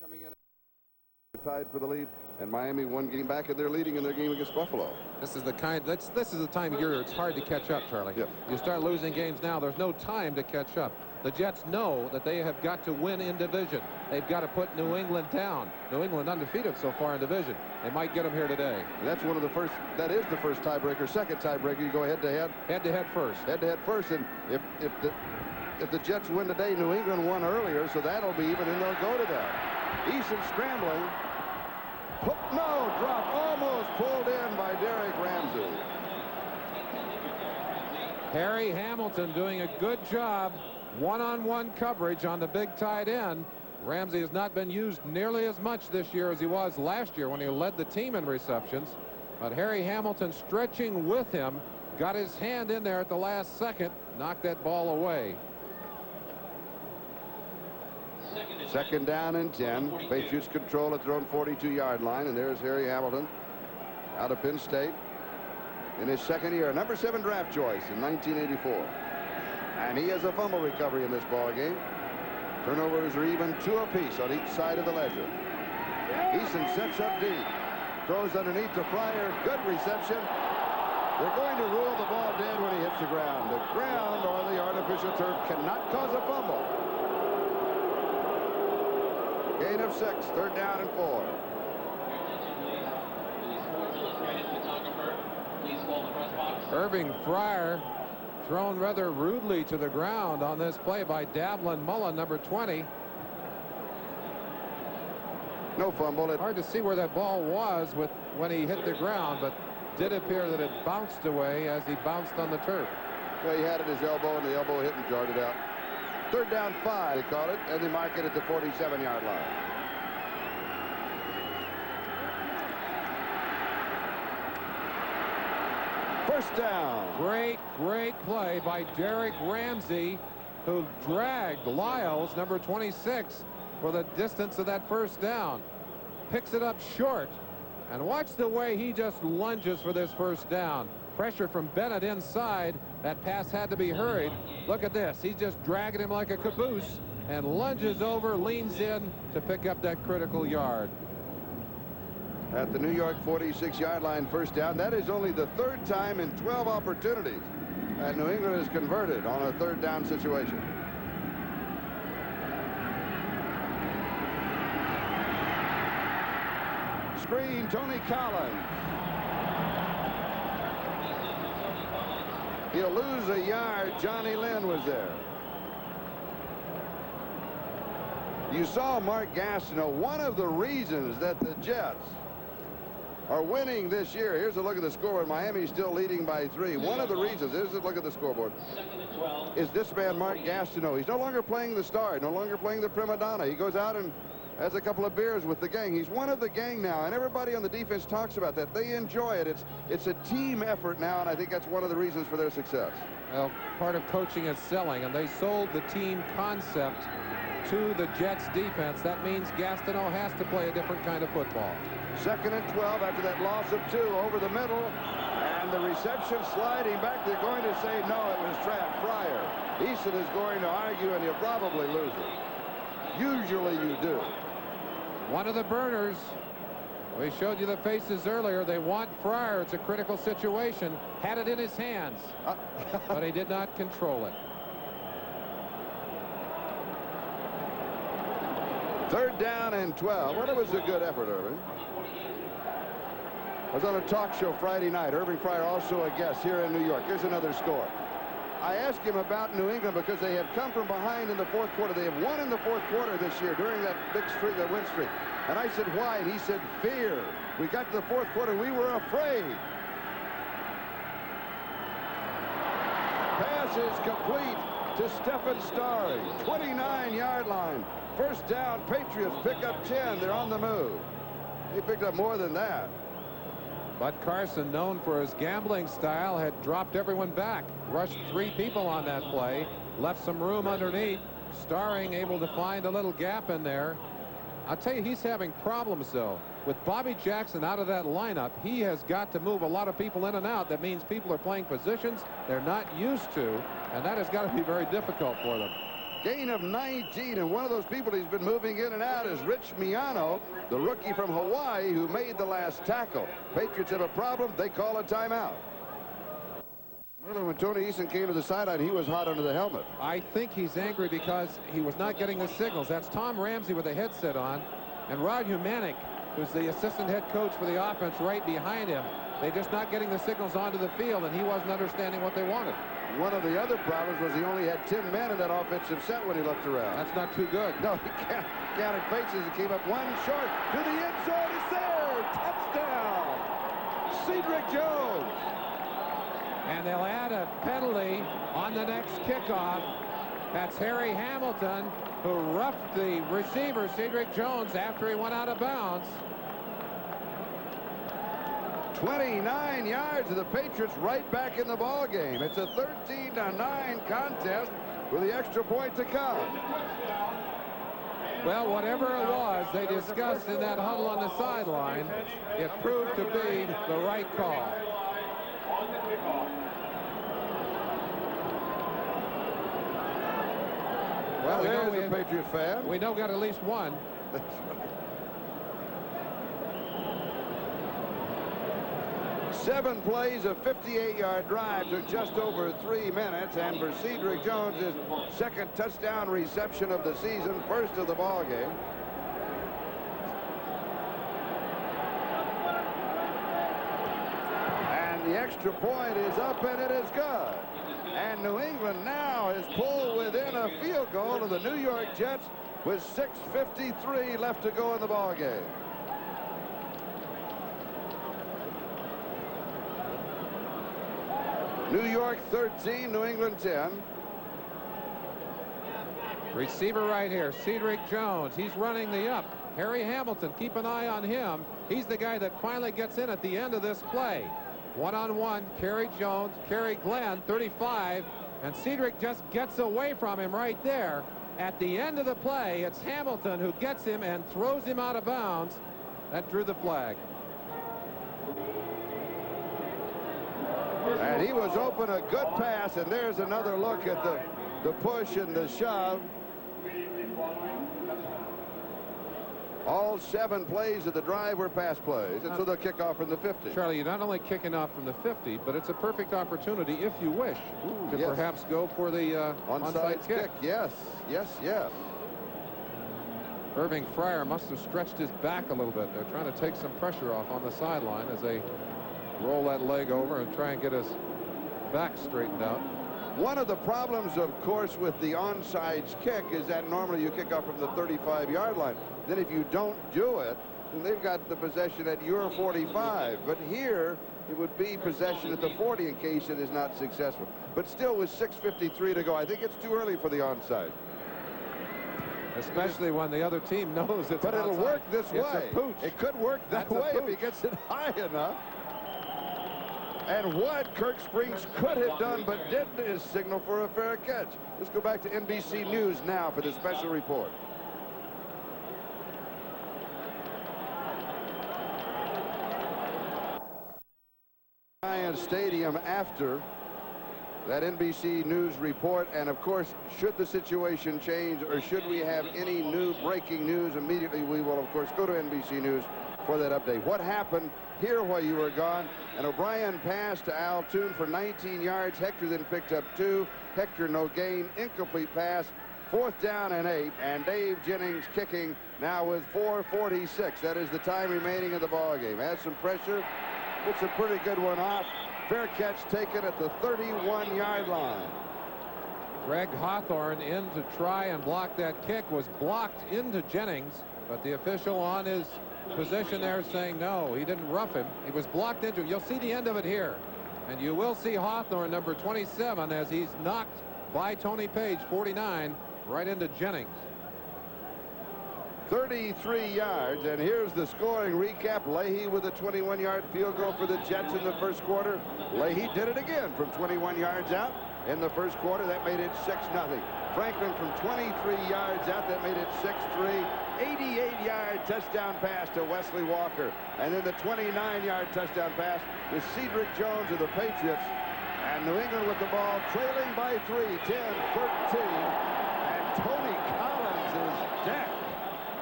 Coming in tied for the lead, and Miami one game back, and they're leading in their game against Buffalo. This is the time of year it's hard to catch up, Charlie. Yep. You start losing games now, there's no time to catch up. The Jets know that they have got to win in division. They've got to put New England down. New England undefeated so far in division. They might get them here today. And that's one of the first. That is the first tiebreaker. Second tiebreaker, you go head-to-head. Head-to-head first. Head-to-head first, and if the Jets win today, New England won earlier, so that'll be even, and they'll go to that. Eason scrambling. No, drop, almost pulled in by Derek Ramsey. Harry Hamilton doing a good job. One-on-one coverage on the big tight end. Ramsey has not been used nearly as much this year as he was last year when he led the team in receptions. But Harry Hamilton stretching with him, got his hand in there at the last second, knocked that ball away. Second down and 10. Patriots control at their own 42-yard line, and there's Harry Hamilton out of Penn State in his second year. Number 7 draft choice in 1984. And he has a fumble recovery in this ball game. Turnovers are even 2 apiece on each side of the ledger. Eason sets up deep. Throws underneath to Fryer. Good reception. They're going to rule the ball dead when he hits the ground. The ground or the artificial turf cannot cause a fumble. Gain of 6, 3rd down and 4. Irving Fryer thrown rather rudely to the ground on this play by Davlin Mullen, number 20. No fumble. Hard to see where that ball was when he hit the ground, but did appear that it bounced away as he bounced on the turf. Well, he had it at his elbow, and the elbow hit and jarred it out. 3rd down 5, they call it, and they mark it at the 47-yard line. First down. Great play by Derek Ramsey, who dragged Lyles, number 26, for the distance of that first down. Picks it up short, and watch the way he just lunges for this first down. Pressure from Bennett inside. That pass had to be hurried. Look at this. He's just dragging him like a caboose and lunges over, leans in to pick up that critical yard. At the New York 46-yard line, first down. That is only the third time in 12 opportunities that New England has converted on a third down situation. Screen, Tony Collins. He'll lose a yard. Johnny Lynn was there. You saw Mark Gastineau. One of the reasons that the Jets are winning this year. Here's a look at the scoreboard. Miami's still leading by 3. One of the reasons, here's a look at the scoreboard, is this man, Mark Gastineau. He's no longer playing the star, no longer playing the prima donna. He goes out and has a couple of beers with the gang. He's one of the gang now, and everybody on the defense talks about that. They enjoy it. It's a team effort now, and I think that's one of the reasons for their success. Well, part of coaching is selling, and they sold the team concept to the Jets defense. That means Gastineau has to play a different kind of football. 2nd and 12 after that loss of 2 over the middle, and the reception sliding back. They're going to say no, it was trapped. Fryer. Eason is going to argue, and he'll probably lose it. Usually you do. One of the burners. We showed you the faces earlier. They want Fryer. It's a critical situation. Had it in his hands, but he did not control it. 3rd down and 12. Well, it was a good effort, Irving. I was on a talk show Friday night. Irving Fryer, also a guest here in New York. Here's another score. I asked him about New England because they have come from behind in the 4th quarter. They have won in the 4th quarter this year during that big streak, that win streak. And I said, why? And he said, fear. We got to the 4th quarter. We were afraid. Pass is complete to Stephen Starry. 29-yard line. First down. Patriots pick up 10. They're on the move. They picked up more than that. Bud Carson, known for his gambling style, had dropped everyone back. Rushed 3 people on that play. Left some room underneath. Starring able to find a little gap in there. I'll tell you, he's having problems, though. With Bobby Jackson out of that lineup, he has got to move a lot of people in and out. That means people are playing positions they're not used to, and that has got to be very difficult for them. Gain of 19, and one of those people he's been moving in and out is Rich Miano, the rookie from Hawaii who made the last tackle. Patriots have a problem. They call a timeout. Earlier when Tony Eason came to the sideline, he was hot under the helmet. I think he's angry because he was not getting the signals. That's Tom Ramsey with a headset on, and Rod Humanik, who's the assistant head coach for the offense, right behind him. They're just not getting the signals onto the field, and he wasn't understanding what they wanted. One of the other problems was he only had 10 men in that offensive set when he looked around. That's not too good. No, he counted faces and came up one short to the end zone. It's there. Touchdown. Cedric Jones. And they'll add a penalty on the next kickoff. That's Harry Hamilton, who roughed the receiver, Cedric Jones, after he went out of bounds. 29 yards of the Patriots right back in the ball game. It's a 13-9 contest with the extra point to come. Well, whatever it was they discussed in that huddle on the sideline, it proved to be the right call. Well, we know here's a Patriot fan. We know got at least one. That's right. 7 plays, a 58-yard drive took just over 3 minutes, and for Cedric Jones, his 2nd touchdown reception of the season, 1st of the ball game. And the extra point is up, and it is good. And New England now is pulled within a field goal of the New York Jets with 6:53 left to go in the ball game. New York 13, New England 10. Receiver right here, Cedric Jones. He's running the up. Harry Hamilton, keep an eye on him. He's the guy that finally gets in at the end of this play. One-on-one, Kerry Jones, Kerry Glenn, 35, and Cedric just gets away from him right there. At the end of the play, it's Hamilton who gets him and throws him out of bounds. That drew the flag. And he was open, a good pass, and there's another look at the push and the shove. All 7 plays of the drive were pass plays, and so they'll kick off from the 50. Charlie, you're not only kicking off from the 50, but it's a perfect opportunity, if you wish, to perhaps go for the onside kick. Yes, yes, yes. Irving Fryer must have stretched his back a little bit. They're trying to take some pressure off on the sideline as they roll that leg over and try and get his back straightened out. One of the problems, of course, with the onside kick is that normally you kick off from the 35-yard line. Then if you don't do it, then they've got the possession at your 45. But here, it would be possession at the 40 in case it is not successful. But still, with 6:53 to go, I think it's too early for the onside. Especially when the other team knows it's But it'll outside. work this It's way. a pooch. It could work that That's a way if he pooch. gets it high enough. And what Kirk Springs could have done but didn't is signal for a fair catch. Let's go back to NBC News now for the special report. Giants Stadium after that NBC News report, and of course, should the situation change or should we have any new breaking news immediately, we will of course go to NBC News for that update. What happened here while you were gone? And O'Brien passed to Al Toon for 19 yards. Hector then picked up 2. Hector no gain, incomplete pass. 4th down and 8, and Dave Jennings kicking now with 4:46. That is the time remaining in the ball game. Has some pressure, puts a pretty good one off. Fair catch taken at the 31-yard line. Greg Hawthorne in to try and block that kick, was blocked into Jennings, but the official on his position there saying no, he didn't rough him. He was blocked into him. You'll see the end of it here, and you will see Hawthorne, number 27, as he's knocked by Tony Page, 49, right into Jennings. 33 yards, and here's the scoring recap. Leahy with a 21-yard field goal for the Jets in the first quarter. Leahy did it again from 21 yards out in the first quarter. That made it 6-0. Franklin from 23 yards out. That made it 6-3. 88-yard touchdown pass to Wesley Walker. And then the 29-yard touchdown pass to Cedric Jones of the Patriots. And New England with the ball trailing by 3, 10-13. And Tony Collins is dead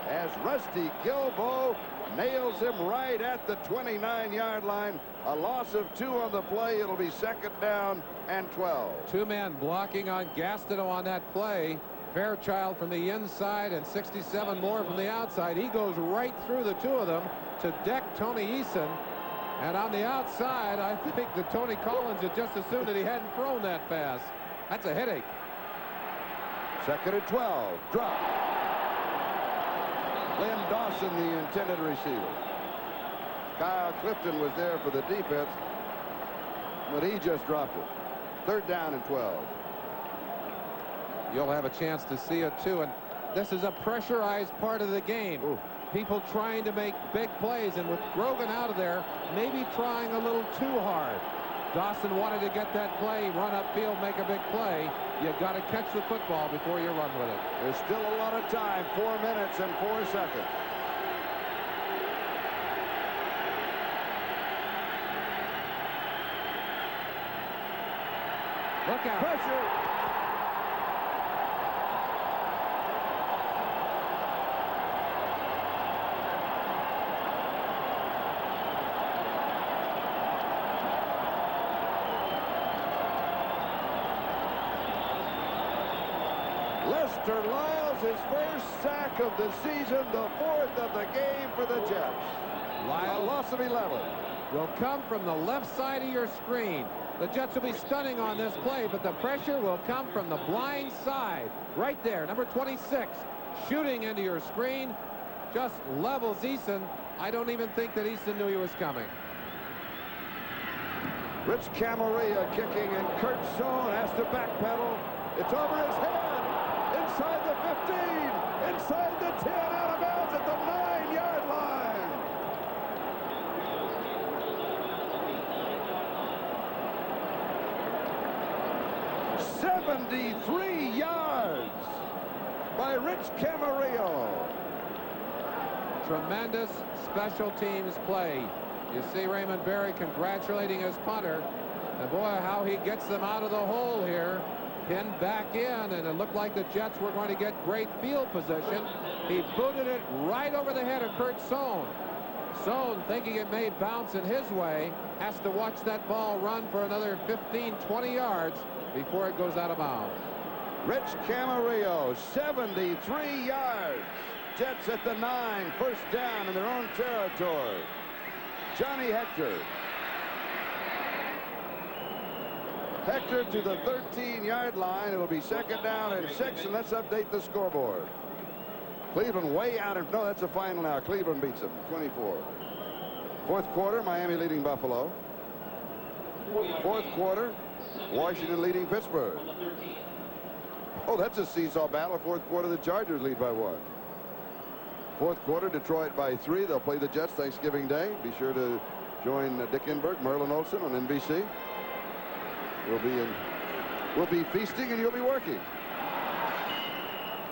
as Rusty Gilbo nails him right at the 29-yard line. A loss of 2 on the play. It'll be 2nd down and 12. 2 men blocking on Gastineau on that play. Fairchild from the inside and 67 more from the outside. He goes right through the 2 of them to deck Tony Eason. And on the outside, I think that Tony Collins had just assumed that he hadn't thrown that pass. That's a headache. 2nd and 12. Drop. Lynn Dawson, the intended receiver. Kyle Clifton was there for the defense, but he just dropped it. 3rd down and 12. You'll have a chance to see it too, and this is a pressurized part of the game. Ooh. People trying to make big plays, and with Grogan out of there, maybe trying a little too hard. Dawson wanted to get that play, run upfield, make a big play. You got to catch the football before you run with it. There's still a lot of time, 4 minutes and 4 seconds. Look out. Pressure. Lester Lyles, his first sack of the season, the 4th of the game for the Jets. Lyles A loss of 11. will come from the left side of your screen. The Jets will be stunning on this play, but the pressure will come from the blind side. Right there, number 26, shooting into your screen, just levels Eason. I don't even think that Eason knew he was coming. Rich Camarilla kicking, and Kurt Sohn has to backpedal. It's over his head. Inside the 15, inside the 10, out of bounds at the 9-yard line. "73 yards by Rich Camarillo." Tremendous special teams play. You see Raymond Berry congratulating his punter. And boy, how he gets them out of the hole here. Pinned back in, and it looked like the Jets were going to get great field position. He booted it right over the head of Kurt Sohn. Sohn, thinking it may bounce in his way, has to watch that ball run for another 15, 20 yards before it goes out of bounds. Rich Camarillo, 73 yards. Jets at the 9, first down in their own territory. Johnny Hector. Hector to the 13-yard line. It'll be second down and 6, and let's update the scoreboard. Cleveland way out in, no, that's the final now. Cleveland beats them, 24. Fourth quarter, Miami leading Buffalo. Fourth quarter, Washington leading Pittsburgh. Oh, that's a seesaw battle. Fourth quarter, the Chargers lead by 1. Fourth quarter, Detroit by 3. They'll play the Jets Thanksgiving Day. Be sure to join Dick Enberg, Merlin Olsen on NBC. We'll be feasting and you'll be working.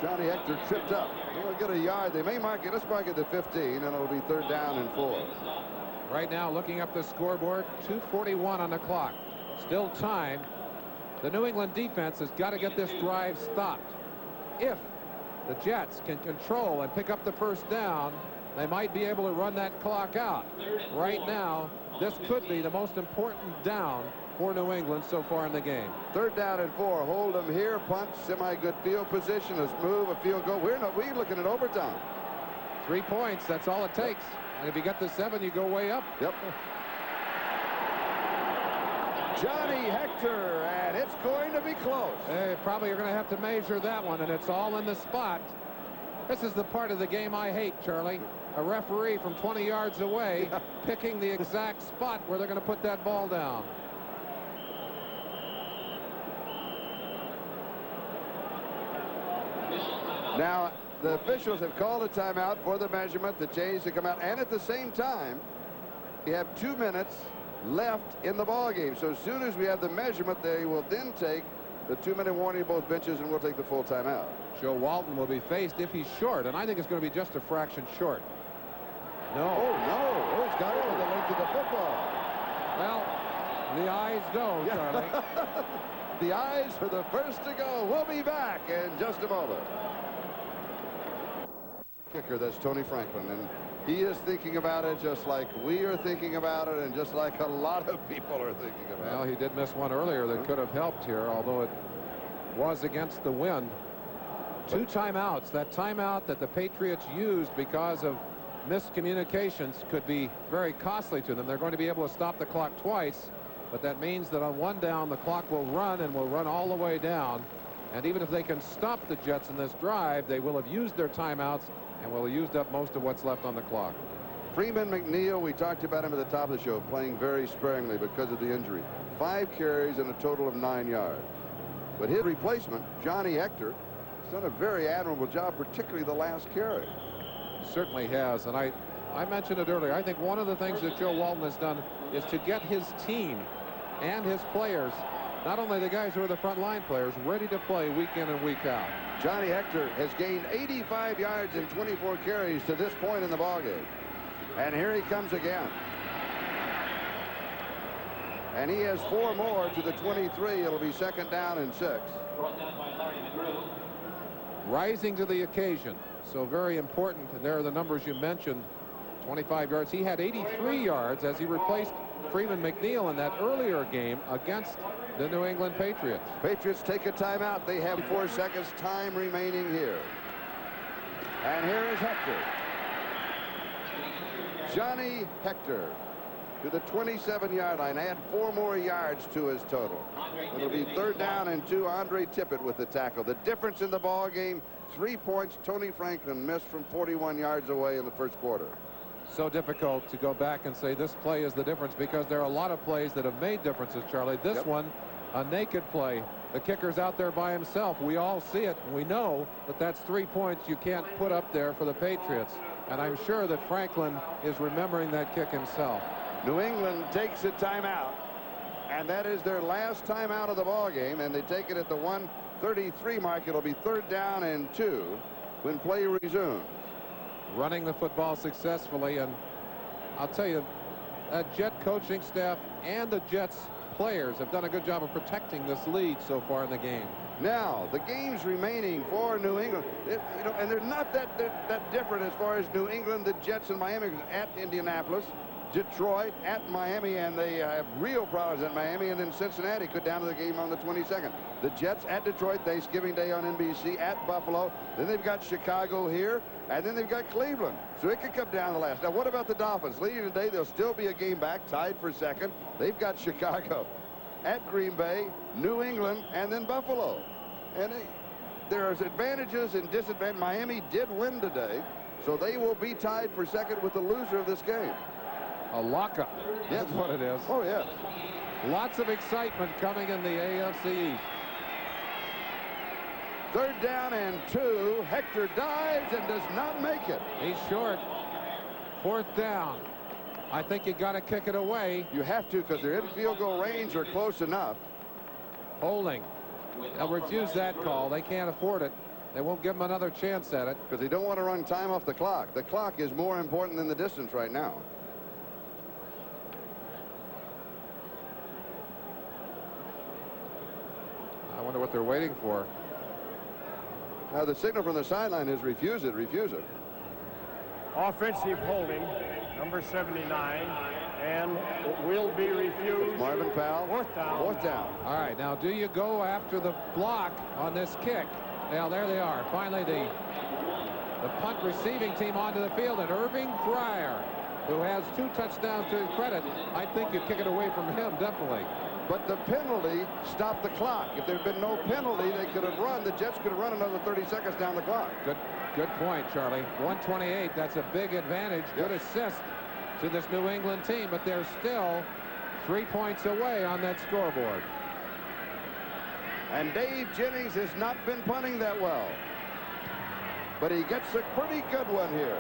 Johnny Hector tripped up. We'll get a yard. They may mark it. Let's mark it to 15, and it'll be third down and 4. Right now, looking up the scoreboard, 2:41 on the clock. Still time. The New England defense has got to get this drive stopped. If the Jets can control and pick up the first down, they might be able to run that clock out. Right now, this could be the most important down for New England so far in the game. Third down and 4. Hold them here. Punt. Semi-good field position. Let's move. A field goal. We're looking at overtime. 3 points. That's all it takes. And if you get to 7, you go way up. Yep. Johnny Hector, and it's going to be close. Hey, probably you're going to have to measure that one, and it's all in the spot. This is the part of the game I hate, Charlie. A referee from 20 yards away picking the exact spot where they're going to put that ball down. Now, the officials have called a timeout for the measurement, the change to come out, and at the same time, we have 2 minutes left in the ball game. So as soon as we have the measurement, they will then take the 2-minute warning of both benches, and we'll take the full timeout. Joe Walton will be faced if he's short, and I think it's going to be just a fraction short. No. Oh, no. Oh, he's got it with the length of the football. Well, the eyes know, Charlie. The eyes are the first to go. We'll be back in just a moment. Kicker, that's Tony Franklin, and he is thinking about it just like we are thinking about it, and just like a lot of people are thinking about it. Well, he did miss one earlier that could have helped here, although it was against the wind. 2 timeouts. That timeout that the Patriots used because of miscommunications could be very costly to them. They're going to be able to stop the clock twice, but that means that on 1 down, the clock will run and will run all the way down. And even if they can stop the Jets in this drive, they will have used their timeouts and will have used up most of what's left on the clock. Freeman McNeil, we talked about him at the top of the show, playing very sparingly because of the injury. 5 carries and a total of 9 yards. But his replacement, Johnny Hector, has done a very admirable job, particularly the last carry. Certainly has, and I mentioned it earlier. I think one of the things that Joe Walton has done is to get his team and his players, not only the guys who are the front line players, ready to play week in and week out. Johnny Hector has gained 85 yards and 24 carries to this point in the ballgame. And here he comes again. And he has 4 more to the 23. It'll be second down and 6. Rising to the occasion. So very important. And there are the numbers you mentioned. 25 yards. He had 83 yards as he replaced Freeman McNeil in that earlier game against the New England Patriots. Patriots take a timeout. They have 4 seconds time remaining here. And here is Hector. Johnny Hector to the 27-yard line. Add 4 more yards to his total. It'll be third down and 2. Andre Tippett with the tackle. The difference in the ball game, 3 points. Tony Franklin missed from 41 yards away in the first quarter. So difficult to go back and say this play is the difference, because there are a lot of plays that have made differences, Charlie. This one, a naked play. The kicker's out there by himself. We all see it, and we know that that's 3 points you can't put up there for the Patriots. And I'm sure that Franklin is remembering that kick himself. New England takes a timeout, and that is their last timeout of the ball game, and they take it at the 1:33 mark. It'll be third down and 2 when play resumes. Running the football successfully, and I'll tell you, that Jet coaching staff and the Jets players have done a good job of protecting this lead so far in the game. Now, the games remaining for New England, and they're not that different as far as New England, the Jets, and Miami. At Indianapolis, Detroit, at Miami, and they have real problems at Miami, and then Cincinnati could down to the game on the 22nd. The Jets at Detroit, Thanksgiving Day on NBC, at Buffalo. Then they've got Chicago here, and then they've got Cleveland. So it could come down to the last. Now, what about the Dolphins? Leading today, they'll still be a game back, tied for second. They've got Chicago at Green Bay, New England, and then Buffalo. And there's advantages and disadvantages. Miami did win today, so they will be tied for second with the loser of this game. A lockup. Yes. That's what it is. Oh, yes. Lots of excitement coming in the AFC East. 3rd down and 2. Hector dives and does not make it. He's short. 4th down. I think you got to kick it away. You have to, because they're in field goal range or close enough. Holding. They'll refuse that call. They can't afford it. They won't give them another chance at it. Because they don't want to run time off the clock. The clock is more important than the distance right now. I wonder what they're waiting for. Now the signal from the sideline is refuse it, refuse it. Offensive holding, number 79, and it will be refused. Marvin Powell. 4th down. 4th down. All right, now do you go after the block on this kick? Now there they are. Finally the punt receiving team onto the field, and Irving Fryer, who has 2 touchdowns to his credit. I think you kick it away from him, definitely. But the penalty stopped the clock. If there had been no penalty, they could have run. The Jets could have run another 30 seconds down the clock. Good point, Charlie. 128. That's a big advantage. Good assist to this New England team, but they're still 3 points away on that scoreboard. And Dave Jennings has not been punting that well, but he gets a pretty good one here.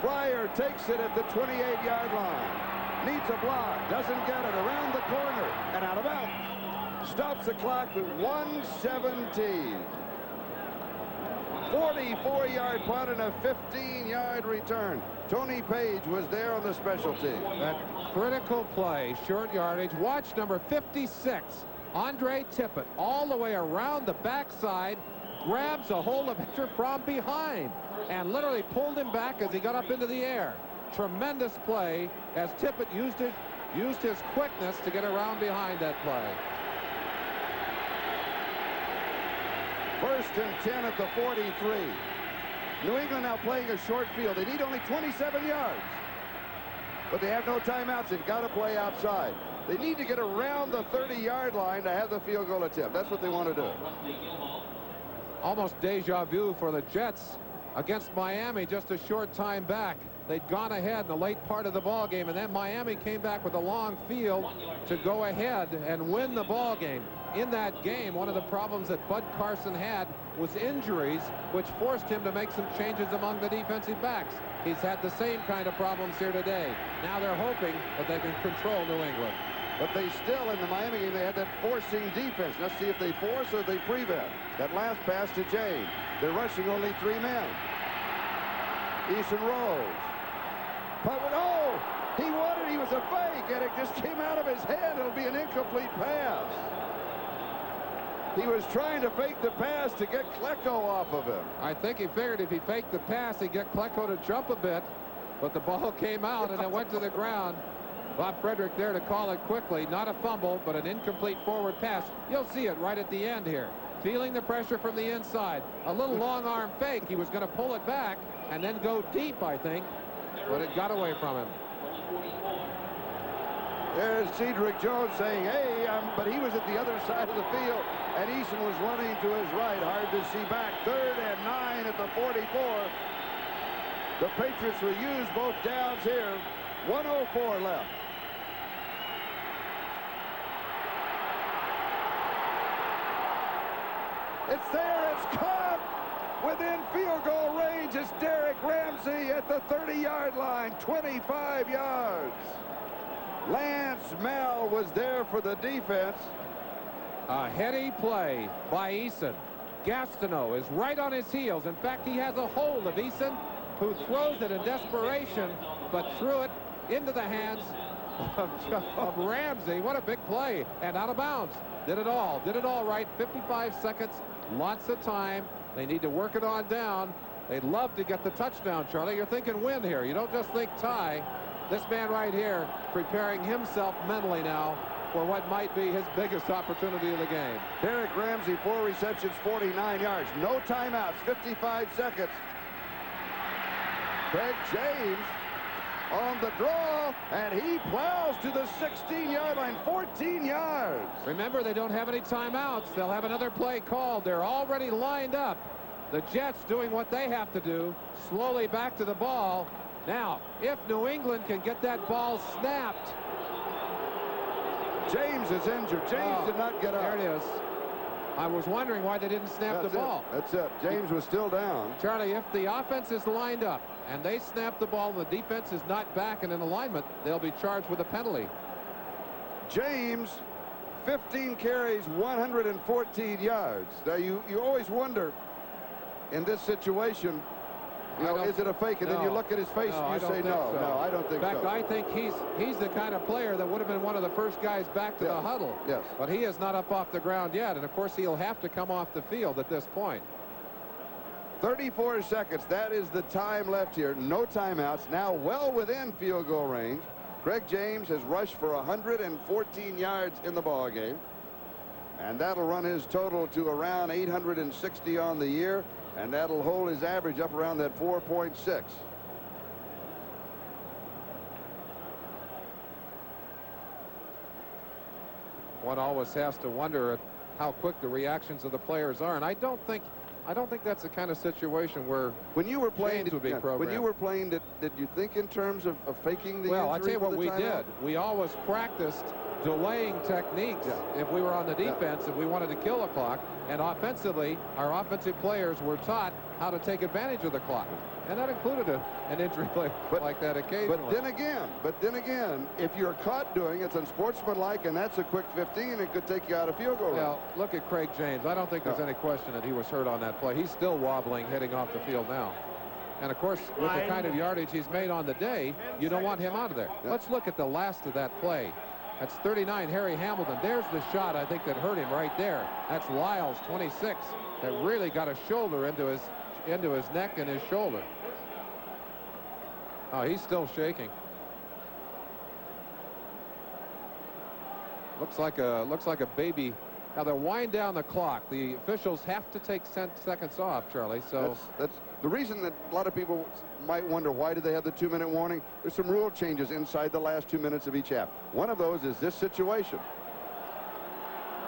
Fryer takes it at the 28-yard line. Needs a block, doesn't get it, around the corner and out of bounds. Stops the clock with 1:17. 44-yard punt and a 15-yard return. Tony Page was there on the special team. That critical play, short yardage. Watch number 56, Andre Tippett, all the way around the backside, grabs a hold of Hector from behind and literally pulled him back as he got up into the air. Tremendous play as Tippett used his quickness to get around behind that play. 1st and 10 at the 43. New England now playing a short field. They need only 27 yards, but they have no timeouts. They've got to play outside. They need to get around the 30-yard line to have the field goal attempt. That's what they want to do. Almost deja vu for the Jets against Miami just a short time back. They'd gone ahead in the late part of the ball game, and then Miami came back with a long field to go ahead and win the ball game. In that game, one of the problems that Bud Carson had was injuries, which forced him to make some changes among the defensive backs. He's had the same kind of problems here today. Now they're hoping that they can control New England. But they still, in the Miami game, they had that forcing defense. Let's see if they force or they prevent. That last pass to James. They're rushing only 3 men. Eason rolls. Oh, he wanted, he was a fake, and it just came out of his head. It'll be an incomplete pass. He was trying to fake the pass to get Klecko off of him. I think he figured if he faked the pass, he'd get Klecko to jump a bit, but the ball came out and it went to the ground. Bob Frederick there to call it quickly. Not a fumble, but an incomplete forward pass. You'll see it right at the end here. Feeling the pressure from the inside. A little long arm fake. He was going to pull it back and then go deep, I think, but it got away from him. There's Cedric Jones saying, hey, but he was at the other side of the field, and Eason was running to his right. Hard to see back. 3rd and 9 at the 44. The Patriots will use both downs here. 1:04 left. It's there. It's caught. Within field goal range, it's Derek Ramsey at the 30-yard line. 25 yards. Lance Mel was there for the defense. A heady play by Eason. Gastineau is right on his heels. In fact, he has a hold of Eason, who throws it in desperation, but threw it into the hands of Ramsey. What a big play. And out of bounds. Did it all right. 55 seconds, lots of time. They need to work it on down. They'd love to get the touchdown, Charlie. You're thinking win here. You don't just think tie. This man right here preparing himself mentally now for what might be his biggest opportunity of the game. Derek Ramsey, 4 receptions, 49 yards. No timeouts, 55 seconds. Craig James on the draw, and he plows to the 16-yard line, 14 yards. Remember, they don't have any timeouts. They'll have another play called. They're already lined up. The Jets doing what they have to do, slowly back to the ball. Now, if New England can get that ball snapped. James is injured. James did not get up. There it is. I was wondering why they didn't snap the ball. That's it. James was still down. Charlie, if the offense is lined up and they snap the ball and the defense is not back and in alignment, they'll be charged with a penalty. James, 15 carries, 114 yards. Now, you always wonder in this situation, you know, is it a fake? And then you look at his face and you say, no, I don't think so. In fact, I think he's the kind of player that would have been one of the first guys back to the huddle. Yes. But he is not up off the ground yet. And, of course, he'll have to come off the field at this point. 34 seconds. That is the time left here. No timeouts. Now well within field goal range. Craig James has rushed for 114 yards in the ball game. And that'll run his total to around 860 on the year. And that'll hold his average up around that 4.6. One always has to wonder at how quick the reactions of the players are. And I don't think that's the kind of situation where when you were playing would be programmed. When you were playing, did you think in terms of faking the Well, injury? I tell you what we timeout? did. We always practiced delaying techniques if we were on the defense, if we wanted to kill the clock. And offensively, our offensive players were taught how to take advantage of the clock. And that included an injury like that occasionally. But then again, if you're caught doing it, it's unsportsmanlike, and that's a quick 15, it could take you out of field goal range. Well, look at Craig James. I don't think there's any question that he was hurt on that play. He's still wobbling, heading off the field now. And, of course, with the kind of yardage he's made on the day, you don't want him out of there. Let's look at the last of that play. That's 39, Harry Hamilton. There's the shot, I think, that hurt him right there. That's Lyles, 26, that really got a shoulder into his neck and his shoulder. Oh, he's still shaking. Looks like a baby. Now they'll wind down the clock. The officials have to take seconds off, Charlie. So that's the reason that a lot of people might wonder, why do they have the 2-minute warning? There's some rule changes inside the last 2 minutes of each half. One of those is this situation.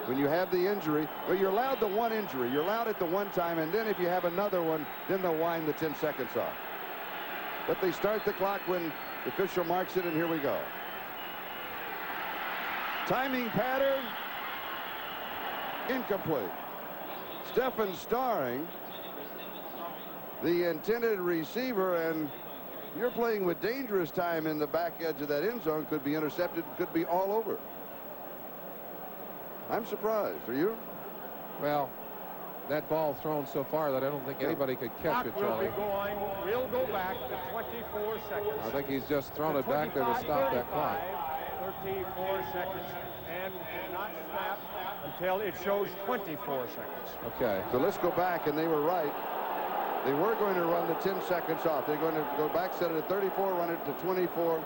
When you have the injury, well, you're allowed the one injury. You're allowed it the one time, and then if you have another one, then they'll wind the 10 seconds off. But they start the clock when the official marks it, and here we go. Timing pattern. Incomplete. Stephen Starring, the intended receiver, and you're playing with dangerous time in the back edge of that end zone. Could be intercepted, could be all over. I'm surprised. Are you? Well, that ball thrown so far that I don't think anybody could catch it, Charlie. We'll go back to 24 seconds. I think he's just thrown it back there to stop that clock. 34 seconds, and not snap until it shows 24 seconds. Okay. So let's go back, and they were right. They were going to run the 10 seconds off. They're going to go back, set it at 34, run it to 24,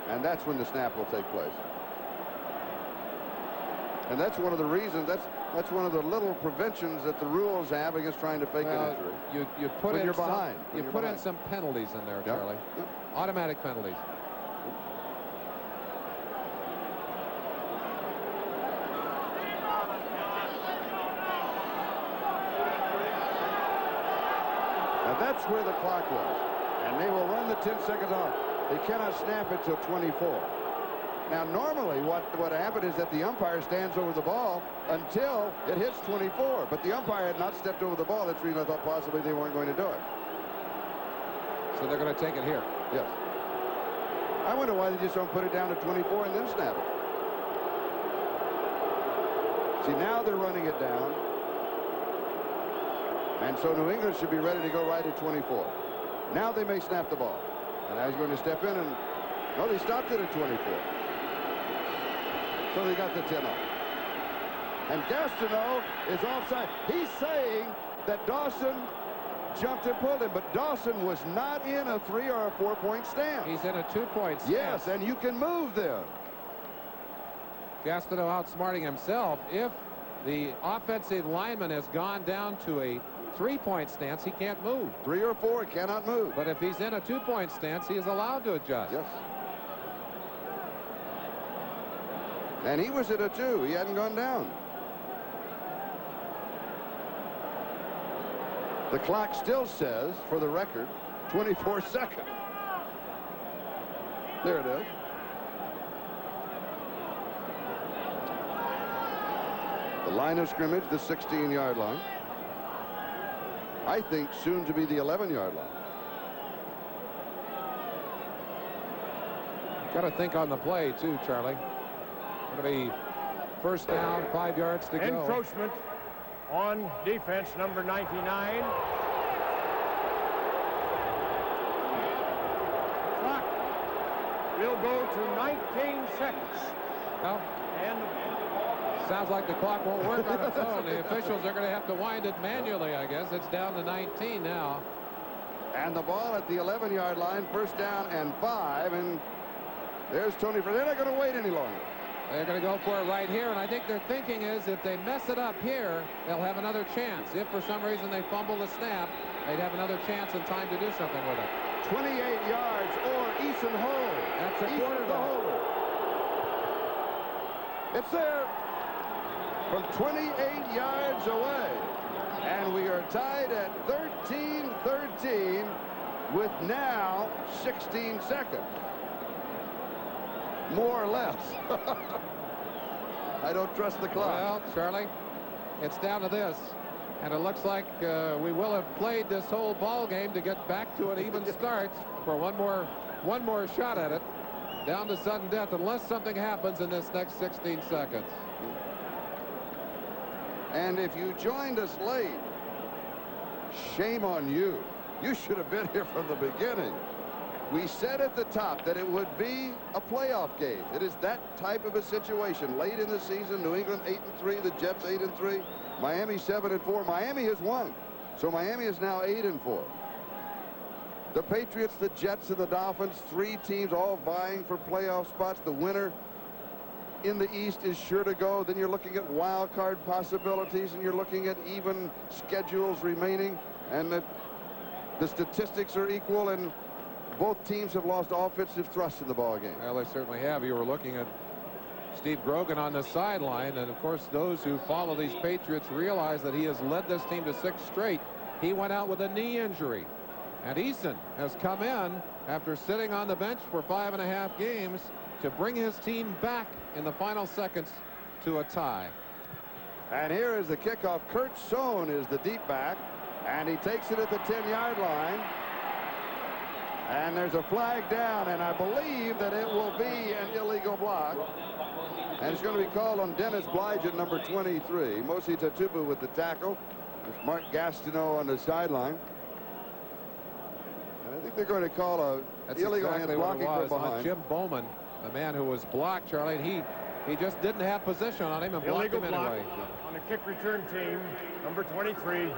and that's when the snap will take place. And that's one of the reasons, that's one of the little preventions that the rules have against trying to fake an injury. You put when in you're behind. You put in some penalties in there, Charlie. Yep. Automatic penalties. That's where the clock was, and they will run the 10 seconds off. They cannot snap it till 24. Now, normally what happened is that the umpire stands over the ball until it hits 24, but the umpire had not stepped over the ball. That's the reason I thought possibly they weren't going to do it. So they're going to take it here. Yes. I wonder why they just don't put it down to 24 and then snap it. See, now they're running it down. And so New England should be ready to go right at 24. Now they may snap the ball. And now he's going to step in, and no, they stopped it at 24. So they got the 10 off. And Gastineau is offside. He's saying that Dawson jumped and pulled him, but Dawson was not in a 3 or a 4-point stance. He's in a 2-point stance. Yes, and you can move there. Gastineau outsmarting himself. If the offensive lineman has gone down to a 3-point stance, he can't move. 3 or 4 cannot move. But if he's in a 2-point stance, he is allowed to adjust. Yes. And he was at a 2. He hadn't gone down. The clock still says, for the record, 24 seconds. There it is. The line of scrimmage, the 16-yard line. I think soon to be the 11-yard line. Got to think on the play, too, Charlie. Going to be first down, 5 yards to go. Encroachment on defense, number 99. Clock will go to 19 seconds. Well, And sounds like the clock won't work on its own. The officials are going to have to wind it manually, I guess. It's down to 19 now. And the ball at the 11-yard line, first down and 5. And there's Tony. They're not going to wait any longer. They're going to go for it right here, and I think their thinking is if they mess it up here, they'll have another chance. If for some reason they fumble the snap, they'd have another chance and time to do something with it. 28 yards or Eason hold. That's a Eason quarterback. the holder. It's there from 28 yards away. And we are tied at 13-13 with now 16 seconds. More or less. I don't trust the clock. Well, Charlie, it's down to this. And it looks like we will have played this whole ball game to get back to an even start for one more shot at it. Down to sudden death unless something happens in this next 16 seconds. And if you joined us late, shame on you. You should have been here from the beginning. We said at the top that it would be a playoff game. It is that type of a situation. Late in the season, New England 8-3, the Jets 8-3, Miami 7-4. Miami has won, so Miami is now 8-4. The Patriots, the Jets, and the Dolphins, 3 teams all vying for playoff spots. The winner in the East is sure to go. Then you're looking at wild card possibilities, and you're looking at even schedules remaining, and the statistics are equal, and both teams have lost offensive thrust in the ball game. Well, they certainly have. You were looking at Steve Grogan on the sideline, and of course those who follow these Patriots realize that he has led this team to 6 straight. He went out with a knee injury, and Eason has come in after sitting on the bench for 5.5 games to bring his team back in the final seconds to a tie. And here is the kickoff. Kurt Sohn is the deep back, and he takes it at the 10-yard line. And there's a flag down, and I believe that it will be an illegal block. And it's going to be called on Dennis Blige at number 23. Mosi Tatubu with the tackle. There's Mark Gastineau on the sideline. And I think they're going to call a illegal hand blocking from behind. Jim Bowman, the man who was blocked, Charlie, and he just didn't have position on him and blocked illegal him block anyway. on the kick return team, number 23.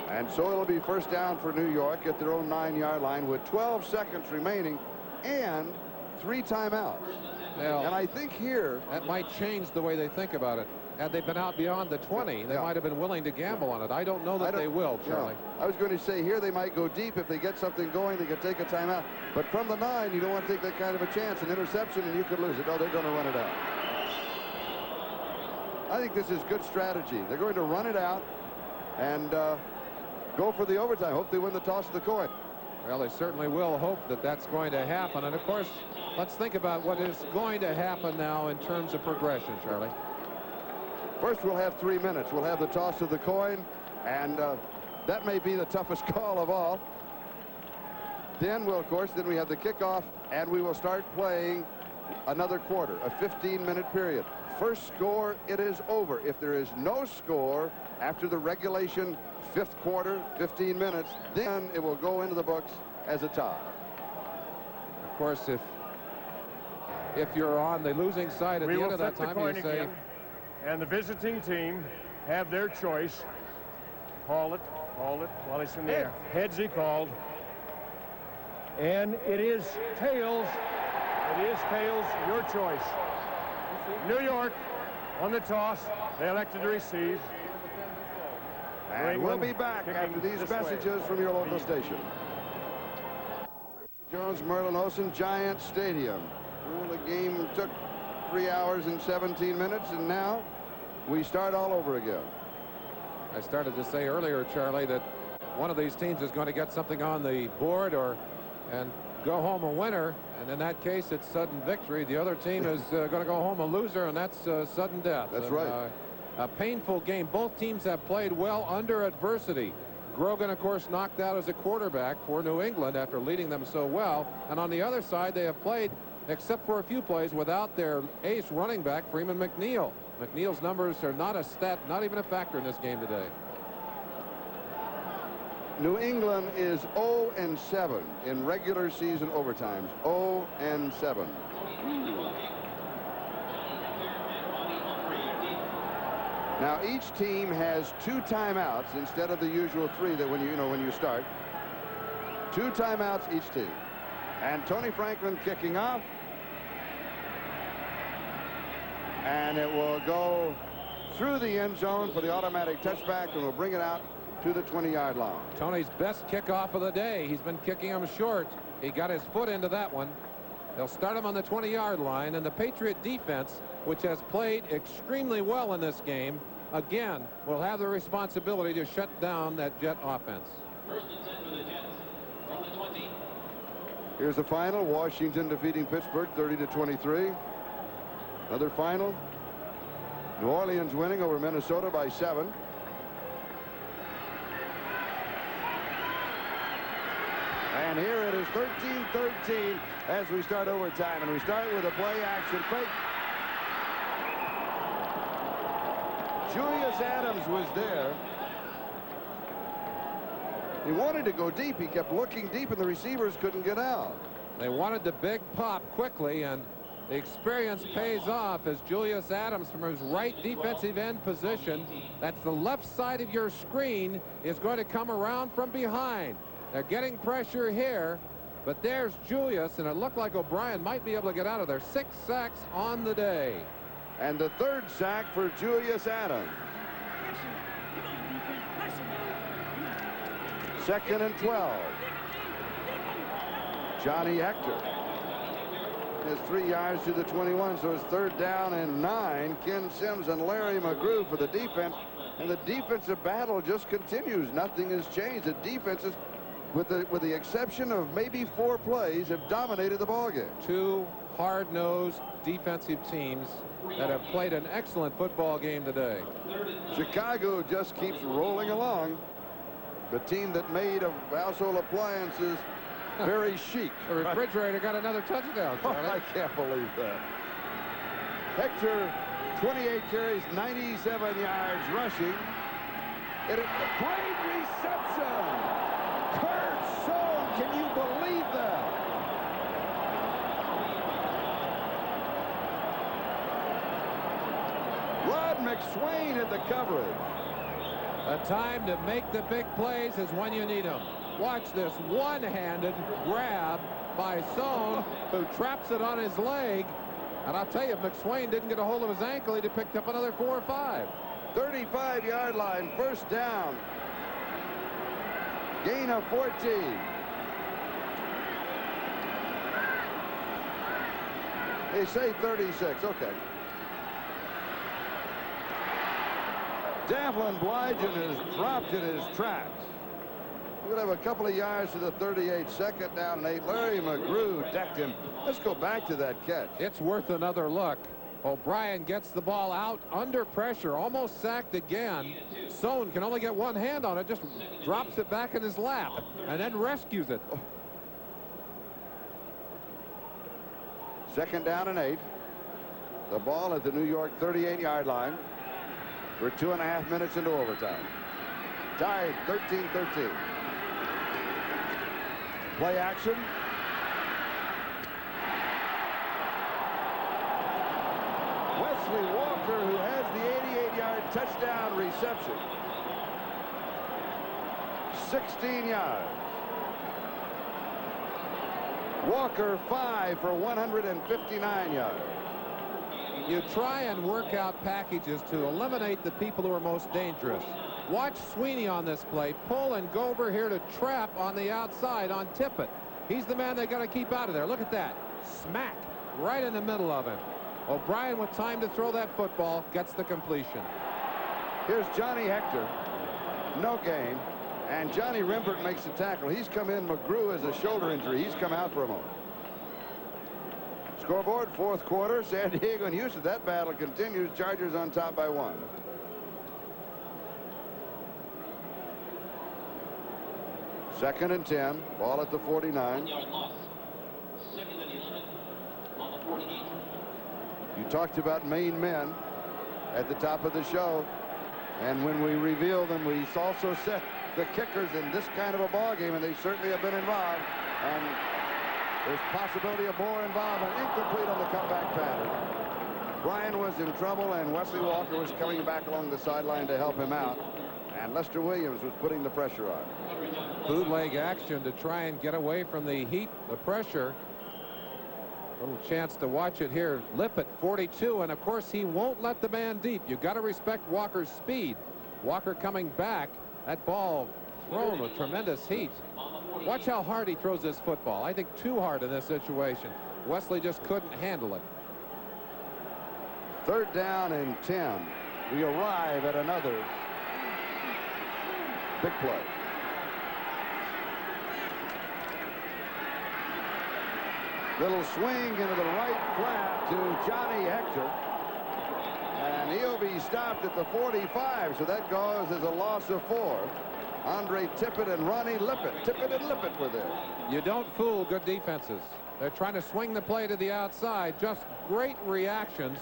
And so it'll be first down for New York at their own 9-yard line with 12 seconds remaining and 3 timeouts. Now, and I think here that might change the way they think about it. Had they been out beyond the 20, they might have been willing to gamble on it. I don't know that they will, Charlie. I was going to say here they might go deep. If they get something going, they could take a timeout. But from the 9, you don't want to take that kind of a chance. An interception and you could lose it. No, they're going to run it out. I think this is good strategy. They're going to run it out and go for the overtime. Hope they win the toss of the coin. Well, they certainly will hope that that's going to happen. And of course, let's think about what is going to happen now in terms of progression, Charlie. First, we'll have 3 minutes. We'll have the toss of the coin, and that may be the toughest call of all. Then we have the kickoff, and we will start playing another quarter, a 15-minute period. First score, it is over. If there is no score after the regulation 5th quarter, 15 minutes, then it will go into the books as a tie. Of course, if if you're on the losing side at the end of that time, you say, and the visiting team have their choice. Call it while it's in the air. Heads he called. And it is tails. It is tails, your choice. New York on the toss. They elected to receive. And we'll be back after these messages from your local station. Jones Merlin Olsen Giant Stadium. Well, the game took 3 hours and 17 minutes, and now we start all over again. I started to say earlier, Charlie, that one of these teams is going to get something on the board and go home a winner, and in that case it's sudden victory. The other team is going to go home a loser, and that's sudden death. That's right. A painful game. Both teams have played well under adversity. Grogan, of course, knocked out as a quarterback for New England after leading them so well, and on the other side they have played, except for a few plays, without their ace running back Freeman McNeil. McNeil's numbers are not a stat, not even a factor in this game today. New England is 0-7 in regular season overtimes. 0-7. Now each team has 2 timeouts instead of the usual 3 that when you start. 2 timeouts each team. And Tony Franklin kicking off. And it will go through the end zone for the automatic touchback, and will bring it out to the 20-yard line. Tony's best kickoff of the day. He's been kicking them short. He got his foot into that one. They'll start him on the 20-yard line, and the Patriot defense, which has played extremely well in this game, again will have the responsibility to shut down that Jet offense. First and 10 for the Jets from the 20. Here's the final. Washington defeating Pittsburgh 30-23. Another final. New Orleans winning over Minnesota by 7. And here it is 13-13 as we start overtime, and we start with a play action fake. Julius Adams was there. He wanted to go deep. He kept looking deep, and the receivers couldn't get out. They wanted the big pop quickly, and the experience pays off as Julius Adams from his right defensive end position, that's the left side of your screen, is going to come around from behind. They're getting pressure here, but there's Julius, and it looked like O'Brien might be able to get out of there. 6 sacks on the day. And the 3rd sack for Julius Adams. 2nd and 12. Johnny Hector has 3 yards to the 21, so it's 3rd down and 9. Ken Sims and Larry McGrew for the defense, and the defensive battle just continues. Nothing has changed. The defenses, with the exception of maybe 4 plays, have dominated the ballgame. 2 hard-nosed defensive teams that have played an excellent football game today. Chicago just keeps rolling along. The team that made of household appliances very chic. The refrigerator got another touchdown, Charlie. I can't believe that. Hector, 28 carries, 97 yards rushing. And a great reception. Kurt Sohn, can you believe that? Rod McSwain at the coverage. The time to make the big plays is when you need them. Watch this one-handed grab by Sohn, who traps it on his leg. And I'll tell you, if McSwain didn't get a hold of his ankle, he'd have picked up another 4 or 5. 35-yard line, 1st down. Gain of 14. They say 36. Okay. Davlin Blygen has dropped in his tracks. He would have a couple of yards to the 38. 2nd down and 8. Larry McGrew decked him. Let's go back to that catch. It's worth another look. O'Brien gets the ball out under pressure, almost sacked again. Sohn can only get one hand on it, just drops it back in his lap and then rescues it. 2nd down and 8. The ball at the New York 38-yard line. We're 2.5 minutes into overtime. Tied 13-13. Play action. Wesley Walker, who has the 88-yard touchdown reception. 16 yards. Walker 5 for 159 yards. You try and work out packages to eliminate the people who are most dangerous. Watch Sweeney on this play. Pull and go over here to trap on the outside on Tippett. He's the man they got to keep out of there. Look at that. Smack right in the middle of him. O'Brien with time to throw that football gets the completion. Here's Johnny Hector. No gain. And Johnny Rimbert makes the tackle. He's come in. McGrew has a shoulder injury. He's come out for a moment. Scoreboard, fourth quarter. San Diego and Houston. That battle continues. Chargers on top by 1. Second and 10. Ball at the 49. 1-yard loss. Second and 11 on the 48. You talked about Maine men at the top of the show. And when we reveal them, we also set the kickers in this kind of a ball game, and they certainly have been involved. And there's possibility of more involvement. Incomplete on the comeback pattern. Bryan was in trouble, and Wesley Walker was coming back along the sideline to help him out. And Lester Williams was putting the pressure on. Bootleg action to try and get away from the heat, the pressure. Little chance to watch it here. Lippett 42, and of course he won't let the man deep. You got to respect Walker's speed. Walker coming back. That ball thrown with tremendous heat. Watch how hard he throws this football. I think too hard in this situation. Wesley just couldn't handle it. Third down and 10. We arrive at another big play. Little swing into the right flat to Johnny Hector. And he'll be stopped at the 45, so that goes as a loss of 4. Andre Tippett and Ronnie Lippett. Tippett and Lippett were there. You don't fool good defenses. They're trying to swing the play to the outside. Just great reactions.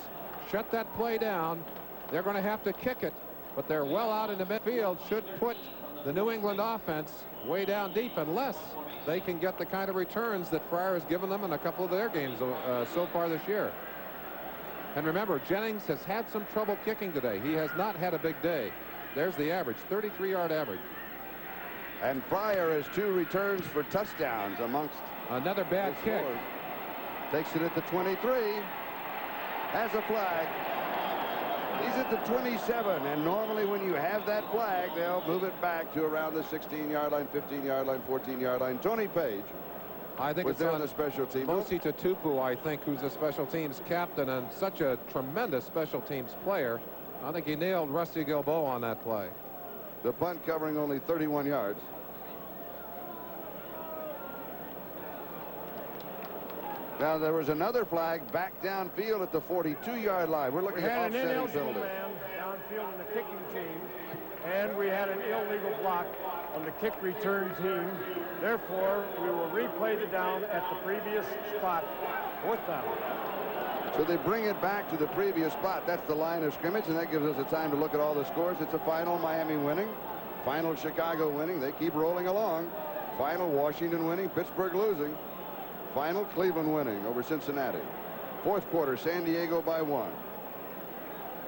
Shut that play down. They're going to have to kick it, but they're well out in the midfield. Should put the New England offense way down deep unless they can get the kind of returns that Fryer has given them in a couple of their games so far this year. And remember, Jennings has had some trouble kicking today. He has not had a big day. There's the average, 33-yard average. And Fryer has 2 returns for touchdowns amongst another bad kick. Forward. Takes it at the 23. Has a flag. He's at the 27, and normally when you have that flag, they'll move it back to around the 16-yard line, 15-yard line, 14-yard line. Tony Page, I think it's there on on the special team. Mosi Tutupu, I think, who's a special teams captain and such a tremendous special teams player. I think he nailed Rusty Gilboa on that play. The punt covering only 31 yards. Now there was another flag back downfield at the 42-yard line. We're looking We at had an offsetting ineligible penalty. man downfield in the kicking team, and we had an illegal block on the kick return team. Therefore, we will replay the down at the previous spot. Fourth down. So they bring it back to the previous spot. That's the line of scrimmage, and that gives us a time to look at all the scores. It's a final Miami winning, final Chicago winning. They keep rolling along. Final Washington winning, Pittsburgh losing. Final Cleveland winning over Cincinnati. Fourth quarter, San Diego by 1.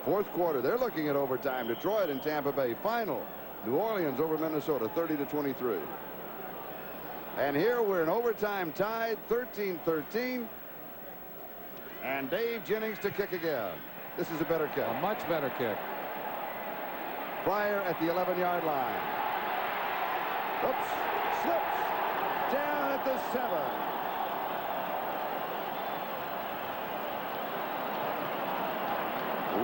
Fourth quarter, they're looking at overtime. Detroit and Tampa Bay. Final, New Orleans over Minnesota, 30-23. And here we're in overtime tied, 13-13. And Dave Jennings to kick again. This is a better kick. A much better kick. Fryer at the 11-yard line. Oops, slips down at the 7.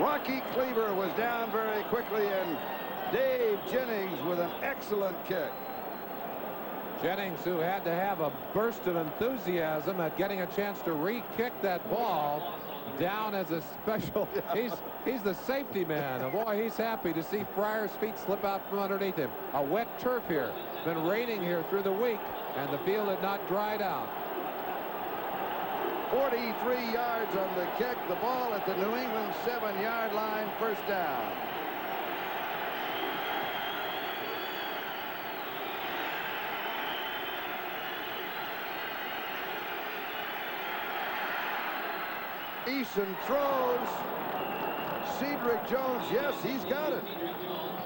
Rocky Cleaver was down very quickly, and Dave Jennings with an excellent kick. Jennings, who had to have a burst of enthusiasm at getting a chance to re-kick that ball down as a special. He's the safety man. And boy, he's happy to see Fryer's feet slip out from underneath him. A wet turf here. Been raining here through the week, and the field had not dried out. 43 yards on the kick. The ball at the New England 7-yard line. First down. Eason throws. Cedric Jones, yes, he's got it.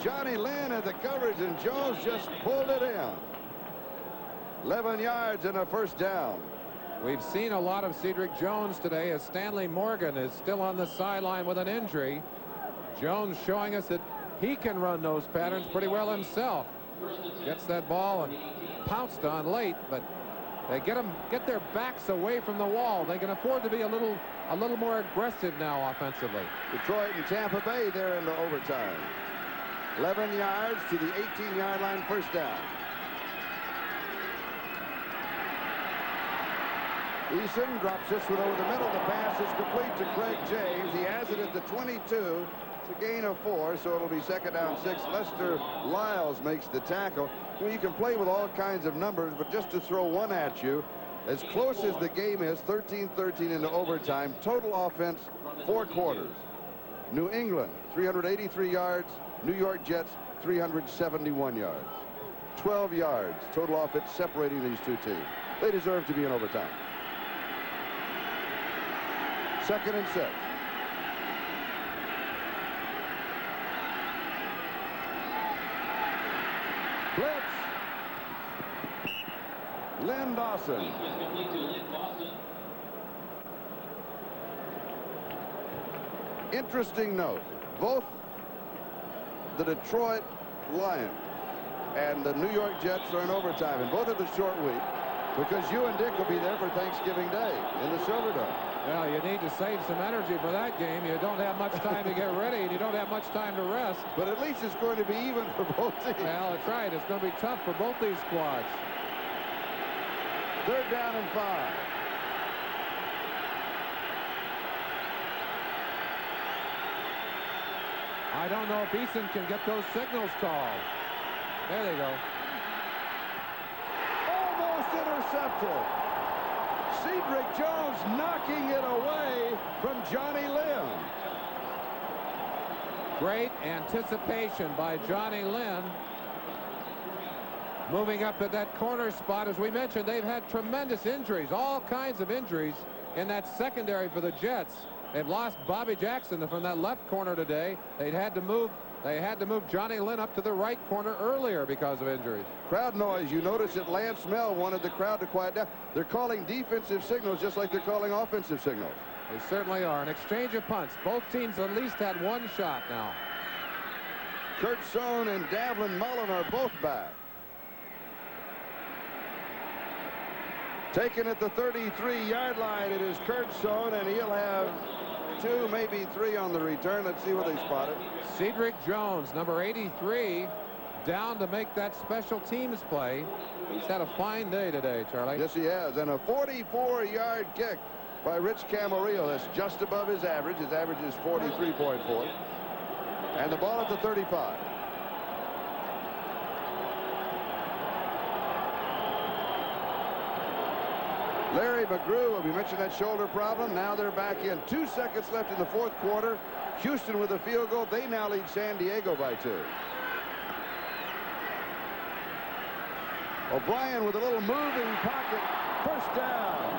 Johnny Lynn had the coverage, and Jones just pulled it in. 11 yards and a first down. We've seen a lot of Cedric Jones today as Stanley Morgan is still on the sideline with an injury. Jones showing us that he can run those patterns pretty well himself. Gets that ball and pounced on late, but they get their backs away from the wall. They can afford to be a little more aggressive now offensively. Detroit and Tampa Bay, they're into overtime. 11 yards to the 18-yard line, first down. Eason drops this one over the middle. The pass is complete to Craig James. He has it at the 22. It's a gain of 4, so it'll be second down 6. Lester Lyles makes the tackle. Well, you can play with all kinds of numbers, but just to throw one at you, as close as the game is, 13-13 into overtime. Total offense, 4 quarters. New England, 383 yards. New York Jets, 371 yards. 12 yards total offense separating these two teams. They deserve to be in overtime. Second and 6. Blitz. Lynn Dawson. Interesting note, both the Detroit Lions and the New York Jets are in overtime, and both of the short week, because you and Dick will be there for Thanksgiving Day in the Silverdome. Well, you need to save some energy for that game. You don't have much time to get ready, and you don't have much time to rest. But at least it's going to be even for both teams. Well, that's right. It's going to be tough for both these squads. Third down and 5. I don't know if Eason can get those signals called. There they go. Almost intercepted. Cedric Jones knocking it away from Johnny Lynn. Great anticipation by Johnny Lynn. Moving up at that corner spot. As we mentioned, they've had tremendous injuries, all kinds of injuries in that secondary for the Jets. They've lost Bobby Jackson from that left corner today. They had to move Johnny Lynn up to the right corner earlier because of injuries. Crowd noise. You notice that Lance Mel wanted the crowd to quiet down. They're calling defensive signals just like they're calling offensive signals. They certainly are. An exchange of punts. Both teams at least had one shot now. Kurt Sohn and Davlin Mullen are both back. Taken at the 33-yard line, it is Kurt Sohn, and he'll have 2, maybe 3 on the return. Let's see what they spotted. Cedric Jones, number 83, down to make that special teams play. He's had a fine day today, Charlie. Yes, he has. And a 44-yard kick by Rich Camarillo. That's just above his average. His average is 43.4. And the ball at the 35. Larry McGrew, we mentioned that shoulder problem. Now they're back in. 2 seconds left in the fourth quarter. Houston with a field goal. They now lead San Diego by 2. O'Brien with a little moving pocket. First down.